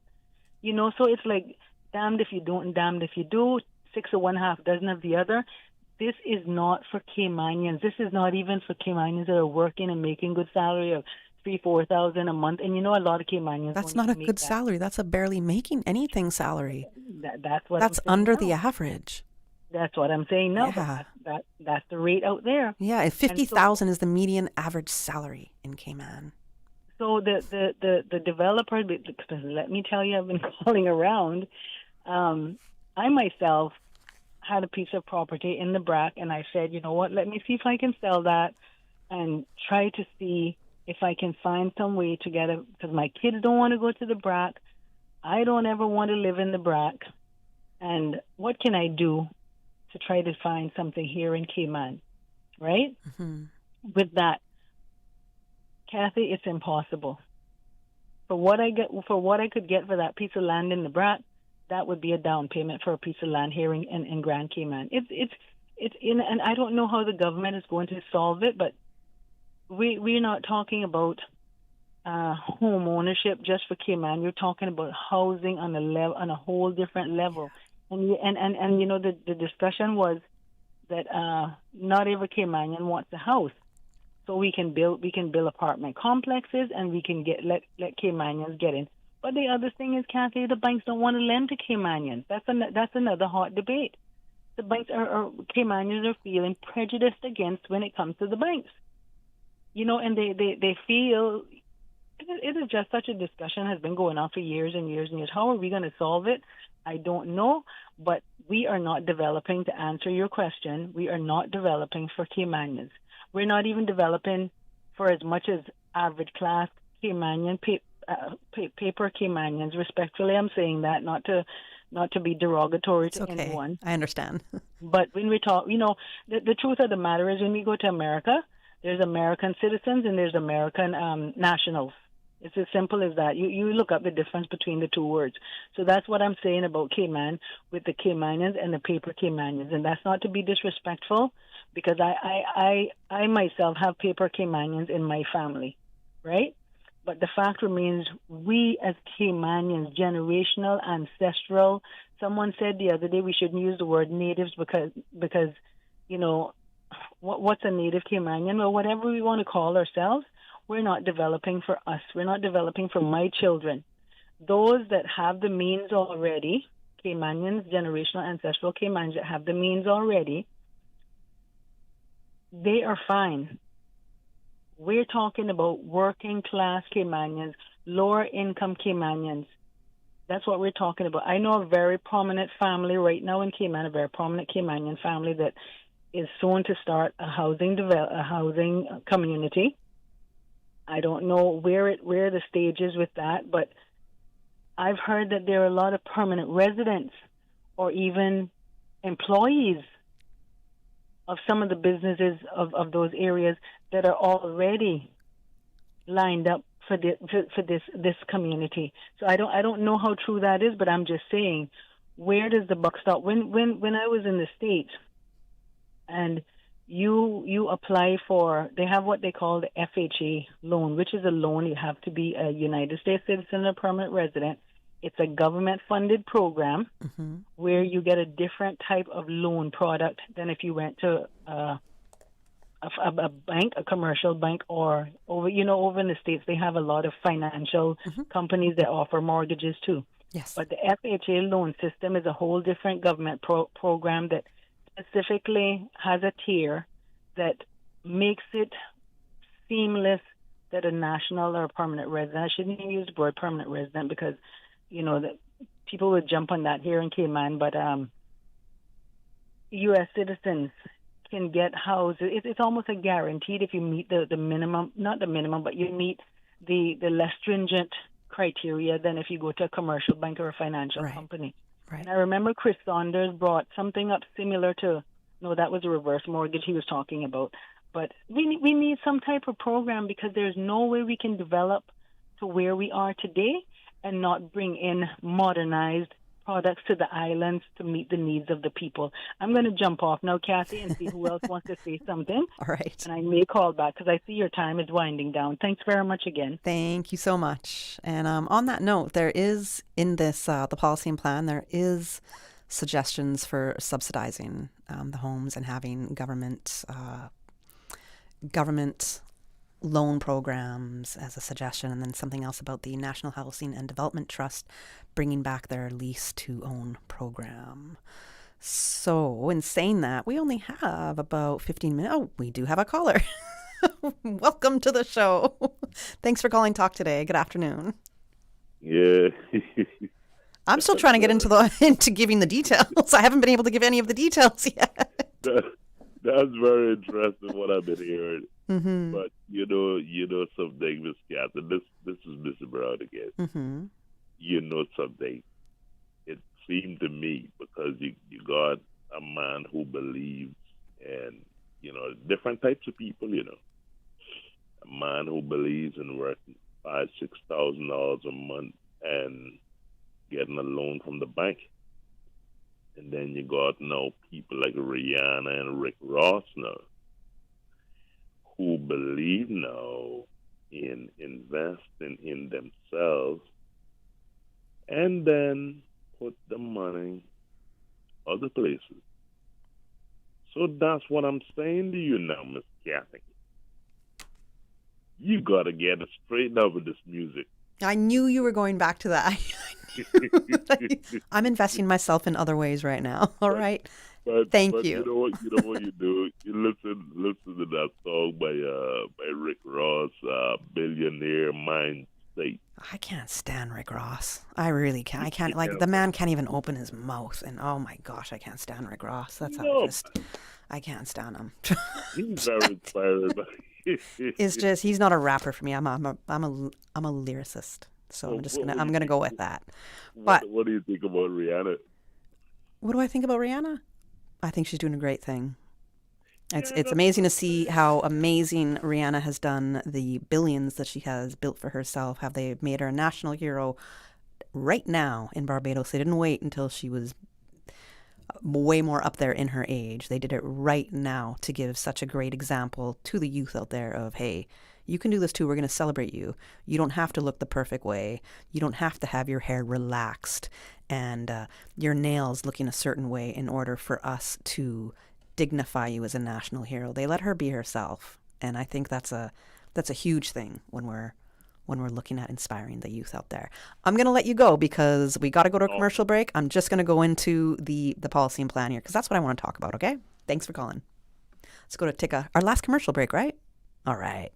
So it's like damned if you don't and damned if you do, 6 of one, half dozen of the other. This is not for Caymanians. This is not even for Caymanians that are working and making good salary of $3,000-4,000 a month. And a lot of Caymanians. That's not a good salary. That's a barely making anything salary. That's under the average. That's what I'm saying now. Yeah. That's the rate out there. Yeah, and $50,000 is the median average salary in Cayman. So the developer, let me tell you, I've been calling around. I myself had a piece of property in the BRAC, and I said, you know what, let me see if I can sell that and try to see if I can find some way to get it, because my kids don't want to go to the BRAC. I don't ever want to live in the BRAC. And what can I do to try to find something here in Cayman, right? Mm-hmm. With that, Kathy, it's impossible. For what I could get for that piece of land in the BRAC, that would be a down payment for a piece of land here in Grand Cayman. And I don't know how the government is going to solve it, but we're not talking about home ownership just for Cayman. You're talking about housing on a whole different level. And the discussion was that not every Caymanian wants a house, so we can build apartment complexes, and we can let Caymanians get in. But the other thing is, Kathy, the banks don't want to lend to Caymanians. That's another hot debate. The banks Caymanians are feeling prejudiced against when it comes to the banks. And they feel it is just such a discussion has been going on for years and years and years. How are we going to solve it? I don't know, but we are not developing, to answer your question, we are not developing for Caymanians. We're not even developing for as much as average class Caymanian paper Caymanians. Respectfully, I'm saying that not to be derogatory to anyone. I understand. But when we talk, the truth of the matter is, when we go to America, there's American citizens and there's American nationals. It's as simple as that. You look up the difference between the two words. So that's what I'm saying about Cayman with the Caymanians and the paper Caymanians. And that's not to be disrespectful, because I myself have paper Caymanians in my family, right? But the fact remains, we as Caymanians, generational, ancestral, someone said the other day we shouldn't use the word natives because what's a native Caymanian? Well, whatever we want to call ourselves, we're not developing for us. We're not developing for my children. Those that have the means already, Caymanians, generational ancestral Caymanians that have the means already, they are fine. We're talking about working class Caymanians, lower income Caymanians. That's what we're talking about. I know a very prominent family right now in Cayman, a very prominent Caymanian family that is soon to start a housing community. I don't know where the stage is with that, but I've heard that there are a lot of permanent residents or even employees of some of the businesses of those areas that are already lined up for this community. So I don't know how true that is, but I'm just saying, where does the buck stop? When I was in the States, and you apply for, they have what they call the FHA loan, which is a loan. You have to be a United States citizen and a permanent resident. It's a government-funded program where you get a different type of loan product than if you went to a bank, a commercial bank, or over in the States they have a lot of financial companies that offer mortgages too. Yes. But the FHA loan system is a whole different government program that specifically has a tier that makes it seamless that a national or a permanent resident, I shouldn't even use the word permanent resident because that people would jump on that here in Cayman, but U.S. citizens can get houses. It's almost a guaranteed if you meet the minimum, not the minimum, but you meet the less stringent criteria than if you go to a commercial bank or a financial company. Right. And I remember Chris Saunders brought something up similar to, no, that was a reverse mortgage he was talking about. But we need some type of program because there's no way we can develop to where we are today and not bring in modernized products to the islands to meet the needs of the people. I'm going to jump off now, Kathy, and see who else wants to say something. All right. And I may call back because I see your time is winding down. Thanks very much again. Thank you so much. And on that note, there is in this, the policy and plan, there is suggestions for subsidizing the homes and having government loan programs as a suggestion, and then something else about the National Housing and Development Trust bringing back their lease to own program. So in saying that, we only have about 15 minutes. Oh, we do have a caller. Welcome to the show. Thanks for calling Talk Today. Good afternoon. Yeah. I'm still trying to get into giving the details. I haven't been able to give any of the details yet. That's very interesting what I've been hearing. Mm-hmm. But you know something, Miss Catherine. This is Mr. Brown again. Mm-hmm. You know something. It seemed to me because you got a man who believes, and different types of people. A man who believes in working $5,000-$6,000 a month and getting a loan from the bank. And then you got now people like Rihanna and Rick Ross now who believe now in investing in themselves and then put the money other places. So that's what I'm saying to you now, Miss Kathy. You got to get it straightened up with this music. I knew you were going back to that. I'm investing myself in other ways right now. All right. Thank you. You know what you do? You listen to that song by Rick Ross, Billionaire Mind State. I can't stand Rick Ross. I really can't. I can't. Like, the man can't even open his mouth. And oh my gosh, I can't stand Rick Ross. That's how I can't stand him. He's very inspiring. It's just, he's not a rapper for me. I'm a lyricist. So I'm gonna go with that. But what do you think about Rihanna? What do I think about Rihanna? I think she's doing a great thing. It's amazing to see how amazing Rihanna has done, the billions that she has built for herself. Have they made her a national hero right now in Barbados? They didn't wait until she was way more up there in her age. They did it right now to give such a great example to the youth out there of, hey, you can do this too. We're going to celebrate you. You don't have to look the perfect way. You don't have to have your hair relaxed and your nails looking a certain way in order for us to dignify you as a national hero. They let her be herself. And I think that's a That's a huge thing when we're looking at inspiring the youth out there. I'm going to let you go because we got to go to a commercial break. I'm just going to go into the policy and plan here because that's what I want to talk about, okay? Thanks for calling. Let's go to take our last commercial break, right? All right.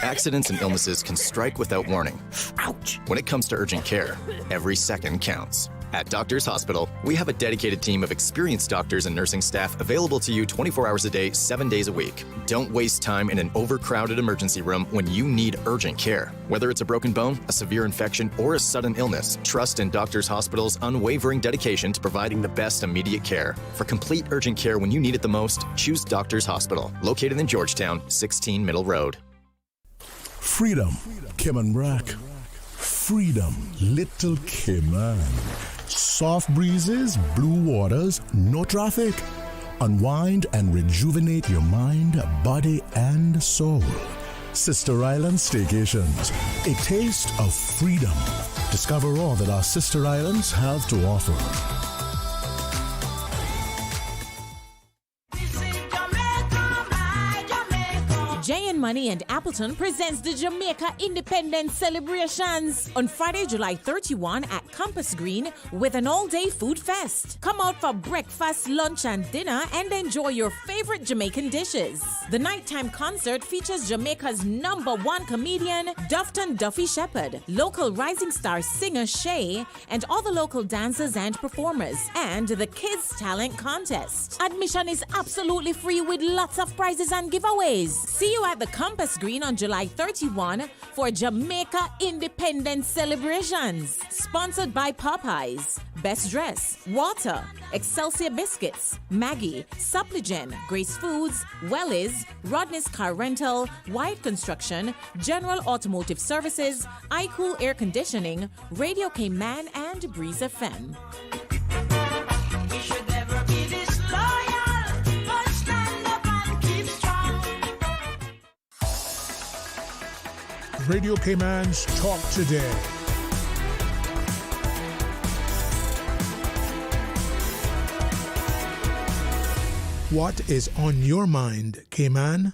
Accidents and illnesses can strike without warning. Ouch! When it comes to urgent care, every second counts. At Doctors Hospital, we have a dedicated team of experienced doctors and nursing staff available to you 24 hours a day, 7 days a week. Don't waste time in an overcrowded emergency room when you need urgent care. Whether it's a broken bone, a severe infection, or a sudden illness, trust in Doctors Hospital's unwavering dedication to providing the best immediate care. For complete urgent care when you need it the most, choose Doctors Hospital, located in Georgetown, 16 Middle Road. Freedom, Cayman Brack. Freedom, Little Cayman. Soft breezes, blue waters, no traffic. Unwind and rejuvenate your mind, body, and soul. Sister Island Staycations, a taste of freedom. Discover all that our sister islands have to offer. Jay and Money and Appleton presents the Jamaica Independence Celebrations on Friday, July 31 at Compass Green with an all-day food fest. Come out for breakfast, lunch, and dinner and enjoy your favorite Jamaican dishes. The nighttime concert features Jamaica's #1 comedian, Dufton Duffy Shepherd, local rising star singer Shay, and all the local dancers and performers, and the Kids Talent Contest. Admission is absolutely free with lots of prizes and giveaways. See you at the Compass Green on July 31 for Jamaica Independence Celebrations. Sponsored by Popeyes, Best Dress, Water, Excelsior Biscuits, Maggie, Suppligen, Grace Foods, Wellies, Rodney's Car Rental, White Construction, General Automotive Services, iCool Air Conditioning, Radio Cayman, and Breeze FM. Radio Cayman's Talk Today. What is on your mind, Cayman?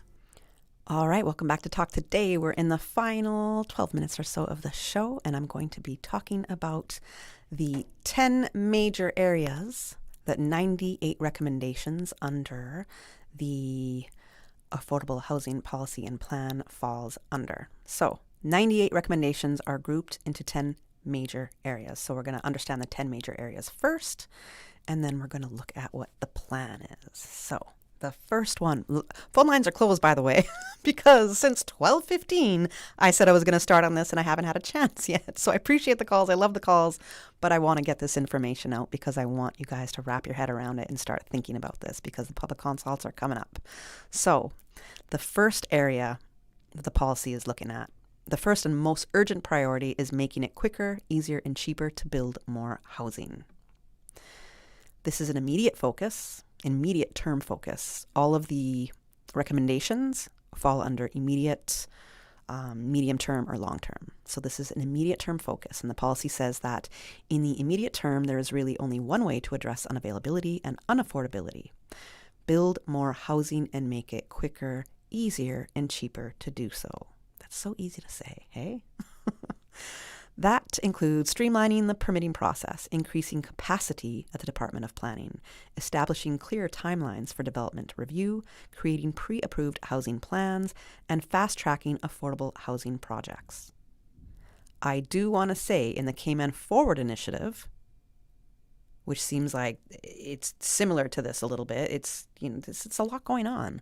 All right, welcome back to Talk Today. We're in the final 12 minutes or so of the show, and I'm going to be talking about the 10 major areas that 98 recommendations under the Affordable Housing Policy and Plan falls under. So 98 recommendations are grouped into 10 major areas. So we're going to understand the 10 major areas first, and then we're going to look at what the plan is. So the first one, phone lines are closed, by the way, because since 12:15, I said I was going to start on this and I haven't had a chance yet. So I appreciate the calls. I love the calls, but I want to get this information out because I want you guys to wrap your head around it and start thinking about this because the public consults are coming up. So the first area that the policy is looking at, the first and most urgent priority is making it quicker, easier, and cheaper to build more housing. This is an immediate term focus. All of the recommendations fall under immediate, medium term, or long term. So this is an immediate term focus. And the policy says that in the immediate term, there is really only one way to address unavailability and unaffordability. Build more housing and make it quicker, easier, and cheaper to do so. That's so easy to say, hey? That includes streamlining the permitting process, increasing capacity at the Department of Planning, establishing clear timelines for development review, creating pre-approved housing plans, and fast-tracking affordable housing projects. I do want to say in the Cayman Forward initiative, which seems like it's similar to this a little bit, it's a lot going on.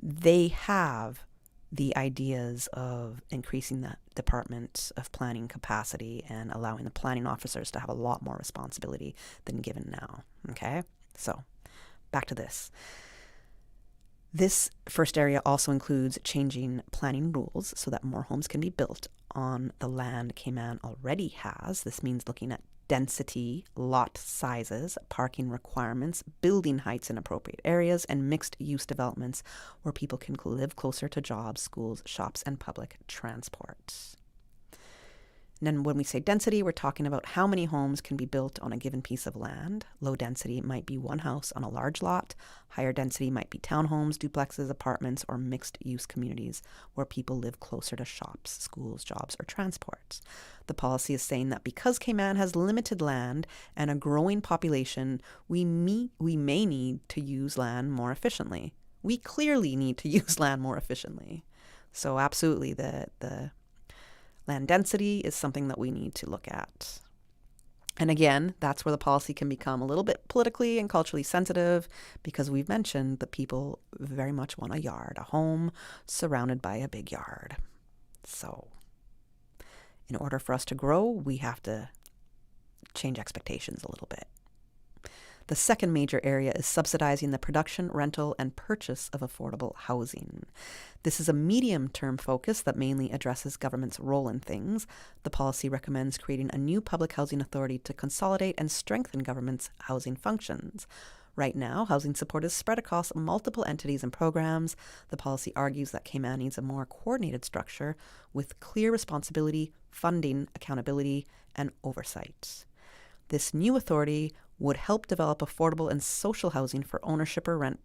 They have the ideas of increasing the Department of Planning capacity and allowing the planning officers to have a lot more responsibility than given now. Okay? So, back to this. This first area also includes changing planning rules so that more homes can be built on the land Cayman already has. This means looking at density, lot sizes, parking requirements, building heights in appropriate areas, and mixed-use developments where people can live closer to jobs, schools, shops, and public transport. And then when we say density, we're talking about how many homes can be built on a given piece of land. Low density might be one house on a large lot. Higher density might be townhomes, duplexes, apartments, or mixed-use communities where people live closer to shops, schools, jobs, or transport. The policy is saying that because Cayman has limited land and a growing population, we may need to use land more efficiently. We clearly need to use land more efficiently. So absolutely, the land density is something that we need to look at. And again, that's where the policy can become a little bit politically and culturally sensitive, because we've mentioned that people very much want a yard, a home surrounded by a big yard. So in order for us to grow, we have to change expectations a little bit. The second major area is subsidizing the production, rental, and purchase of affordable housing. This is a medium-term focus that mainly addresses government's role in things. The policy recommends creating a new public housing authority to consolidate and strengthen government's housing functions. Right now, housing support is spread across multiple entities and programs. The policy argues that Cayman needs a more coordinated structure with clear responsibility, funding, accountability, and oversight. This new authority would help develop affordable and social housing for ownership or rent,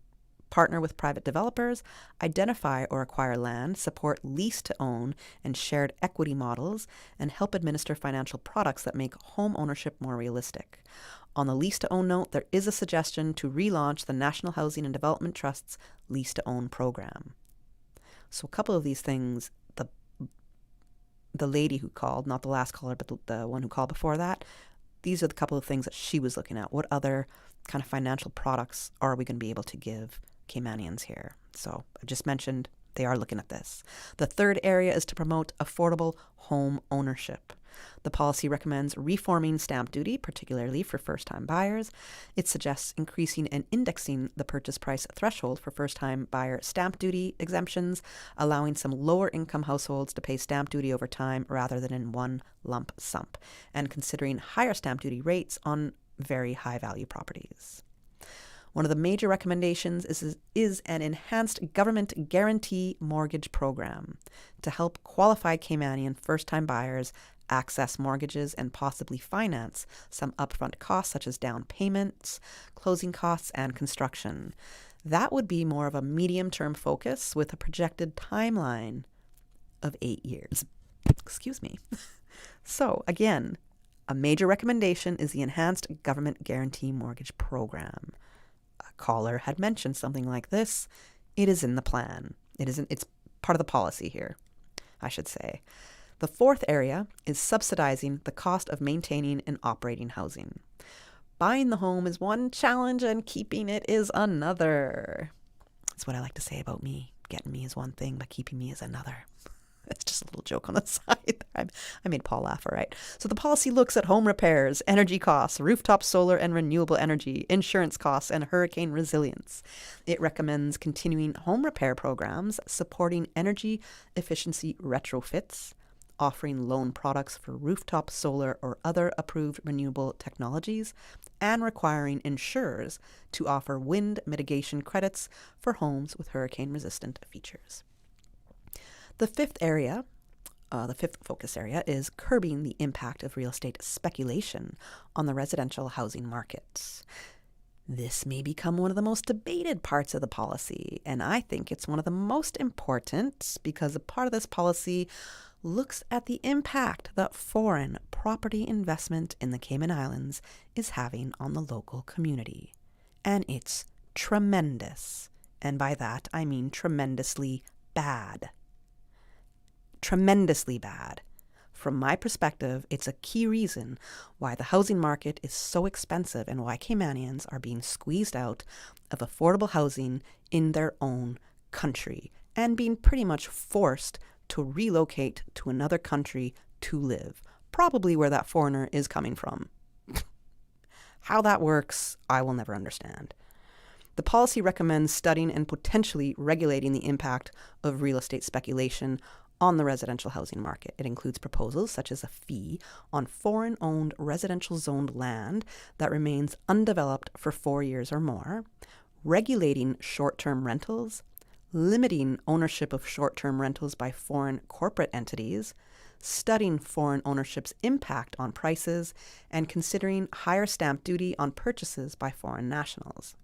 partner with private developers, identify or acquire land, support lease-to-own and shared equity models, and help administer financial products that make home ownership more realistic. On the lease-to-own note, there is a suggestion to relaunch the National Housing and Development Trust's lease-to-own program. So a couple of these things, the lady who called, not the last caller, but the one who called before that, these are the couple of things that she was looking at. What other kind of financial products are we going to be able to give Caymanians here? So I just mentioned they are looking at this. The third area is to promote affordable home ownership. The policy recommends reforming stamp duty, particularly for first-time buyers. It suggests increasing and indexing the purchase price threshold for first-time buyer stamp duty exemptions, allowing some lower-income households to pay stamp duty over time rather than in one lump sum, and considering higher stamp duty rates on very high-value properties. One of the major recommendations is an enhanced government guarantee mortgage program to help qualified Caymanian first-time buyers access mortgages and possibly finance some upfront costs such as down payments, closing costs, and construction. That would be more of a medium-term focus with a projected timeline of 8 years. Excuse me. So again, a major recommendation is the enhanced government guarantee mortgage program. A caller had mentioned something like this. It is in the plan. It's part of the policy here, I should say. The fourth area is subsidizing the cost of maintaining and operating housing. Buying the home is one challenge and keeping it is another. That's what I like to say about me. Getting me is one thing, but keeping me is another. It's just a little joke on the side. I made Paul laugh, all right. So the policy looks at home repairs, energy costs, rooftop solar and renewable energy, insurance costs, and hurricane resilience. It recommends continuing home repair programs, supporting energy efficiency retrofits, offering loan products for rooftop solar or other approved renewable technologies, and requiring insurers to offer wind mitigation credits for homes with hurricane-resistant features. The fifth focus area is curbing the impact of real estate speculation on the residential housing market. This may become one of the most debated parts of the policy, and I think it's one of the most important because a part of this policy looks at the impact that foreign property investment in the Cayman Islands is having on the local community. And it's tremendous. And by that, I mean tremendously bad. Tremendously bad. From my perspective, it's a key reason why the housing market is so expensive and why Caymanians are being squeezed out of affordable housing in their own country and being pretty much forced to relocate to another country to live, probably where that foreigner is coming from. How that works, I will never understand. The policy recommends studying and potentially regulating the impact of real estate speculation on the residential housing market. It includes proposals such as a fee on foreign-owned residential zoned land that remains undeveloped for 4 years or more, regulating short-term rentals, limiting ownership of short-term rentals by foreign corporate entities, studying foreign ownership's impact on prices, and considering higher stamp duty on purchases by foreign nationals.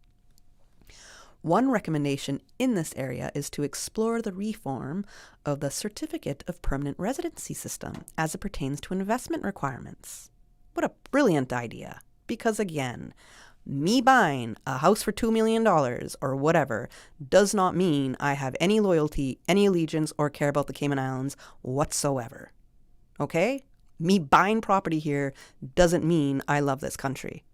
One recommendation in this area is to explore the reform of the Certificate of Permanent Residency system as it pertains to investment requirements. What a brilliant idea. Because again, me buying a house for $2 million or whatever does not mean I have any loyalty, any allegiance, or care about the Cayman Islands whatsoever. Okay? Me buying property here doesn't mean I love this country.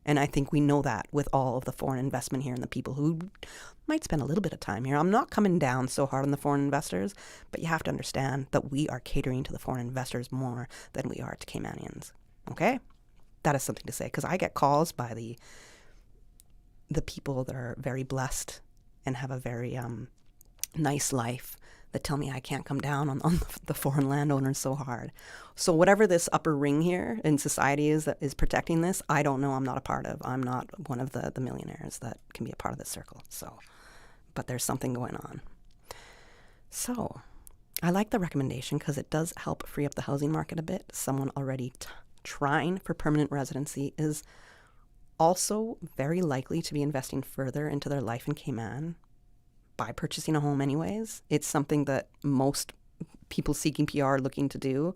And I think we know that with all of the foreign investment here and the people who might spend a little bit of time here. I'm not coming down so hard on the foreign investors, but you have to understand that we are catering to the foreign investors more than we are to Caymanians. Okay? That is something to say, because I get calls by the people that are very blessed and have a very nice life that tell me I can't come down on the foreign landowners so hard. So whatever this upper ring here in society is that is protecting this, I don't know. I'm not a part of. I'm not one of the millionaires that can be a part of this circle. So, but there's something going on. So I like the recommendation because it does help free up the housing market a bit. Someone already trying for permanent residency is also very likely to be investing further into their life in Cayman by purchasing a home anyways. It's something that most people seeking PR are looking to do,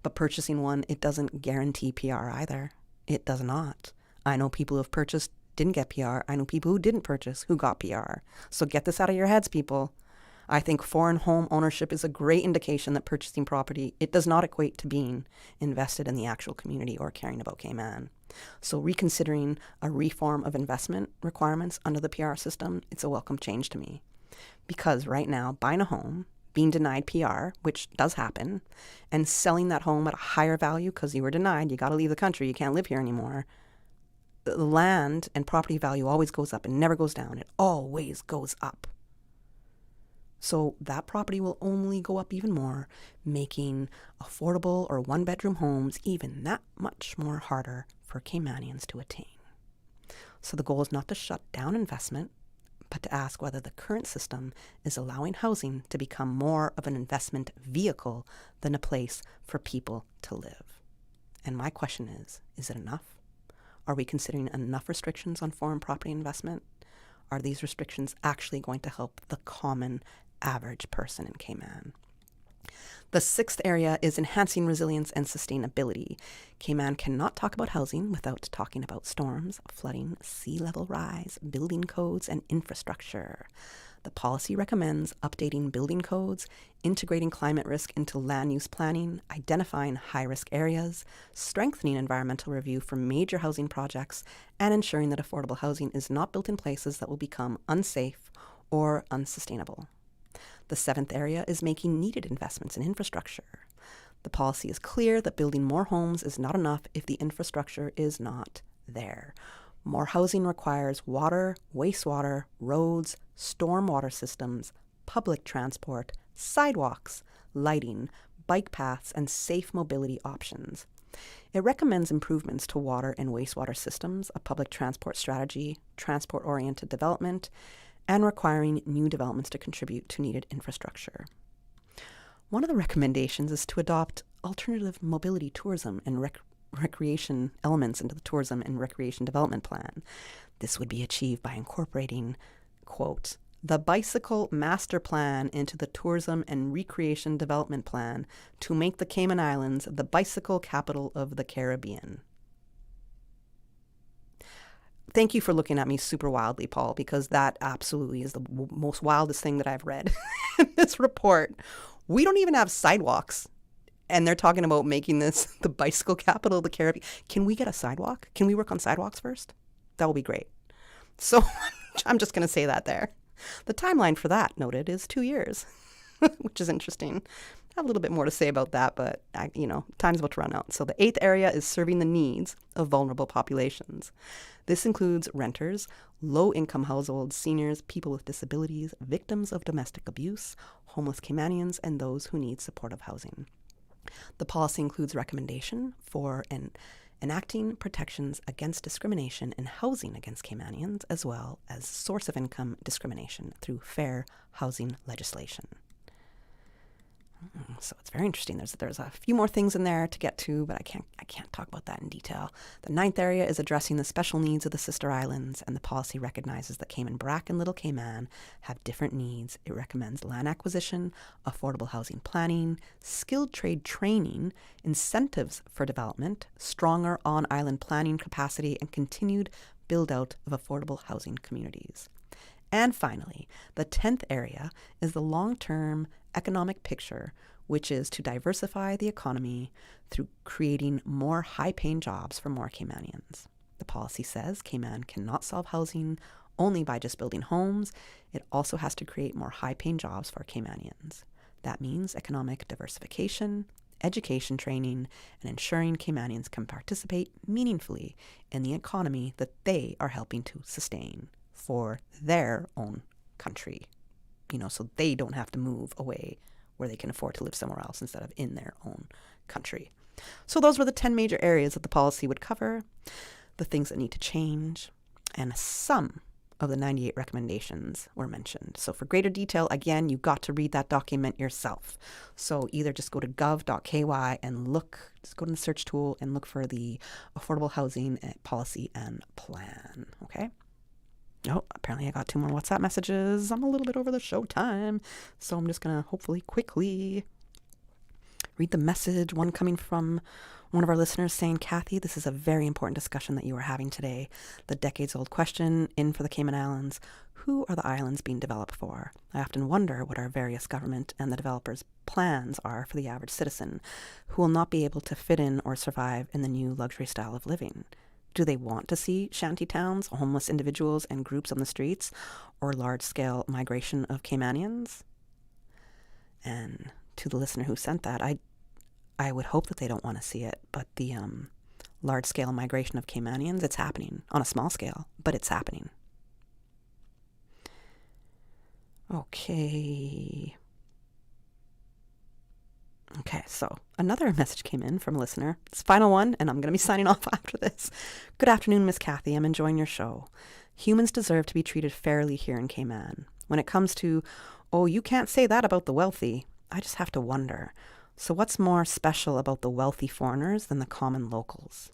but purchasing one, it doesn't guarantee PR either. It does not. I know people who have purchased, didn't get PR. I know people who didn't purchase, who got PR. So get this out of your heads, people. I think foreign home ownership is a great indication that purchasing property, it does not equate to being invested in the actual community or caring about Cayman. So reconsidering a reform of investment requirements under the PR system, it's a welcome change to me. Because right now, buying a home, being denied PR, which does happen, and selling that home at a higher value because you were denied, you got to leave the country, you can't live here anymore, the land and property value always goes up. It never goes down. It always goes up. So that property will only go up even more, making affordable or one-bedroom homes even that much more harder for Caymanians to attain. So the goal is not to shut down investment, but to ask whether the current system is allowing housing to become more of an investment vehicle than a place for people to live. And my question is it enough? Are we considering enough restrictions on foreign property investment? Are these restrictions actually going to help the common average person in Cayman? The sixth area is enhancing resilience and sustainability. Cayman cannot talk about housing without talking about storms, flooding, sea level rise, building codes, and infrastructure. The policy recommends updating building codes, integrating climate risk into land use planning, identifying high-risk areas, strengthening environmental review for major housing projects, and ensuring that affordable housing is not built in places that will become unsafe or unsustainable. The seventh area is making needed investments in infrastructure. The policy is clear that building more homes is not enough if the infrastructure is not there. More housing requires water, wastewater, roads, stormwater systems, public transport, sidewalks, lighting, bike paths, and safe mobility options. It recommends improvements to water and wastewater systems, a public transport strategy, transport-oriented development, and requiring new developments to contribute to needed infrastructure. One of the recommendations is to adopt alternative mobility tourism and recreation elements into the tourism and recreation development plan. This would be achieved by incorporating, quote, the bicycle master plan into the tourism and recreation development plan to make the Cayman Islands the bicycle capital of the Caribbean. Thank you for looking at me super wildly, Paul, because that absolutely is the most wildest thing that I've read in this report. We don't even have sidewalks, and they're talking about making this the bicycle capital of the Caribbean. Can we get a sidewalk? Can we work on sidewalks first? That will be great. So I'm just going to say that there. The timeline for that, noted, is 2 years, which is interesting. I have a little bit more to say about that, but time's about to run out. So the eighth area is serving the needs of vulnerable populations. This includes renters, low-income households, seniors, people with disabilities, victims of domestic abuse, homeless Caymanians, and those who need supportive housing. The policy includes recommendation for enacting protections against discrimination in housing against Caymanians, as well as source of income discrimination through fair housing legislation. So it's very interesting. There's a few more things in there to get to, but I can't talk about that in detail. The 9th area is addressing the special needs of the sister islands, and the policy recognizes that Cayman Brac and Little Cayman have different needs. It recommends land acquisition, affordable housing planning, skilled trade training, incentives for development, stronger on-island planning capacity, and continued build-out of affordable housing communities. And finally, the 10th area is the long-term economic picture, which is to diversify the economy through creating more high-paying jobs for more Caymanians. The policy says Cayman cannot solve housing only by just building homes. It also has to create more high-paying jobs for Caymanians. That means economic diversification, education training, and ensuring Caymanians can participate meaningfully in the economy that they are helping to sustain for their own country. So they don't have to move away where they can afford to live somewhere else instead of in their own country. So those were the 10 major areas that the policy would cover, the things that need to change, and some of the 98 recommendations were mentioned. So for greater detail, again, you got to read that document yourself. So either just go to gov.ky and just go to the search tool and look for the Affordable Housing Policy and Plan, okay? Oh, apparently I got 2 more WhatsApp messages. I'm a little bit over the show time, so I'm just going to hopefully quickly read the message. One coming from one of our listeners saying, Kathy, this is a very important discussion that you are having today. The decades-old question in for the Cayman Islands, who are the islands being developed for? I often wonder what our various government and the developers' plans are for the average citizen who will not be able to fit in or survive in the new luxury style of living. Do they want to see shanty towns, homeless individuals and groups on the streets, or large-scale migration of Caymanians? And to the listener who sent that, I would hope that they don't want to see it, but the large-scale migration of Caymanians, it's happening on a small scale, but it's happening. Okay, so another message came in from a listener. It's the final one, and I'm going to be signing off after this. Good afternoon, Miss Kathy. I'm enjoying your show. Humans deserve to be treated fairly here in Cayman. When it comes to, you can't say that about the wealthy, I just have to wonder. So what's more special about the wealthy foreigners than the common locals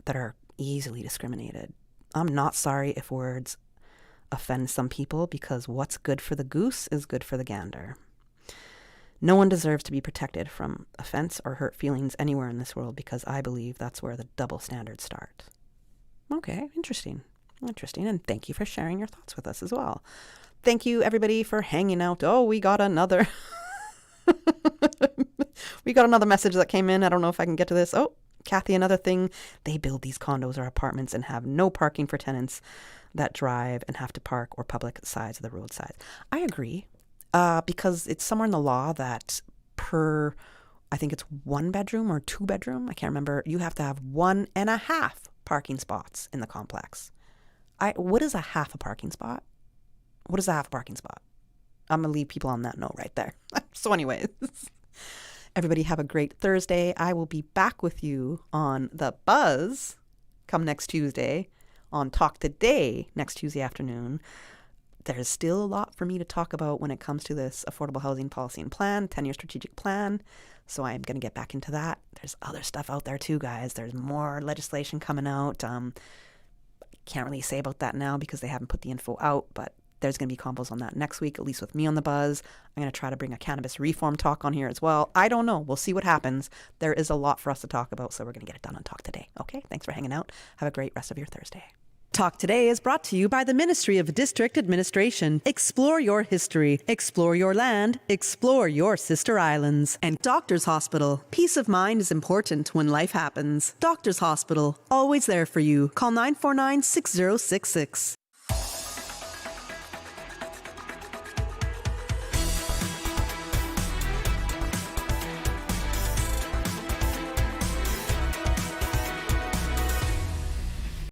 that are easily discriminated? I'm not sorry if words offend some people, because what's good for the goose is good for the gander. No one deserves to be protected from offense or hurt feelings anywhere in this world, because I believe that's where the double standards start. Okay, interesting. And thank you for sharing your thoughts with us as well. Thank you, everybody, for hanging out. We got another... we got another message that came in. I don't know if I can get to this. Kathy, another thing. They build these condos or apartments and have no parking for tenants that drive and have to park or public sides of the roadside. I agree. Because it's somewhere in the law that I think it's 1 bedroom or 2 bedroom, I can't remember, you have to have 1.5 parking spots in the complex. What is a half a parking spot? What is a half a parking spot? I'm going to leave people on that note right there. So anyways, everybody have a great Thursday. I will be back with you on The Buzz come next Tuesday, on Talk Today next Tuesday afternoon. There's still a lot for me to talk about when it comes to this Affordable Housing Policy and Plan, 10-year strategic plan. So I'm going to get back into that. There's other stuff out there too, guys. There's more legislation coming out. Can't really say about that now because they haven't put the info out, but there's going to be combos on that next week, at least with me on The Buzz. I'm going to try to bring a cannabis reform talk on here as well. I don't know. We'll see what happens. There is a lot for us to talk about, so we're going to get it done on Talk Today. Okay, thanks for hanging out. Have a great rest of your Thursday. Talk Today is brought to you by the Ministry of District Administration. Explore your history. Explore your land. Explore your sister islands. And Doctors Hospital. Peace of mind is important when life happens. Doctors Hospital. Always there for you. Call 949-6066.